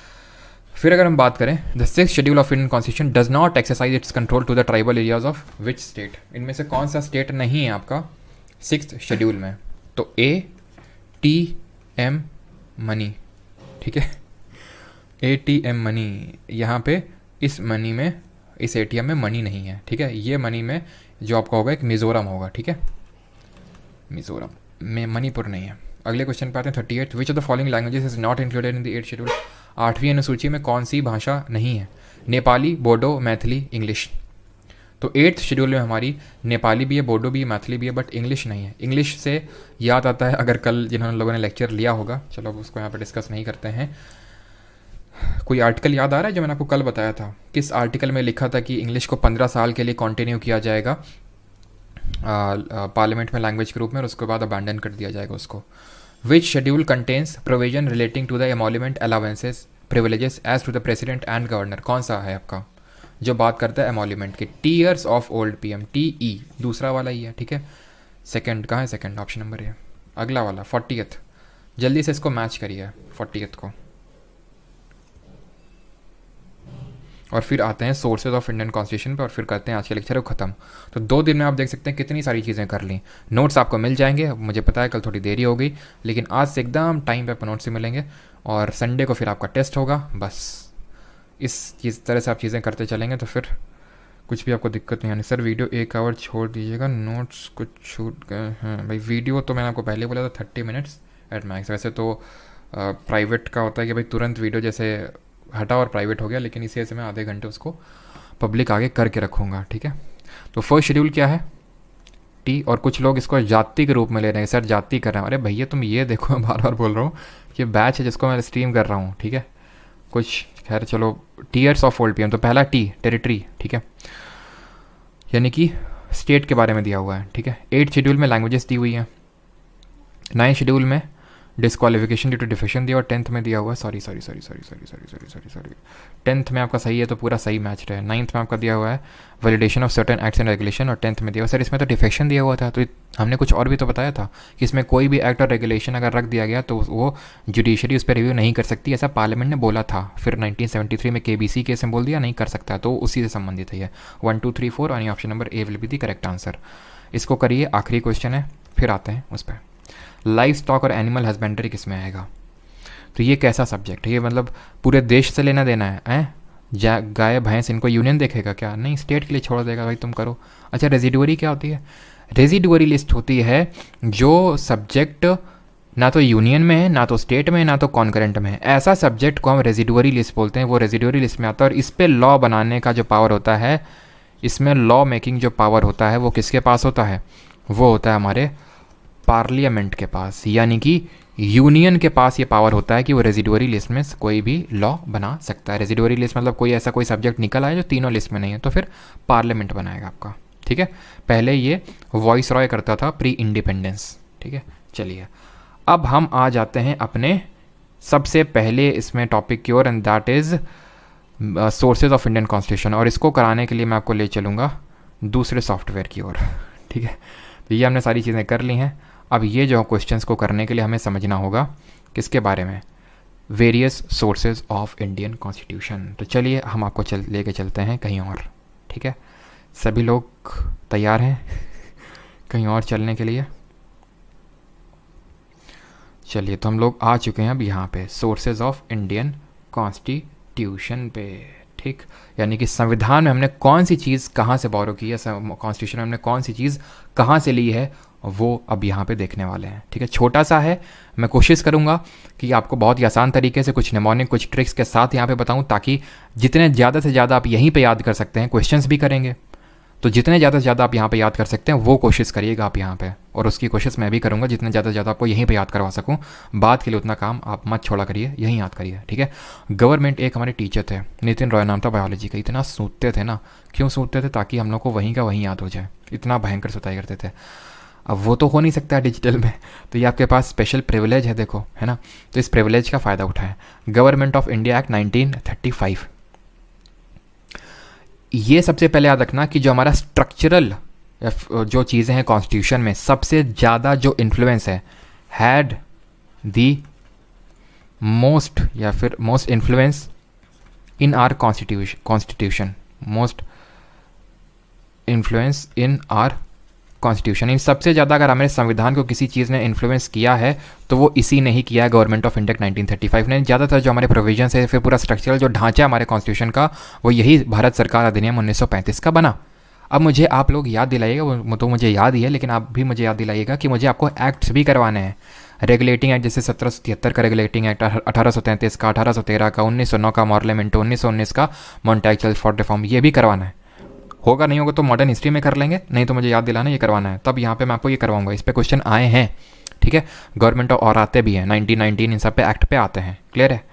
फिर अगर हम बात करें the 6th schedule of Indian constitution does not exercise its control to the tribal areas of which state? इनमें से कौन सा स्टेट नहीं है आपका 6th शेड्यूल में? तो ATM मनी, ठीक है, ATM मनी। यहाँ पे इस मनी में, इस ATM में मनी नहीं है, ठीक है। ये मनी में जो आपका होगा एक मिजोरम होगा, ठीक है, मिजोरम में, मणिपुर नहीं है। अगले क्वेश्चन पे आते हैं 38। Which of the following languages is not included in the 8th schedule? 8वीं अनुसूची में कौन सी भाषा नहीं है? नेपाली, बोडो, मैथिली, इंग्लिश। तो 8th शेड्यूल में हमारी नेपाली भी है, बोडो भी है, मैथिली भी है, बट इंग्लिश नहीं है। इंग्लिश से याद आता है, अगर कल जिन्होंने लोगों ने लेक्चर लिया होगा, चलो अब उसको यहाँ पर डिस्कस नहीं करते हैं, कोई आर्टिकल याद आ रहा है जो मैंने आपको कल बताया था? किस आर्टिकल में लिखा था कि इंग्लिश को 15 साल के लिए कंटिन्यू किया जाएगा पार्लियामेंट में लैंग्वेज के रूप में, और उसके बाद अबैंडन कर दिया जाएगा उसको? Which schedule contains provision relating to the emolument allowances privileges as to the president and governor? कौन सा है आपका जो बात करता है एमोल्यूमेंट के? Tears of old PM, TE, दूसरा वाला ही है, ठीक है। सेकंड कहाँ है? सेकंड ऑप्शन नंबर है। अगला वाला 40th, जल्दी से इसको मैच करिए 40th को। और फिर आते हैं सोर्सेज ऑफ इंडियन कॉन्स्टिट्यूशन पे, और फिर करते हैं आज के लेक्चर को ख़त्म। तो 2 दिन में आप देख सकते हैं कितनी सारी चीज़ें कर ली। नोट्स आपको मिल जाएंगे, मुझे पता है कल थोड़ी देरी हो गई, लेकिन आज से एकदम टाइम पे आपको नोट्स से मिलेंगे, और संडे को फिर आपका टेस्ट होगा। बस इस तरह से आप चीज़ें करते चलेंगे तो फिर कुछ भी आपको दिक्कत नहीं आनी। सर वीडियो 1 आवर छोड़ दीजिएगा, नोट्स कुछ छूट गए हैं। भाई वीडियो तो मैंने आपको पहले बोला था 30 मिनट्स एट मैक्स। वैसे तो प्राइवेट का होता है कि भाई तुरंत वीडियो जैसे हटा और प्राइवेट हो गया, लेकिन इसी वजह से मैं आधे घंटे उसको पब्लिक आगे करके रखूँगा, ठीक है। तो फर्स्ट शेड्यूल क्या है? T, और कुछ लोग इसको जाति के रूप में ले रहे हैं, सर जाति कर रहे हैं। अरे भैया तुम ये देखो, मैं बार बार बोल रहा हूँ कि बैच है जिसको मैं स्ट्रीम कर रहा हूँ, ठीक है। कुछ खैर चलो, टीयर्स ऑफ ओल्ड पीएम, तो पहला T टेरिटरी, ठीक है, यानी कि स्टेट के बारे में दिया हुआ है, ठीक है। 8th शेड्यूल में लैंग्वेजेस दी हुई हैं। 9th शेड्यूल में डिस्क्वालिफिकेशन ड्यू टू डिफेक्शन दिया, और 10th में दिया हुआ है, सॉरी 10th में आपका सही है तो पूरा सही मैच रहे। 9th में आपका दिया हुआ है validation of certain acts and regulation, और 10th में दिया हुआ सर इसमें तो डिफेक्शन दिया हुआ था, तो हमने कुछ और भी तो बताया था कि इसमें कोई भी एक्ट और रेगुलेशन अगर रख दिया गया तो वो जुडिशरी उस पर रिव्यू नहीं कर सकती, ऐसा पार्लियामेंट ने बोला था। फिर 1973 में KBC केस में बोल दिया नहीं कर सकता, तो उसी से संबंधित है ये। 1 2 3 4 यानी option number A will be the correct answer. इसको करिए, आखिरी क्वेश्चन है, फिर आते हैं उस पर। लाइफ स्टॉक और एनिमल हस्बेंड्री किस में आएगा? तो ये कैसा सब्जेक्ट है? ये मतलब पूरे देश से लेना देना है, गाय भैंस इनको यूनियन देखेगा क्या? नहीं, स्टेट के लिए छोड़ देगा, भाई तुम करो। अच्छा, रेजिडुअरी क्या होती है? रेजिडुअरी लिस्ट होती है जो सब्जेक्ट ना तो यूनियन में है, ना तो स्टेट में है, ना तो कॉन्करेंट में है, ऐसा सब्जेक्ट को हम रेजिडुअरी लिस्ट बोलते हैं। वो रेजिडुअरी लिस्ट में आता है और इस पे लॉ बनाने का जो पावर होता है, इसमें लॉ मेकिंग जो पावर होता है वो किसके पास होता है? वो होता है हमारे पार्लियामेंट के पास, यानी कि यूनियन के पास ये पावर होता है कि वो रेजिडुअरी लिस्ट में कोई भी लॉ बना सकता है। रेजिडुअरी लिस्ट मतलब कोई ऐसा कोई सब्जेक्ट निकल आए जो तीनों लिस्ट में नहीं है, तो फिर पार्लियामेंट बनाएगा आपका। ठीक है, पहले ये वॉइस रॉय करता था प्री इंडिपेंडेंस। ठीक है, चलिए अब हम आ जाते हैं अपने सबसे पहले इसमें टॉपिक की ओर, and that is sources of Indian constitution. और इसको कराने के लिए मैं आपको ले चलूँगा दूसरे सॉफ्टवेयर की ओर। ठीक है, तो ये हमने सारी चीज़ें कर ली हैं। अब ये जो क्वेश्चंस को करने के लिए हमें समझना होगा किसके बारे में? Various sources of Indian constitution. तो चलिए हम आपको लेके चलते हैं कहीं और। ठीक है, सभी लोग तैयार हैं कहीं और चलने के लिए? चलिए, तो हम लोग आ चुके हैं अब यहाँ पे सोर्सेज ऑफ इंडियन कॉन्स्टिट्यूशन पे। ठीक, यानी कि संविधान में हमने कौन सी चीज़ कहाँ से बोरो की है, कॉन्स्टिट्यूशन में हमने कौन सी चीज़ कहाँ से ली है, वो अब यहाँ पे देखने वाले हैं। ठीक है, छोटा सा है, मैं कोशिश करूँगा कि आपको बहुत ही आसान तरीके से कुछ निमोनिक कुछ ट्रिक्स के साथ यहाँ पे बताऊँ, ताकि जितने ज़्यादा से ज़्यादा आप यहीं पे याद कर सकते हैं, क्वेश्चंस भी करेंगे, तो जितने ज़्यादा से ज़्यादा आप यहाँ पे याद कर सकते हैं वो कोशिश करिएगा आप यहाँ पे, और उसकी कोशिश मैं भी करूँगा जितने ज़्यादा से ज़्यादा आपको यहीं पे याद करवा सकूँ। बात के लिए उतना काम आप मत छोड़ा करिए, यहीं याद करिए। ठीक है, गवर्नमेंट एक हमारे टीचर थे, नितिन रॉय नाम था बायोलॉजी का, इतना सूतते थे ना, क्यों सूतते थे? ताकि हम लोग को वहीं का वहीं याद हो जाए, इतना भयंकर सुताई करते थे। अब वो तो हो नहीं सकता डिजिटल में, तो ये आपके पास स्पेशल प्रिविलेज है, देखो, है ना, तो इस प्रिविलेज का फ़ायदा उठाएं। गवर्नमेंट ऑफ इंडिया एक्ट 1935, ये सबसे पहले याद रखना कि जो हमारा स्ट्रक्चरल जो चीज़ें हैं कॉन्स्टिट्यूशन में, सबसे ज़्यादा जो इन्फ्लुएंस है, हैड दी मोस्ट या फिर most influence in our constitution, most influence in our constitution. इन सबसे ज़्यादा अगर हमारे संविधान को किसी चीज़ ने इन्फ्लुएंस किया है तो वो इसी ने ही किया है, गवर्नमेंट ऑफ इंडिया 1935 ने। ज़्यादातर जो हमारे प्रोविजंस है, फिर पूरा स्ट्रक्चरल जो ढांचा है हमारे कॉन्स्टिट्यूशन का, वो यही भारत सरकार अधिनियम 1935 का बना। अब मुझे आप लोग याद दिलाइएगा, वो तो मुझे याद ही है, लेकिन आप भी मुझे याद दिलाइएगा कि मुझे आपको एक्ट्स भी करवाने हैं। रेगुलेटिंग एक्ट जैसे 1773 का रेगुलेटिंग एक्ट, 1833 का, 1813 का, 1909 का मॉर्लेमेंटो, 1919 का मॉन्टैग फॉर रिफॉर्म, ये भी करवाना है। होगा नहीं होगा तो मॉडर्न हिस्ट्री में कर लेंगे, नहीं तो मुझे याद दिलाना ये करवाना है, तब यहाँ पे मैं आपको ये करवाऊंगा। इस पे क्वेश्चन आए हैं, ठीक है, गवर्नमेंट और आते भी हैं, 1919 इन सब पे एक्ट पे आते हैं, क्लियर है।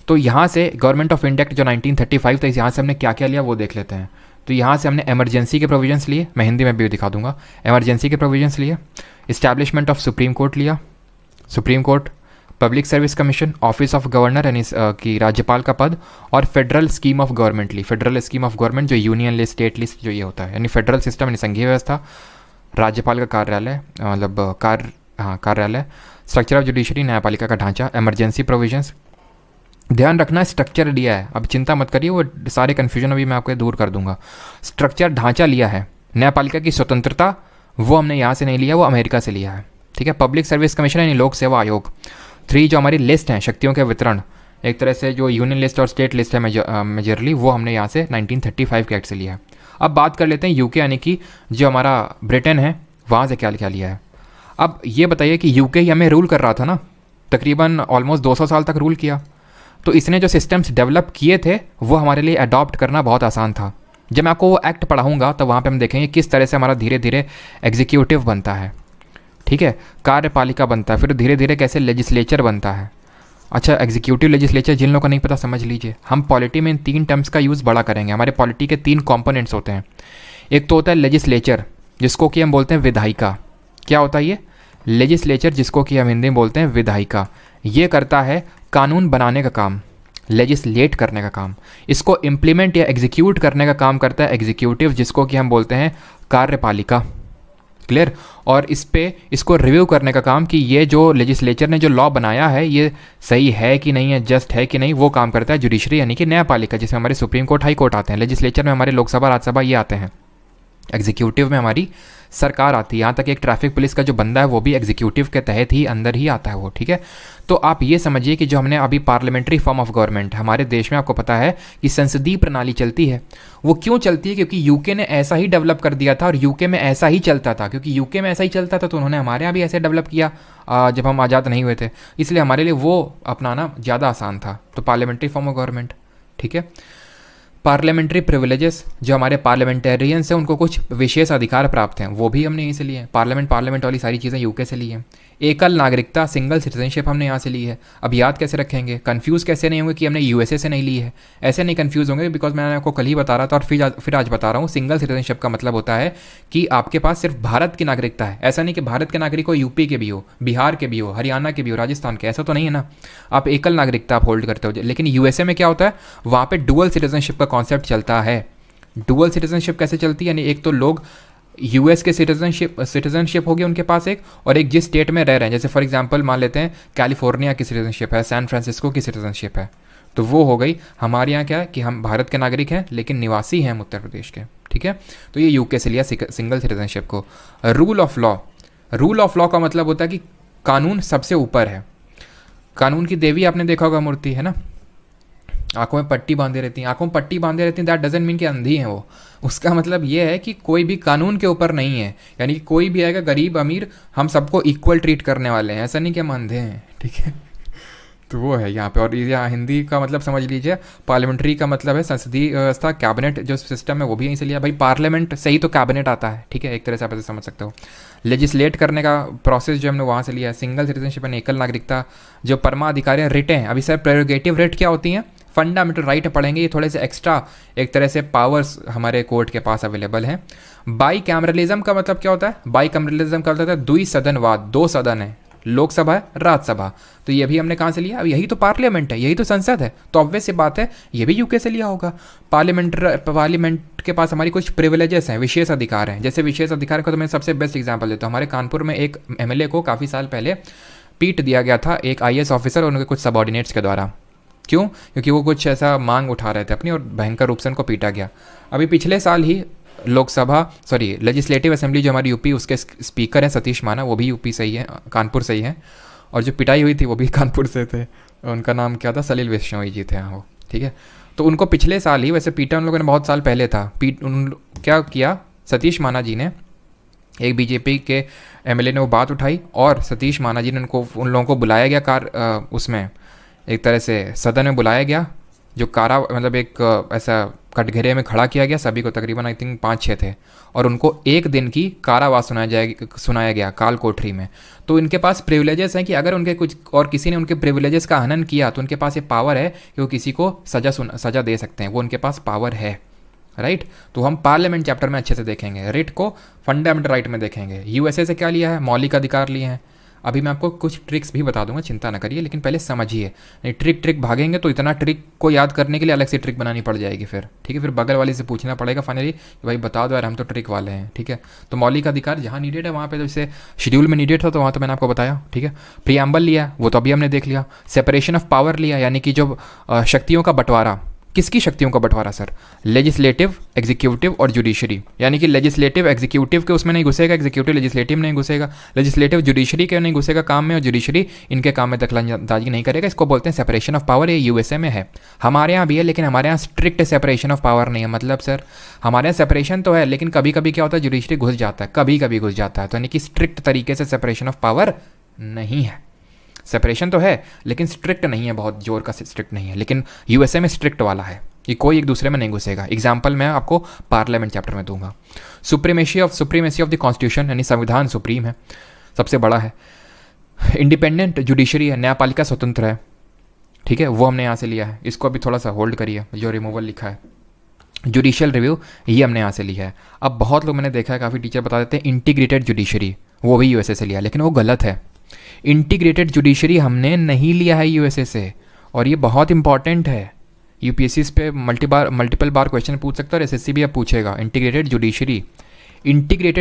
तो यहाँ से गवर्नमेंट ऑफ इंडिया जो 1935 था, यहाँ से हमने क्या क्या लिया वो देख लेते हैं। तो यहाँ से हमने इमरजेंसी के प्रोविजंस लिए, मैं हिंदी में भी दिखा दूंगा, इमरजेंसी के प्रोविजंस लिए, इस्टेब्लिशमेंट ऑफ सुप्रीम कोर्ट लिया, supreme court, public service commission, office of governor यानी कि राज्यपाल का पद, और फेडरल स्कीम ऑफ गवर्नमेंट ली। फेडरल स्कीम ऑफ गवर्नमेंट जो यूनियन लिस्ट, स्टेट लिस्ट जो ये होता है, यानी फेडरल सिस्टम यानी संघीय व्यवस्था, राज्यपाल का कार्यालय, मतलब कार्यालय, स्ट्रक्चर ऑफ जुडिशरी, न्यायपालिका का ढांचा, इमरजेंसी प्रोविजंस। ध्यान रखना स्ट्रक्चर लिया है, अब चिंता मत करिए, वो सारे कन्फ्यूजन अभी मैं आपको दूर कर दूंगा। स्ट्रक्चर ढांचा लिया है, न्यायपालिका की स्वतंत्रता वो हमने यहाँ से नहीं लिया, वो अमेरिका से लिया है, ठीक है। पब्लिक सर्विस कमीशन यानी लोक सेवा आयोग। 3 जो हमारी लिस्ट हैं शक्तियों के वितरण, एक तरह से जो यूनियन लिस्ट और स्टेट लिस्ट है मेजरली, वो हमने यहाँ से 1935 के एक्ट से लिया है। अब बात कर लेते हैं यूके यानी कि जो हमारा ब्रिटेन है, वहाँ से क्या क्या लिया है। अब ये बताइए कि यूके ही हमें रूल कर रहा था ना, तकरीबन ऑलमोस्ट 200 साल तक रूल किया, तो इसने जो सिस्टम्स डेवलप किए थे वो हमारे लिए अडॉप्ट करना बहुत आसान था। जब मैं आपको वो एक्ट पढ़ाऊँगा तो वहाँ पर हम देखेंगे किस तरह से हमारा धीरे धीरे एग्जीक्यूटिव बनता है, ठीक है, कार्यपालिका बनता है, फिर धीरे धीरे कैसे लेजिस्लेचर बनता है। अच्छा, एग्जीक्यूटिव लेजिस्लेचर जिन लोगों को नहीं पता समझ लीजिए, हम पॉलिटी में इन 3 टर्म्स का यूज़ बड़ा करेंगे। हमारे पॉलिटी के 3 कंपोनेंट्स होते हैं। एक तो होता है लेजिस्लेचर, जिसको कि हम बोलते हैं विधायिका। क्या होता है ये लेजिस्लेचर, जिसको कि हम हिंदी में बोलते हैं विधायिका? ये करता है कानून बनाने का काम, लेजिस्लेट करने का काम। इसको इम्प्लीमेंट या एग्जीक्यूट करने का काम करता है एग्जीक्यूटिव, जिसको कि हम बोलते हैं कार्यपालिका, क्लियर। और इसको रिव्यू करने का काम कि ये जो लेजिस्लेचर ने जो लॉ बनाया है ये सही है कि नहीं है, जस्ट है कि नहीं, वो काम करता है जुडिशरी यानी कि न्यायपालिका, जिसमें हमारे सुप्रीम कोर्ट, हाई कोर्ट आते हैं। लेजिस्लेचर में हमारे लोकसभा, राज्यसभा ये आते हैं, एग्जीक्यूटिव में हमारी सरकार आती है। यहाँ तक एक ट्रैफिक पुलिस का जो बंदा है वो भी एग्जीक्यूटिव के तहत ही अंदर ही आता है वो, ठीक है। तो आप ये समझिए कि जो हमने अभी पार्लियामेंट्री फॉर्म ऑफ गवर्नमेंट हमारे देश में, आपको पता है कि संसदीय प्रणाली चलती है। वो क्यों चलती है? क्योंकि यूके ने ऐसा ही डेवलप कर दिया था और यूके में ऐसा ही चलता था। क्योंकि यूके में ऐसा ही चलता था तो उन्होंने हमारे यहाँ भी ऐसे डेवलप किया जब हम आज़ाद नहीं हुए थे, इसलिए हमारे लिए वो अपनाना ज़्यादा आसान था। तो पार्लियामेंट्री फॉर्म ऑफ गवर्नमेंट, ठीक है। पार्लियामेंट्री प्रिविलेजेस, जो हमारे पार्लियामेंटेरियंस हैं उनको कुछ विशेष अधिकार प्राप्त हैं, वो भी हमने यहीं से लिए हैं। पार्लियामेंट वाली सारी चीज़ें यूके से ली हैं। एकल नागरिकता, सिंगल सिटीजनशिप हमने यहाँ से ली है। अब याद कैसे रखेंगे, कंफ्यूज कैसे नहीं होंगे कि हमने यूएसए से नहीं ली है, ऐसे नहीं कंफ्यूज होंगे, बिकॉज मैंने आपको कल ही बता रहा था और फिर आज बता रहा हूँ। सिंगल सिटीजनशिप का मतलब होता है कि आपके पास सिर्फ भारत की नागरिकता है। ऐसा नहीं कि भारत के नागरिक हो, यूपी के भी हो, बिहार के भी हो, हरियाणा के भी हो, राजस्थान के, ऐसा तो नहीं है ना। आप एकल नागरिकता आप होल्ड करते हो। लेकिन यूएसए में क्या होता है, वहाँ पे डुअल सिटीजनशिप का कॉन्सेप्ट चलता है। डुअल सिटीजनशिप कैसे चलती है, यानी एक तो लोग यूएस के सिटीजनशिप होगी उनके पास एक, और एक जिस स्टेट में रह रहे हैं, जैसे फॉर एग्जांपल मान लेते हैं कैलिफोर्निया की सिटीजनशिप है, सैन फ्रांसिस्को की सिटीजनशिप है, तो वो हो गई। हमारे यहाँ क्या है कि हम भारत के नागरिक हैं लेकिन निवासी हैं हम उत्तर प्रदेश के, ठीक है। तो ये यूके से लिया सिंगल सिटीजनशिप को। रूल ऑफ लॉ का मतलब होता है कि कानून सबसे ऊपर है। कानून की देवी आपने देखा होगा मूर्ति, है ना, आंखों में पट्टी बांधे रहती हैं, दैट डजंट मीन कि अंधी हैं वो। उसका मतलब ये है कि कोई भी कानून के ऊपर नहीं है, यानी कि कोई भी आएगा, गरीब अमीर, हम सबको इक्वल ट्रीट करने वाले हैं। ऐसा नहीं कि हम अंधे हैं, ठीक है। तो वो है यहाँ पे। और यहाँ हिंदी का मतलब समझ लीजिए, पार्लियामेंट्री का मतलब है संसदीय व्यवस्था, कैबिनेट जो सिस्टम है वो भी यहीं से लिया। भाई पार्लियामेंट से ही तो कैबिनेट आता है, ठीक है, एक तरह से आप ऐसे समझ सकते हो। लेजिस्लेट करने का प्रोसेस जो हमने वहाँ से लिया है। सिंगल सिटीजनशिप एंड एकल नागरिकता, जो परमाधिकारी रिट हैं। अभी सर प्रेरोगेटिव रिट क्या होती हैं, फंडामेंटल राइट पढ़ेंगे, ये थोड़े से एक्स्ट्रा एक तरह से पावर्स हमारे कोर्ट के पास अवेलेबल हैं। बाई कैमरलिज्म का मतलब क्या होता है, बाई कैमरलिज्म का मतलब होता है द्विसदनवाद, दो सदन है, लोकसभा है, राज्यसभा। तो ये भी हमने कहाँ से लिया, अब यही तो पार्लियामेंट है, यही तो संसद है, तो ऑब्वियस सी बात है ये भी यूके से लिया होगा। पार्लियामेंट के पास हमारी कुछ प्रिविलेजेस हैं, विशेष अधिकार हैं। जैसे विशेष अधिकार का तो मैं सबसे बेस्ट एग्जाम्पल देता हूँ। हमारे कानपुर में एक एमएलए को काफ़ी साल पहले पीट दिया गया था एक आईएएस ऑफिसर और उनके कुछ सबॉर्डिनेट्स के द्वारा। क्यों? क्योंकि वो कुछ ऐसा मांग उठा रहे थे अपनी, और भयंकर रूप से उनको पीटा गया। अभी पिछले साल ही लेजिस्लेटिव असेंबली जो हमारी यूपी, उसके स्पीकर हैं सतीश माना, वो भी यूपी से ही है, कानपुर से ही हैं। और जो पिटाई हुई थी वो भी कानपुर से थे, उनका नाम क्या था, सलील बिश्नोई जी थे, हाँ वो, ठीक है। तो उनको पिछले साल ही, वैसे पीटा उन लोगों ने बहुत साल पहले था, क्या किया, सतीश माना जी ने, एक बीजेपी के एमएलए ने वो बात उठाई और सतीश माना जी ने उन लोगों को बुलाया गया उसमें एक तरह से सदन में बुलाया गया, जो मतलब एक ऐसा कटघरे में खड़ा किया गया सभी को, तकरीबन आई थिंक 5-6 थे, और उनको 1 दिन की कारावास सुनाया गया काल कोठरी में। तो इनके पास प्रिविलेजेस हैं कि अगर उनके कुछ और किसी ने उनके प्रिविलेजेस का हनन किया तो उनके पास ये पावर है कि वो किसी को सजा दे सकते हैं, वो उनके पास पावर है, राइट। तो हम पार्लियामेंट चैप्टर में अच्छे से देखेंगे, रिट को फंडामेंटल राइट में देखेंगे। यूएसए से क्या लिया है, मौलिक अधिकार लिए हैं। अभी मैं आपको कुछ ट्रिक्स भी बता दूंगा, चिंता ना करिए, लेकिन पहले समझिए, नहीं ट्रिक भागेंगे तो इतना ट्रिक को याद करने के लिए अलग से ट्रिक बनानी पड़ जाएगी फिर, ठीक है। फिर बगल वाले से पूछना पड़ेगा फाइनली कि भाई बता दो यार, हम तो ट्रिक वाले हैं, ठीक है। तो मौलिक अधिकार जहाँ नीडेड है वहाँ पे, जैसे शेड्यूल में नीडेड था तो वहाँ तो मैंने आपको बताया, ठीक है। प्रियम्बल लिया, वो तो अभी हमने देख लिया। सेपरेशन ऑफ पावर लिया, यानी कि जो शक्तियों का बंटवारा, किसकी शक्तियों का बंटवारा सर, लेजिस्लेटिव, एग्जीक्यूटिव और जुडिशरी, यानी कि लेजिस्लेटिव एग्जीक्यूटिव के उसमें नहीं घुसेगा, एग्जीक्यूटिव लेजिस्लेटिव में नहीं घुसेगा, लेजिस्लेटिव जुडिशरी के नहीं घुसेगा काम में, और जुडिशरी इनके काम में दखलंदाजी नहीं करेगा। इसको बोलते हैं सेपरेशन ऑफ पावर। ये यूएसए में है, हमारे यहाँ भी है, लेकिन हमारे यहाँ स्ट्रिक्ट सेपरेशन ऑफ पावर नहीं है। मतलब सर हमारे यहाँ सेपरेशन तो है, लेकिन कभी कभी क्या होता है, जुडिशरी घुस जाता है, कभी कभी घुस जाता है, तो यानी कि स्ट्रिक्ट तरीके से सेपरेशन ऑफ पावर नहीं है। सेपरेशन तो है लेकिन स्ट्रिक्ट नहीं है, बहुत जोर का स्ट्रिक्ट नहीं है, लेकिन यूएसए में स्ट्रिक्ट वाला है कि कोई एक दूसरे में नहीं घुसेगा। एग्जाम्पल मैं आपको पार्लियामेंट चैप्टर में दूंगा। सुप्रीमेसी ऑफ द कॉन्स्टिट्यूशन, यानी संविधान सुप्रीम है, सबसे बड़ा है। इंडिपेंडेंट जुडिशरी है, न्यायपालिका स्वतंत्र है, ठीक है, वो हमने यहाँ से लिया है। इसको अभी थोड़ा सा होल्ड करिए, जो रिमूवल लिखा है, जुडिशियल रिव्यू, ये हमने यहाँ से लिया है। अब बहुत लोग मैंने देखा है, काफ़ी टीचर बता देते हैं इंटीग्रेटेड जुडिशरी, वो भी यूएसए से लिया, लेकिन वो गलत है। इंटीग्रेटेड जुडिशरी हमने नहीं लिया है यूएसए से, और ये बहुत इंपॉर्टेंट है। यूपीएससी पे मल्टीपल बार क्वेश्चन पूछ सकता है और एसएससी भी अब पूछेगा। इंटीग्रेटेड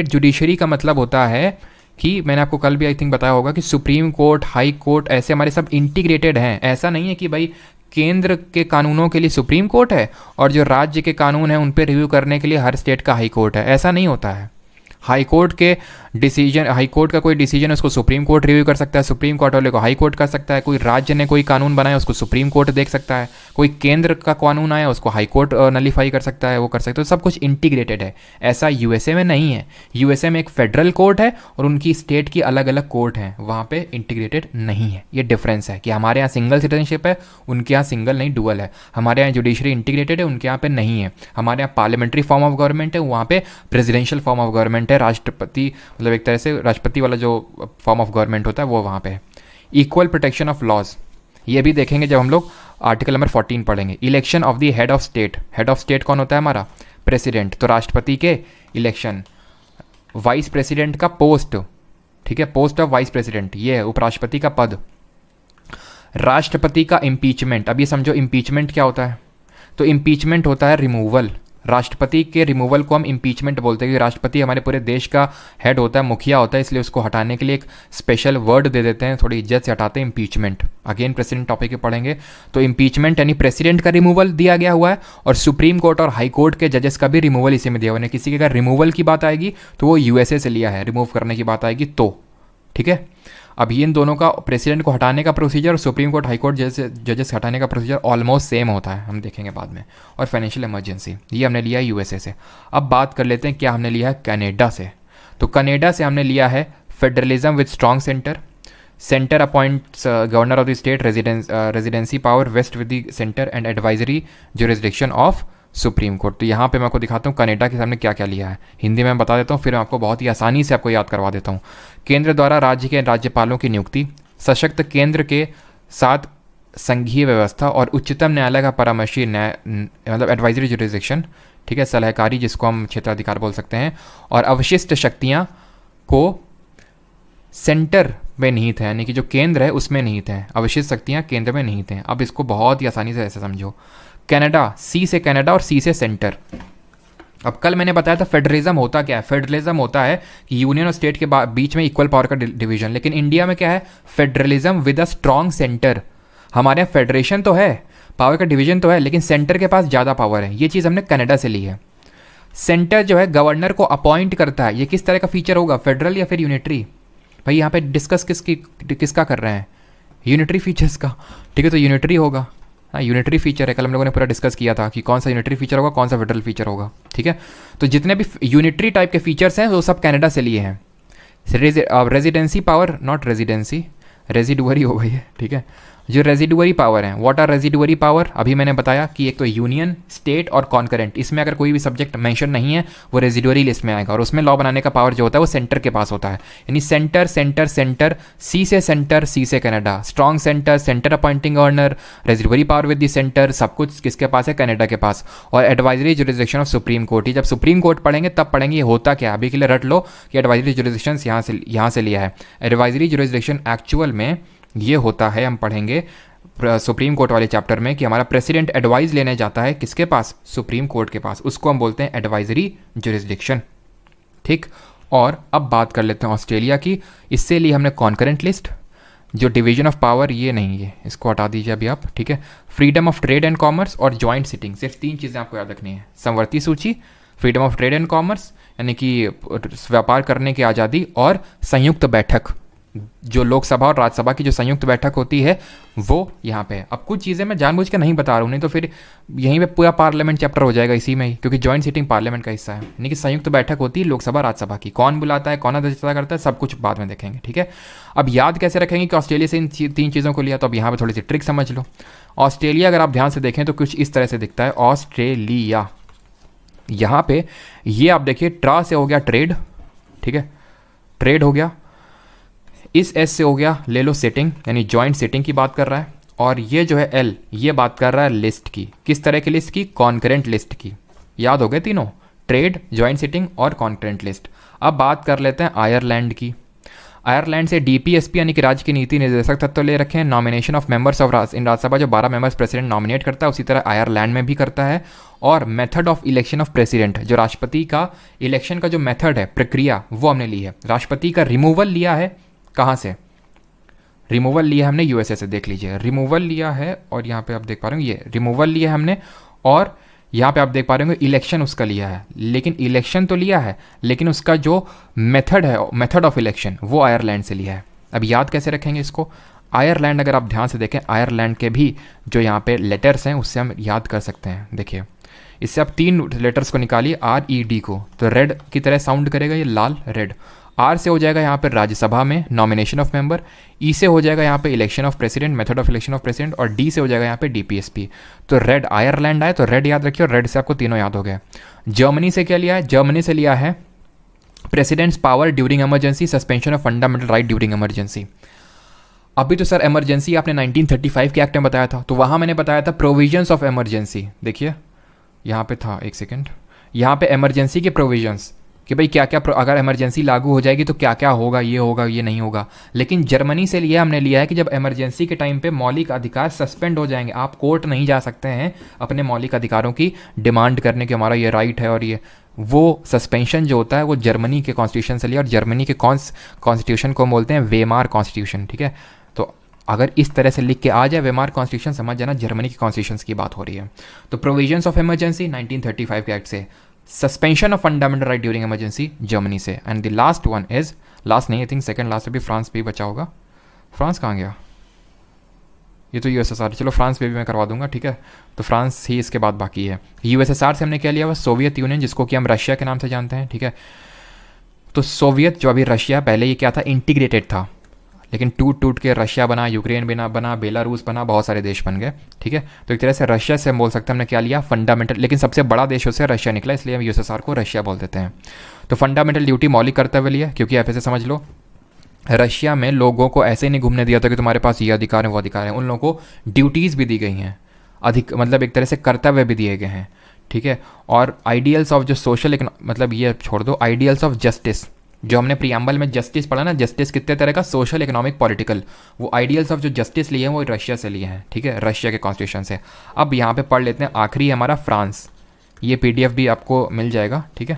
जुडिशरी का मतलब होता है कि मैंने आपको कल भी आई थिंक बताया होगा कि सुप्रीम कोर्ट, हाई कोर्ट, ऐसे हमारे सब इंटीग्रेटेड हैं। ऐसा नहीं है कि भाई केंद्र के कानूनों के लिए सुप्रीम कोर्ट है और जो राज्य के कानून हैं उन पे रिव्यू करने के लिए हर स्टेट का हाई कोर्ट है। ऐसा नहीं होता है। हाई कोर्ट का कोई डिसीजन है उसको सुप्रीम कोर्ट रिव्यू कर सकता है, सुप्रीम कोर्ट वाले को हाई कोर्ट कर सकता है, कोई राज्य ने कोई कानून बनाया उसको सुप्रीम कोर्ट देख सकता है, कोई केंद्र का कानून आया उसको हाई कोर्ट नलीफाई कर सकता है, वो कर सकता है। तो सब कुछ इंटीग्रेटेड है। ऐसा यूएसए में नहीं है। यूएसए में एक फेडरल कोर्ट है और उनकी स्टेट की अलग अलग कोर्ट हैं, वहाँ पे इंटीग्रेटेड नहीं है। ये डिफरेंस है कि हमारे यहाँ सिंगल सिटीजनशिप है, उनके यहाँ सिंगल नहीं डुअल है। हमारे यहाँ जुडिशरी इंटीग्रेटेड है, उनके यहाँ पे नहीं है। हमारे यहाँ पार्लियामेंट्री फॉर्म ऑफ गवर्नमेंट है, वहाँ पे प्रेसिडेंशियल फॉर्म ऑफ गवर्नमेंट है। राष्ट्रपति मतलब एक तरह से राष्ट्रपति वाला जो फॉर्म ऑफ गवर्नमेंट होता है वो वहाँ पे है। इक्वल प्रोटेक्शन ऑफ लॉज ये भी देखेंगे जब हम लोग आर्टिकल नंबर 14 पढ़ेंगे। Election of the head of state, head of state कौन होता है हमारा? प्रेसिडेंट। तो राष्ट्रपति के इलेक्शन, वाइस प्रेसिडेंट का पोस्ट, ठीक है, पोस्ट ऑफ वाइस प्रेसिडेंट ये है उपराष्ट्रपति का पद। राष्ट्रपति का इम्पीचमेंट, अब ये समझो इम्पीचमेंट क्या होता है। तो इम्पीचमेंट होता है रिमूवल। राष्ट्रपति के रिमूवल को हम इम्पीचमेंट बोलते हैं, क्योंकि राष्ट्रपति हमारे पूरे देश का हेड होता है, मुखिया होता है, इसलिए उसको हटाने के लिए एक स्पेशल वर्ड दे देते हैं, थोड़ी इज्जत से हटाते हैं, इम्पीचमेंट। अगेन प्रेसिडेंट टॉपिक पे पढ़ेंगे। तो इम्पीचमेंट यानी प्रेसिडेंट का रिमूवल दिया गया हुआ है और सुप्रीम कोर्ट और हाई कोर्ट के जजेस का भी रिमूवल इसी में दिया हुआ है। किसी के अगर रिमूवल की बात आएगी तो वो यूएसए से लिया है, रिमूव करने की बात आएगी तो, ठीक है। अब इन दोनों का प्रेसिडेंट को हटाने का प्रोसीजर और सुप्रीम कोर्ट हाई कोर्ट जजेस हटाने का प्रोसीजर ऑलमोस्ट सेम होता है, हम देखेंगे बाद में। और फाइनेंशियल इमरजेंसी ये हमने लिया है यूएसए से। अब बात कर लेते हैं क्या हमने लिया है कनाडा से। तो कनाडा से हमने लिया है federalism with strong centre appoints governor of the state, residuary power vest with the centre and advisory jurisdiction of supreme court. तो यहाँ पे मैं आपको दिखाता हूँ कनाडा के सामने क्या क्या लिया है। हिंदी में मैं बता देता हूँ, फिर मैं आपको बहुत ही आसानी से आपको याद करवा देता हूँ। केंद्र द्वारा राज्य के राज्यपालों की नियुक्ति, सशक्त केंद्र के साथ संघीय व्यवस्था और उच्चतम न्यायालय का परामर्शी मतलब एडवाइजरी जुरिस्डिक्शन, ठीक है, सलाहकारी जिसको हम क्षेत्राधिकार बोल सकते हैं। और अवशिष्ट शक्तियाँ को सेंटर में निहित है, यानी कि जो केंद्र है उसमें निहित है, अवशिष्ट शक्तियाँ केंद्र में निहित हैं। अब इसको बहुत ही आसानी से ऐसे समझो। कनाडा, सी से कनाडा और सी से सेंटर। अब कल मैंने बताया था फेडरलिज्म होता क्या है। फेडरलिज्म होता है कि यूनियन और स्टेट के बीच में इक्वल पावर का डिवीजन। लेकिन इंडिया में क्या है? Federalism with a strong centre. हमारे यहाँ फेडरेशन तो है, पावर का डिवीजन तो है, लेकिन सेंटर के पास ज़्यादा पावर है। ये चीज़ हमने कनाडा से ली है। सेंटर जो है गवर्नर को अपॉइंट करता है। ये किस तरह का फीचर होगा, फेडरल या फिर यूनिटरी? भाई यहाँ पे डिस्कस किसका कर रहे हैं? यूनिटरी फीचर्स का, ठीक है। तो यूनिटरी होगा, हाँ यूनिटरी फीचर है। कल हम लोगों ने पूरा डिस्कस किया था कि कौन सा यूनिटरी फीचर होगा, कौन सा फेडरल फीचर होगा, ठीक है। तो जितने भी यूनिटरी टाइप के फीचर्स हैं वो सब कनाडा से लिए हैं। Residency power, not residency, residuary हो गई है, ठीक है। जो रेजिडुअरी पावर है, व्हाट आर रेजिडुअरी पावर? अभी मैंने बताया कि एक तो यूनियन, स्टेट और कॉन्करेंट, इसमें अगर कोई भी सब्जेक्ट मेंशन नहीं है वो रेजिडुअरी लिस्ट में आएगा। और उसमें लॉ बनाने का पावर जो होता है वो सेंटर के पास होता है। यानी सेंटर सेंटर सेंटर, सी से सेंटर, सी से Canada, strong centre, centre appointing governor, residuary power with the centre, सब कुछ किसके पास है? कनाडा के पास। और advisory jurisdiction of supreme court, ये जब सुप्रीम कोर्ट पढ़ेंगे तब पढ़ेंगे ये होता क्या। अभी के लिए रट लो कि एडवाइजरी जुरिस्डिक्शन यहाँ से लिया है। एडवाइजरी जुरिस्डिक्शन एक्चुअल में ये होता है, हम पढ़ेंगे सुप्रीम कोर्ट वाले चैप्टर में, कि हमारा प्रेसिडेंट एडवाइस लेने जाता है किसके पास? सुप्रीम कोर्ट के पास। उसको हम बोलते हैं एडवाइजरी जुरिस्डिक्शन, ठीक। और अब बात कर लेते हैं ऑस्ट्रेलिया की। इससे लिए हमने कॉन्करेंट लिस्ट, जो डिवीजन ऑफ पावर ये नहीं है, इसको हटा दीजिए अभी आप, ठीक है। Freedom of trade and commerce और जॉइंट सिटिंग, सिर्फ 3 चीज़ें आपको याद रखनी है। समवर्ती सूची, freedom of trade and commerce यानी कि व्यापार करने की आज़ादी, और संयुक्त बैठक, जो लोकसभा और राज्यसभा की जो संयुक्त बैठक होती है वो यहाँ पे है। अब कुछ चीज़ें मैं जानबूझ के नहीं बता रहा हूँ, नहीं तो फिर यहीं पे पूरा पार्लियामेंट चैप्टर हो जाएगा इसी में ही, क्योंकि जॉइंट सीटिंग पार्लियामेंट का हिस्सा है। यानी कि संयुक्त बैठक होती है लोकसभा राज्यसभा की, कौन बुलाता है, कौन अध्यक्षता करता है, सब कुछ बाद में देखेंगे, ठीक है। अब याद कैसे रखेंगे कि ऑस्ट्रेलिया से इन 3 चीज़ों को लिया? तो अब यहाँ पर थोड़ी सी ट्रिक समझ लो। ऑस्ट्रेलिया अगर आप ध्यान से देखें तो कुछ इस तरह से दिखता है ऑस्ट्रेलिया। यहाँ पे ये आप देखिए, ट्रा से हो गया ट्रेड, ठीक है, ट्रेड हो गया। इस एस से हो गया, ले लो सिटिंग, यानी जॉइंट सिटिंग की बात कर रहा है। और ये जो है एल, ये बात कर रहा है लिस्ट की। किस तरह की लिस्ट की? कॉन्करेंट लिस्ट की। याद हो गए तीनों, ट्रेड, जॉइंट सिटिंग और कॉन्करेंट लिस्ट। अब बात कर लेते हैं आयरलैंड की। आयरलैंड से डीपीएसपी यानी कि राज्य के नीति निर्देशक तत्व ले रखे हैं। नॉमिनेशन ऑफ मेंबर्स ऑफ इन राज्यसभा, जो 12 मेंबर्स प्रेसिडेंट नॉमिनेट करता है, उसी तरह आयरलैंड में भी करता है। और method of election of president, जो राष्ट्रपति का इलेक्शन का जो मेथड है, प्रक्रिया, वो हमने ली है। राष्ट्रपति का रिमूवल लिया है कहाँ से? रिमूवल लिया हमने यूएसए से, देख लीजिए रिमूवल लिया है, और यहाँ पे आप देख पा रहे हो ये रिमूवल लिया है हमने, और यहाँ पे आप देख पा रहे होंगे इलेक्शन उसका लिया है, लेकिन इलेक्शन तो लिया है लेकिन उसका जो मेथड है, मेथड ऑफ इलेक्शन, वो आयरलैंड से लिया है। अब याद कैसे रखेंगे इसको? आयरलैंड, अगर आप ध्यान से देखें आयरलैंड के भी जो यहाँ पे लेटर्स हैं उससे हम याद कर सकते हैं। देखिए इससे आप 3 लेटर्स को निकालिए, RED को, तो रेड की तरह साउंड करेगा ये, लाल रेड। R से हो जाएगा यहाँ पे राज्यसभा में नॉमिनेशन ऑफ मेंबर, E से हो जाएगा यहाँ पे election of president, method of election of president, और D से हो जाएगा यहाँ पे DPSP। तो रेड आयरलैंड आए तो रेड याद रखिए, और रेड से आपको तीनों याद हो गए। जर्मनी से क्या लिया है? जर्मनी से लिया है president's power during emergency, suspension of fundamental right during emergency. अभी तो सर इमरजेंसी आपने 1935 के एक्ट में बताया था, तो वहाँ मैंने बताया था प्रोविजंस ऑफ इमरजेंसी। देखिए यहाँ पे था, एक सेकेंड, यहाँ पे इमरजेंसी के प्रोविजंस कि भाई क्या क्या अगर इमरजेंसी लागू हो जाएगी तो क्या क्या होगा, ये नहीं होगा। लेकिन जर्मनी से लिए हमने लिया है कि जब इमरजेंसी के टाइम पे मौलिक अधिकार सस्पेंड हो जाएंगे, आप कोर्ट नहीं जा सकते हैं अपने मौलिक अधिकारों की डिमांड करने के, हमारा ये राइट है, और ये वो सस्पेंशन जो होता है वो जर्मनी के कॉन्स्टिट्यूशन से लिया, और जर्मनी के कॉन्स्टिट्यूशन को बोलते हैं वेमार कॉन्स्टिट्यूशन। ठीक है, तो अगर इस तरह से लिख के आ जाए वेमार कॉन्स्टिट्यूशन, समझ जाना जर्मनी के कॉन्स्टिट्यूशन की बात हो रही है। तो प्रोविजंस ऑफ इमरजेंसी 1935 के एक्ट से, suspension of fundamental right during emergency Germany से, and the last one is, last नहीं आई थिंक सेकंड लास्ट भी फ्रांस पे ही बचा होगा। फ्रांस कहाँ गया? ये तो यूएसएसआर, चलो फ्रांस पे भी मैं करवा दूंगा। ठीक है, तो फ्रांस ही इसके बाद बाकी है। यूएसएसआर से हमने क्या लिया हुआ? सोवियत यूनियन, जिसको कि हम रशिया के नाम से जानते हैं। ठीक है, तो सोवियत जो अभी रशिया, पहले ये क्या था? इंटीग्रेटेड था, लेकिन टूट टूट के रशिया बना, यूक्रेन बना, बेलारूस बना, बहुत सारे देश बन गए। ठीक है, तो एक तरह से रशिया से हम बोल सकते हैं हमने क्या लिया? फंडामेंटल, लेकिन सबसे बड़ा देश उससे रशिया निकला, इसलिए हम यूएसएसआर को रशिया बोल देते हैं। तो फंडामेंटल ड्यूटी मौलिक कर्तव्य लिया, क्योंकि आप ऐसे समझ लो रशिया में लोगों को ऐसे ही नहीं घूमने दिया था कि तुम्हारे पास ये अधिकार है वो अधिकार है, उन लोगों को ड्यूटीज़ भी दी गई हैं, अधिक मतलब एक तरह से कर्तव्य भी दिए गए हैं। ठीक है, और आइडियल्स ऑफ जो सोशल, मतलब ये छोड़ दो, आइडियल्स ऑफ जस्टिस, जो हमने प्रियम्बल में जस्टिस पढ़ा ना, जस्टिस कितने तरह का? सोशल, इकोनॉमिक, पॉलिटिकल, वो आइडियल्स ऑफ जो जस्टिस लिए हैं वो रशिया से लिए हैं। ठीक है, रशिया के कॉन्स्टिट्यूशन से। अब यहाँ पे पढ़ लेते हैं, आखिरी है हमारा फ्रांस, ये PDF भी आपको मिल जाएगा। ठीक है,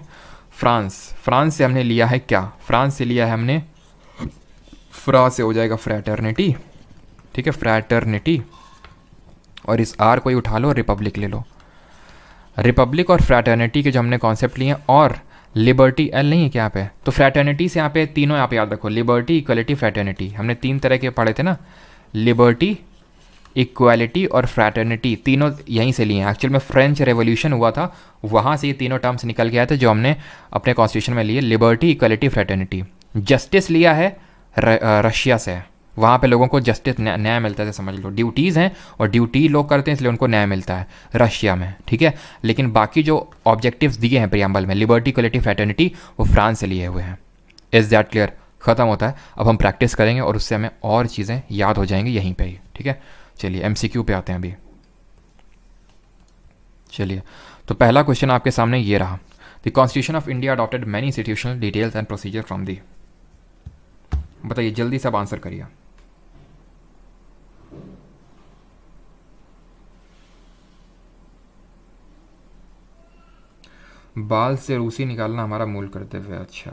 फ्रांस से हमने लिया है क्या? फ्रांस से लिया है हमने, फ्रांस से हो जाएगा फ्रैटर्निटी। ठीक है, फ्रैटर्निटी, और इस R को ही उठा लो, रिपब्लिक ले लो। रिपब्लिक और फ्रैटर्निटी के जो हमने कॉन्सेप्ट लिए हैं, और लिबर्टी, L नहीं है क्या यहाँ पे? तो फ्रैटर्निटी से यहाँ पे तीनों यहाँ पे याद रखो, लिबर्टी, इक्वलिटी, फ्रैटर्निटी, हमने 3 तरह के पढ़े थे ना, लिबर्टी, इक्वालिटी और फ्रैटर्निटी, तीनों यहीं से लिए हैं। एक्चुअल में फ्रेंच रेवोल्यूशन हुआ था, वहाँ से ये तीनों टर्म्स निकल गया था जो हमने अपने कॉन्स्टिट्यूशन में लिए, लिबर्टी, इक्वालिटी, फ्रैटर्निटी। जस्टिस लिया है रशिया से, वहाँ पे लोगों को जस्टिस, न्याय मिलता है, समझ लो ड्यूटीज़ हैं और ड्यूटी लोग करते हैं इसलिए उनको न्याय मिलता है रशिया में। ठीक है, लेकिन बाकी जो ऑब्जेक्टिव्स दिए हैं प्रियम्बल में, लिबर्टी, इक्वलिटी, फ्रैटर्निटी, वो फ्रांस से लिए हुए हैं। Is that clear? ख़त्म होता है। अब हम प्रैक्टिस करेंगे और उससे हमें और चीज़ें याद हो जाएंगी यहीं पर ही। ठीक है, चलिए MCQ पे आते हैं अभी। चलिए, तो पहला क्वेश्चन आपके सामने ये रहा, the constitution of India adopted many institutional details and procedure from the. बताइए जल्दी से, अब आंसर करिए। बाल से रूसी निकालना हमारा मूल कर्तव्य है। अच्छा,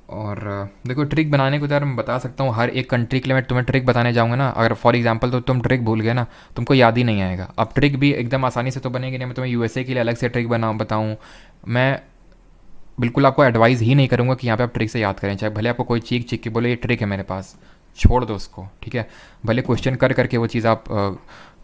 और देखो ट्रिक बनाने को तो यार मैं बता सकता हूँ, हर एक कंट्री के लिए मैं तुम्हें ट्रिक बताने जाऊँगा ना, अगर फॉर एग्जांपल तो तुम ट्रिक भूल गए ना, तुमको याद ही नहीं आएगा। अब ट्रिक भी एकदम आसानी से तो बनेगी नहीं, मैं तुम्हें USA के लिए अलग से ट्रिक बताऊँ, मैं बिल्कुल आपको एडवाइस ही नहीं करूँगा कि यहाँ पे आप ट्रिक से याद करें, चाहे भले आपको कोई चीख चीख के बोले ये ट्रिक है मेरे पास, छोड़ दो उसको। ठीक है, भले क्वेश्चन कर करके वो चीज़ आप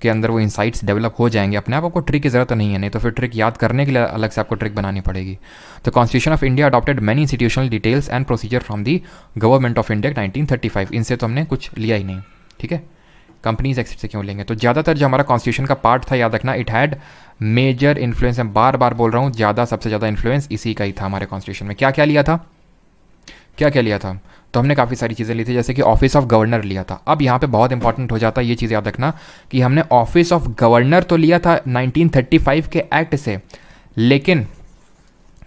के अंदर वो इंसाइट्स डेवलप हो जाएंगे अपने आप, आपको ट्रिक की ज़रूरत नहीं है, नहीं तो फिर ट्रिक याद करने के लिए अलग से आपको ट्रिक बनानी पड़ेगी। तो constitution of India adopted many institutional details and procedure from the government of India 1935, इनसे तो हमने कुछ लिया ही नहीं। ठीक है, कंपनीज एक्ट से क्यों लेंगे? तो ज़्यादातर जो हमारा कॉन्स्टिट्यूशन का पार्ट था, याद रखना, इट हैड मेजर इन्फ्लुएंस, मैं बार बार बोल रहा हूँ, ज़्यादा सबसे ज़्यादा इन्फ्लुएंस इसी का ही था हमारे कॉन्स्टिट्यूशन में। क्या क्या लिया था? क्या क्या लिया था? तो हमने काफ़ी सारी चीज़ें ली थी, जैसे कि ऑफिस ऑफ गवर्नर लिया था। अब यहाँ पे बहुत इंपॉर्टेंट हो जाता है ये चीज़ याद रखना कि हमने ऑफिस ऑफ गवर्नर तो लिया था 1935 के एक्ट से, लेकिन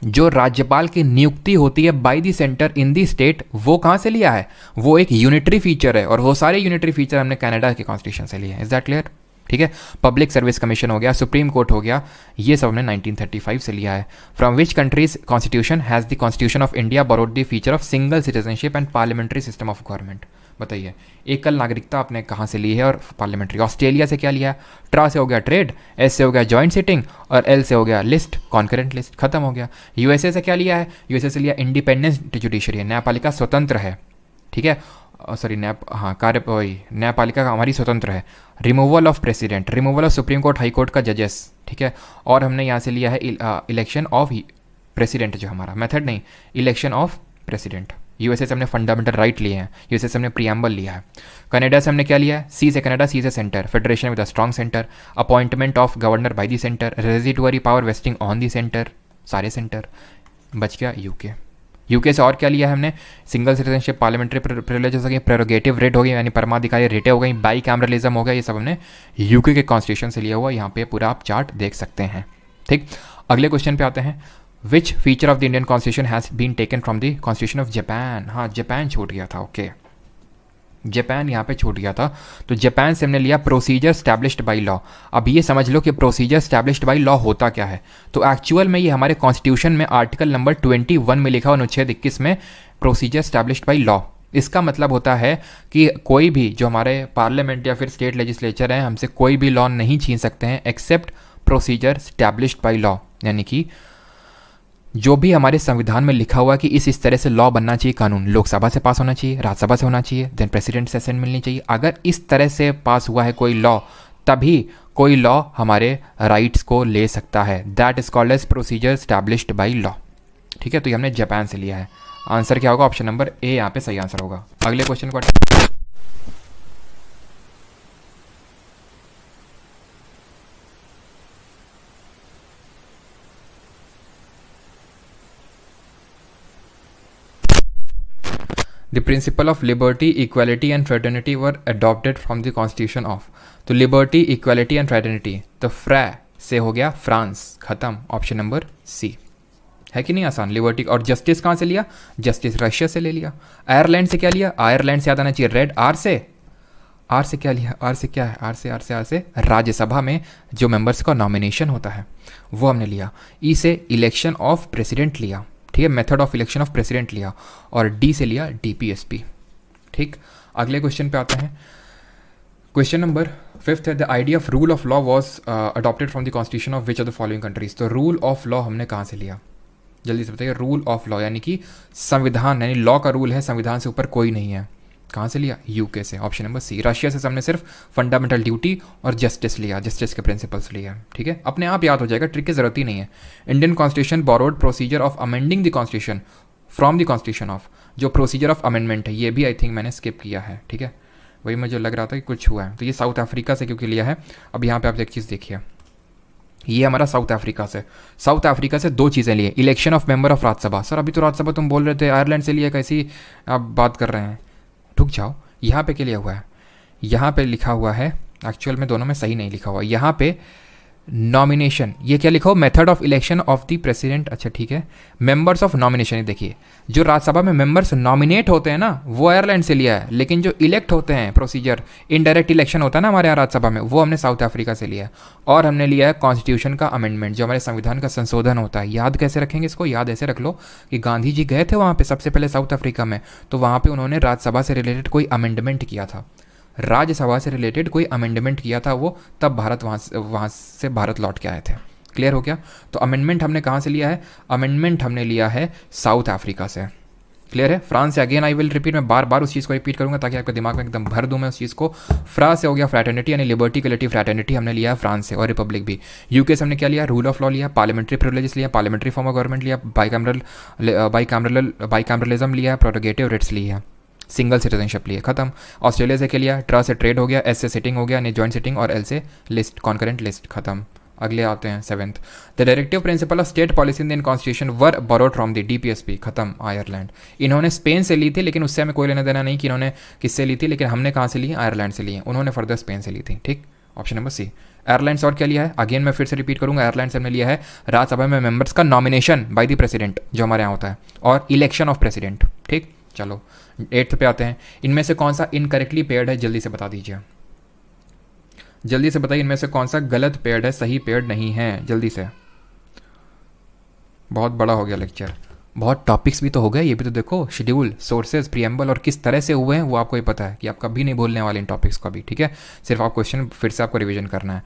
जो राज्यपाल की नियुक्ति होती है by the centre in the state, वो कहाँ से लिया है? वो एक यूनिटरी फीचर है, और वो सारे यूनिटरी फीचर हमने कनाडा के कॉन्स्टिट्यूशन से लिए हैं। Is that clear? ठीक है, पब्लिक सर्विस कमीशन हो गया, सुप्रीम कोर्ट हो गया, ये सब हमने 1935 से लिया है। From which countries constitution has the constitution of India borrowed the feature of single citizenship and parliamentary system of government? बताइए, एकल नागरिकता आपने कहाँ से ली है और पार्लियामेंट्री? ऑस्ट्रेलिया से क्या लिया है? ट्रा से हो गया ट्रेड, एस से हो गया जॉइंट सिटिंग और एल से हो गया लिस्ट, कॉन्करेंट लिस्ट, खत्म हो गया। यूएसए से क्या लिया है? यूएसए से लिया इंडिपेंडेंट जुडिशरी, न्यायपालिका स्वतंत्र है, ठीक है, सॉरी कार्य वही न्यायपालिका हमारी स्वतंत्र है। Removal of president, removal of supreme court high court का जजेस, ठीक है। और हमने यहाँ से लिया है इलेक्शन ऑफ प्रेसिडेंट, जो हमारा मेथड नहीं, इलेक्शन ऑफ प्रेसिडेंट। यूएसए से हमने फंडामेंटल राइट लिए हैं, यूएसए से हमने प्रियम्बल लिया है। कनाडा से हमने क्या लिया है? सी से कनाडा, सी से centre, federation with a strong centre, appointment of governor by the centre, residuary power wasting on the centre, सारे सेंटर। बच गया यूके। यूके से और क्या लिया है हमने? सिंगल सिटीजनशिप, पार्लियामेंट्री प्रिविलेजेस हो गई, प्रेरोगेटिव रेट हो गई यानी परमाधिकारी रेटें हो गई, बाई कैमरलिज्म हो गया, ये सब हमने यूके के कॉन्स्टिट्यूशन से लिया हुआ। यहाँ पे पूरा आप चार्ट देख सकते हैं, ठीक। अगले क्वेश्चन पे आते हैं। Which feature of the Indian constitution has been taken from the constitution of Japan? हाँ, जापान छूट गया था, ओके, जापान यहाँ पे छूट गया था। तो जापान से हमने लिया प्रोसीजर स्टैब्लिश्ड बाई लॉ। अब ये समझ लो कि प्रोसीजर स्टैब्लिश्ड बाई लॉ होता क्या है। तो एक्चुअल में ये हमारे कॉन्स्टिट्यूशन में आर्टिकल नंबर 21 में लिखा हुआ, अनुच्छेद 21 में, प्रोसीजर स्टैब्लिश्ड बाई लॉ। इसका मतलब होता है कि कोई भी जो हमारे पार्लियामेंट या फिर स्टेट लेजिस्लेचर हैं, हमसे कोई भी लॉ नहीं छीन सकते हैं except procedure established by law, यानी कि जो भी हमारे संविधान में लिखा हुआ कि इस तरह से लॉ बनना चाहिए, कानून लोकसभा से पास होना चाहिए, राज्यसभा से होना चाहिए, देन प्रेसिडेंट से असेंट मिलनी चाहिए। अगर इस तरह से पास हुआ है कोई लॉ, तभी कोई लॉ हमारे राइट्स को ले सकता है। That is called as procedure established by law, ठीक है। तो ये हमने जापान से लिया है। आंसर क्या होगा? ऑप्शन नंबर ए यहाँ पे सही आंसर होगा। अगले क्वेश्चन को The principle of liberty, equality and fraternity were adopted from the constitution of। तो लिबर्टी, इक्वालिटी एंड फ्रेटर्निटी, तो फ्रै से हो गया फ्रांस, खत्म। ऑप्शन नंबर सी है कि नहीं आसान? लिबर्टी। और जस्टिस कहाँ से लिया? जस्टिस रशिया से ले लिया। आयरलैंड से क्या लिया? आयरलैंड से याद आना चाहिए रेड, आर से, आर से क्या लिया? आर से क्या है? आर से राज्यसभा में जो मेंबर्स का नॉमिनेशन होता है वो हमने लिया। ई से इलेक्शन ऑफ प्रेसिडेंट लिया, ठीक है, method of election of president लिया। और डी से लिया डीपीएसपी, ठीक। अगले क्वेश्चन पे आते हैं। क्वेश्चन नंबर 5 है, the idea of rule of law was adopted from the constitution of which of the following countries. तो रूल ऑफ लॉ हमने कहाँ से लिया? जल्दी से बताइए। रूल ऑफ लॉ यानी कि संविधान, यानी लॉ का रूल है, संविधान से ऊपर कोई नहीं है। कहाँ से लिया? यूके से, ऑप्शन नंबर सी। रशिया से हमने सिर्फ फंडामेंटल ड्यूटी और जस्टिस लिया, जस्टिस के प्रिंसिपल्स लिया, ठीक है। अपने आप याद हो जाएगा, ट्रिक की जरूरत ही नहीं है। Indian constitution borrowed procedure of amending the constitution from the constitution of. जो प्रोसीजर ऑफ अमेंडमेंट है ये भी आई थिंक मैंने स्किप किया है, ठीक है, वही मुझे लग रहा था कि कुछ हुआ है। तो ये साउथ अफ्रीका से क्योंकि लिया है। अब यहाँ पे आप एक चीज़ देखिए, ये हमारा साउथ अफ्रीका से, साउथ अफ्रीका से दो चीज़ें लिए। Election of member of Rajya Sabha. Sir अभी तो राज्यसभा तुम बोल रहे थे आयरलैंड से लिया, कैसी आप बात कर रहे हैं? रुक जाओ, यहाँ पे क्या लिया हुआ है? यहाँ पे लिखा हुआ है, एक्चुअल में दोनों में सही नहीं लिखा हुआ। यहाँ पे नॉमिनेशन, ये क्या लिखा हो? Method of election of the president, अच्छा ठीक है। मेंबर्स ऑफ नॉमिनेशन, देखिए जो राज्यसभा में मेंबर्स नॉमिनेट होते हैं ना, वो आयरलैंड से लिया है, लेकिन जो इलेक्ट होते हैं, प्रोसीजर इनडायरेक्ट इलेक्शन होता है ना हमारे यहाँ राज्यसभा में, वो हमने साउथ अफ्रीका से लिया है। और हमने लिया है कॉन्स्टिट्यूशन का अमेंडमेंट, जो हमारे संविधान का संशोधन होता है। याद कैसे रखेंगे इसको? याद ऐसे रख लो कि गांधी जी गए थे वहाँ पे सबसे पहले साउथ अफ्रीका में, तो वहाँ पे उन्होंने राज्यसभा से रिलेटेड कोई अमेंडमेंट किया था, राज्यसभा से रिलेटेड कोई अमेंडमेंट किया था वो, तब भारत वहाँ से भारत लौट के आए थे। क्लियर हो गया? तो अमेंडमेंट हमने कहाँ से लिया है? अमेंडमेंट हमने लिया है साउथ अफ्रीका से। क्लियर है? फ्रांस से अगेन आई विल रिपीट, मैं बार बार उस चीज़ को रिपीट करूंगा ताकि आपके दिमाग में एकदम भर दूं मैं उस चीज़ को। फ्रांस से हो गया फ्रैटर्निटी यानी लिबर्टी इक्वालिटी फ्रैटर्निटी हमने लिया है फ्रांस से, और रिपब्लिक भी। यूके से हमने क्या लिया? रूल ऑफ लॉ लिया, पार्लियामेंट्री प्रिविलेजेस लिया, पार्लियामेंट्री फॉर्म ऑफ गवर्नमेंट लिया, बाईकैमरलिज्म लिया, प्रोरोगेटिव रिट्स लिया, सिंगल सिटीजनशिप लिए, खत्म। ऑस्ट्रेलिया से क्या लिया? ट्रा से ट्रेड हो गया, एस से सिटिंग हो गया यानी जॉइंट सिटिंग, और एल से लिस्ट, कॉन्करेंट लिस्ट, खत्म। अगले आते हैं 7th, the directive principle of state policy in constitution were borrowed from the DPSP, खत्म। आयरलैंड, इन्होंने स्पेन से ली थी, लेकिन उससे हमें कोई लेना देना नहीं कि इन्होंने किससे ली थी, लेकिन हमने कहाँ से ली? आयरलैंड से ली, उन्होंने फर्दर स्पेन से ली थी, ठीक। ऑप्शन नंबर सी। एयरलाइंस और क्या लिया है? अगेन मैं फिर से रिपीट करूंगा, एयरलाइंस हमने लिया है राज्यसभा में मेंबर्स का नॉमिनेशन बाय द प्रेसिडेंट, जो हमारे यहाँ होता है, और इलेक्शन ऑफ प्रेसिडेंट, ठीक। चलो 8th पे आते हैं। इनमें से कौन सा इनकरेक्टली पेयर्ड है? जल्दी से बता दीजिए, जल्दी से बताइए, इनमें से कौन सा गलत पेयर्ड है, सही पेयर्ड नहीं है, जल्दी से। बहुत बड़ा हो गया लेक्चर। बहुत टॉपिक्स भी तो हो गए, ये भी तो देखो, शेड्यूल, सोर्सेज, प्रीएम्बल और किस तरह से हुए हैं वो आपको ही पता है कि आप कभी नहीं भूलने वाले इन टॉपिक्स को भी, ठीक है। सिर्फ आप क्वेश्चन फिर से आपको रिवीजन करना है।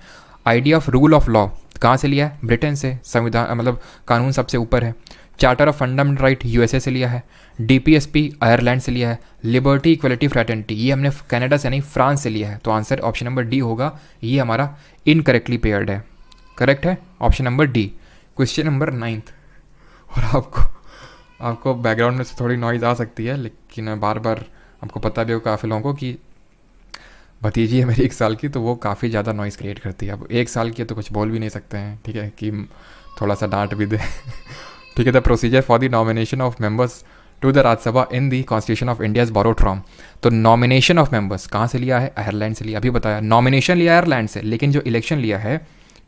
Idea of rule of law कहाँ से लिया है? ब्रिटेन से, संविधान मतलब कानून सबसे ऊपर है। Charter of fundamental right USA से लिया है। डीपीएसपी आयरलैंड से लिया है। लिबर्टी इक्वलिटी फ्रैटर्निटी ये हमने कनाडा से नहीं फ्रांस से लिया है। तो आंसर ऑप्शन नंबर डी होगा, ये हमारा इनकरेक्टली पेयर्ड है। करेक्ट है option number D. Question number 9। और आपको बैकग्राउंड में से थोड़ी नॉइज़ आ सकती है, लेकिन बार बार आपको पता भी हो काफ़ी लोगों को कि भतीजी है मेरी 1 साल की, तो वो काफ़ी ज़्यादा नॉइज़ क्रिएट करती है। अब 1 साल की है तो कुछ बोल भी नहीं सकते हैं, ठीक है, कि थोड़ा सा डांट भी दे ठीक है। The procedure for the nomination of members to the Rajya Sabha in the constitution of India is borrowed from. तो नॉमिनेशन ऑफ मेंबर्स कहाँ से लिया है? आयरलैंड से लिया। अभी बताया नॉमिनेशन लिया आयरलैंड से, लेकिन जो इलेक्शन लिया है,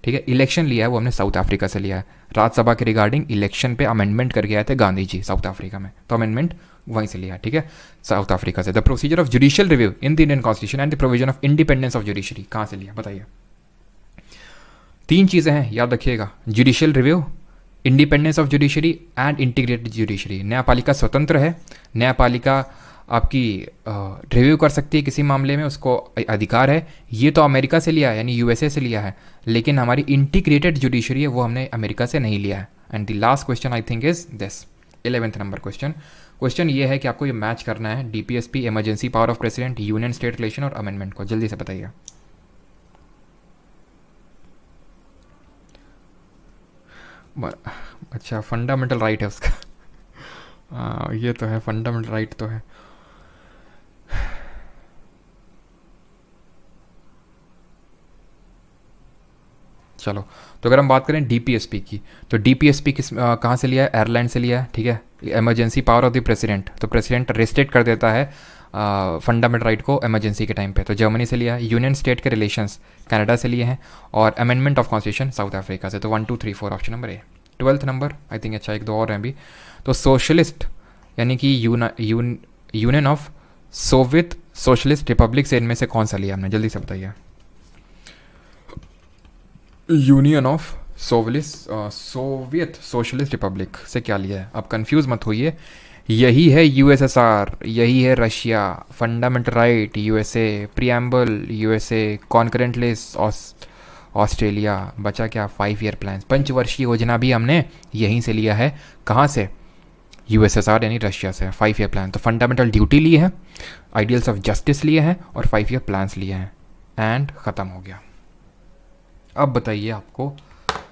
ठीक है, इलेक्शन लिया है वो हमने साउथ अफ्रीका से लिया है। राज्यसभा के रिगार्डिंग इलेक्शन पे अमेंडमेंट करके आए थे गांधी जी साउथ अफ्रीका में, तो अमेंडमेंट वहीं से लिया, ठीक है, साउथ अफ्रीका से। The procedure of judicial review in the Indian constitution and the provision of independence of judiciary कहाँ से लिया? बताइए। 3 चीज़ें हैं, याद रखिएगा, judicial review, independence of judiciary and integrated judiciary. न्यायपालिका स्वतंत्र है, न्यायपालिका आपकी रिव्यू कर सकती है किसी मामले में, उसको अधिकार है। ये तो अमेरिका से लिया है, यानी यूएसए से लिया है, लेकिन हमारी इंटीग्रेटेड जुडिशरी है वो हमने अमेरिका से नहीं लिया है। And the last question I think is this 11th number question ये है कि आपको ये मैच करना है DPSP, emergency power of president, union state relation और अमेंडमेंट को। जल्दी से बताइए। अच्छा, फंडामेंटल राइट है उसका ये तो है, फंडामेंटल राइट तो है। चलो, तो अगर हम बात करें डीपीएसपी की, तो डीपीएसपी किस कहाँ से लिया है? आयरलैंड से लिया है, ठीक है। Emergency power of the president, तो प्रेसिडेंट रेस्ट्रिक्ट कर देता है फंडामेंटल राइट को इमरजेंसी के टाइम पे, तो जर्मनी से लिया है। यूनियन स्टेट के रिलेशंस कनाडा से लिए हैं, और amendment of constitution south Africa से। तो 1 2 3 4 option number A. 12th number I think, अच्छा 1 2 और हैं अभी। तो सोशलिस्ट यानी कि union of Soviet socialist Republic से इनमें से कौन सा लिया हमने? जल्दी से बताइए। Union of Soviet socialist Republic से क्या लिया है? आप कंफ्यूज मत होइए, यही है यूएसएसआर, यही है Russia, fundamental right USA, preamble USA, concurrent list Australia, बचा क्या? 5 ईयर प्लान, पंचवर्षीय योजना भी हमने यहीं से लिया है। कहाँ से? यूएसएसआर यानी रशिया से। 5 ईयर प्लान, तो फंडामेंटल ड्यूटी लिए हैं, आइडियल्स ऑफ जस्टिस लिए हैं, और 5 ईयर प्लान्स लिए हैं। एंड ख़त्म हो गया। अब बताइए आपको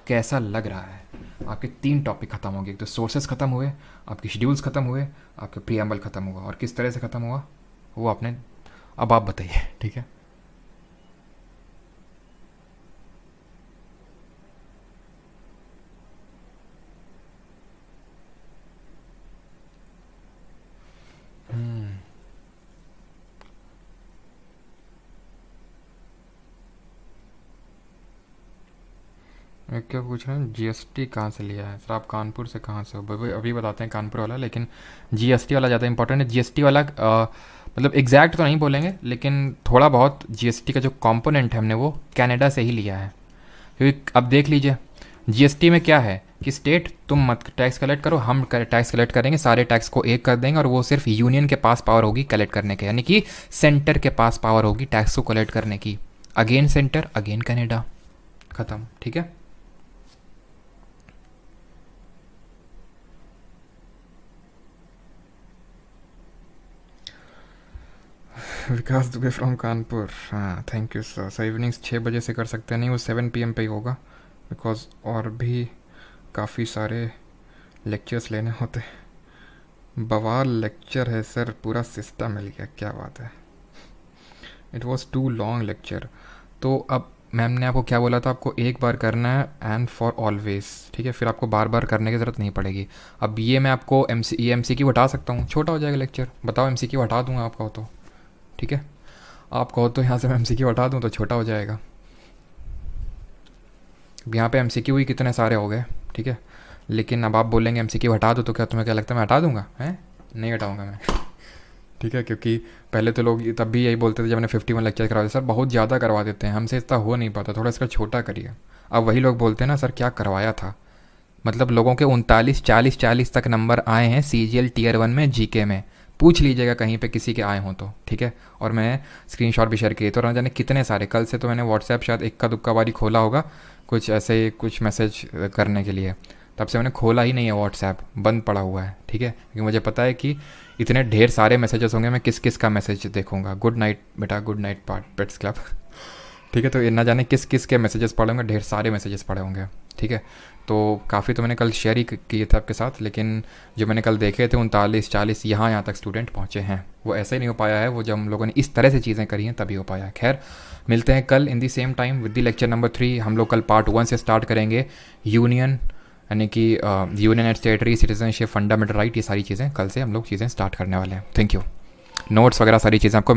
कैसा लग रहा है? आपके 3 टॉपिक खत्म हो गए, एक तो सोर्सेस खत्म हुए, आपके शेड्यूल्स खत्म हुए, आपके प्रीएम्बल खत्म हुआ, और किस तरह से खत्म हुआ वो आपने, अब आप बताइए, ठीक है। मैं क्या पूछ रहे हैं, जीएसटी कहाँ से लिया है? सर आप कानपुर से कहाँ से हो? अभी बताते हैं कानपुर वाला, लेकिन जीएसटी वाला ज़्यादा इंपॉर्टेंट है। जीएसटी वाला मतलब एग्जैक्ट तो नहीं बोलेंगे, लेकिन थोड़ा बहुत जीएसटी का जो कंपोनेंट है हमने वो कनाडा से ही लिया है। क्योंकि अब देख लीजिए, जीएसटी में क्या है कि स्टेट तुम मत टैक्स कलेक्ट करो, हम टैक्स कलेक्ट करेंगे, सारे टैक्स को एक कर देंगे, और वो सिर्फ यूनियन के पास पावर होगी कलेक्ट करने के, यानी कि सेंटर के पास पावर होगी टैक्स को कलेक्ट करने की। अगेन सेंटर, अगेन कनाडा, खत्म, ठीक है। विकास दुबे फ्रॉम कानपुर, हाँ thank you sir. Sir evenings 6 बजे से कर सकते हैं? नहीं, वो 7 PM पे ही होगा, बिकॉज और भी काफ़ी सारे लेक्चर्स लेने होते हैं। बवाल लेक्चर है सर, पूरा सिस्टम मिल गया, क्या बात है। It was too long lecture. तो अब मैम ने आपको क्या बोला था? आपको एक बार करना है एंड फॉर ऑलवेज, ठीक है, फिर आपको बार बार करने की ज़रूरत नहीं पड़ेगी। अब ये मैं आपको MCQ हटा सकता हूँ, छोटा हो जाएगा लेक्चर, बताओ MCQ हटा दूँगा आपका हो तो, ठीक है। आप कहो तो यहाँ से मैं MCQ हटा दूँ तो छोटा हो जाएगा। अब यहाँ पे MCQ ही कितने सारे हो गए, ठीक है, लेकिन अब आप बोलेंगे MCQ हटा दो, तो क्या तुम्हें क्या लगता है मैं हटा दूँगा? हैं, नहीं हटाऊँगा मैं ठीक है, क्योंकि पहले तो लोग तब भी यही बोलते थे जब मैंने 51 लेक्चर करवाए, सर बहुत ज़्यादा करवा देते हैं, हमसे इतना हो नहीं पाता, थोड़ा इसका छोटा करिए। अब वही लोग बोलते हैं ना, सर क्या करवाया था, मतलब लोगों के 39 40 तक नंबर आए हैं CGL Tier 1 में GK में। पूछ लीजिएगा कहीं पे किसी के आए हों तो, ठीक है। और मैं स्क्रीनशॉट भी शेयर किए तो ना जाने कितने सारे। कल से तो मैंने व्हाट्सएप शायद इक्का दुक्का बारी खोला होगा कुछ ऐसे कुछ मैसेज करने के लिए, तब से मैंने खोला ही नहीं है व्हाट्सएप, बंद पड़ा हुआ है, ठीक है। क्योंकि मुझे पता है कि इतने ढेर सारे मैसेजेस होंगे, मैं किस किस का मैसेज देखूंगा। गुड नाइट बेटा, गुड नाइट पेट्स क्लब ठीक है। तो ये ना जाने किस किस के मैसेजेस पड़े होंगे, ढेर सारे मैसेजेस पड़े होंगे, ठीक है। तो काफ़ी तो मैंने कल शेयर ही किए थे आपके साथ, लेकिन जो मैंने कल देखे थे 39 40 यहाँ तक स्टूडेंट पहुँचे हैं, वो ऐसे ही नहीं हो पाया है। वो जब हम लोगों ने इस तरह से चीज़ें करी हैं तभी हो पाया है। खैर, मिलते हैं कल in the same time with the lecture number 3। हम लोग कल पार्ट 1 से स्टार्ट करेंगे, यूनियन यानी कि union and स्टेटरी, citizenship, fundamental right, ये सारी चीज़ें कल से हम लोग चीज़ें स्टार्ट करने वाले हैं। Thank you. नोट्स वगैरह सारी चीज़ें आपको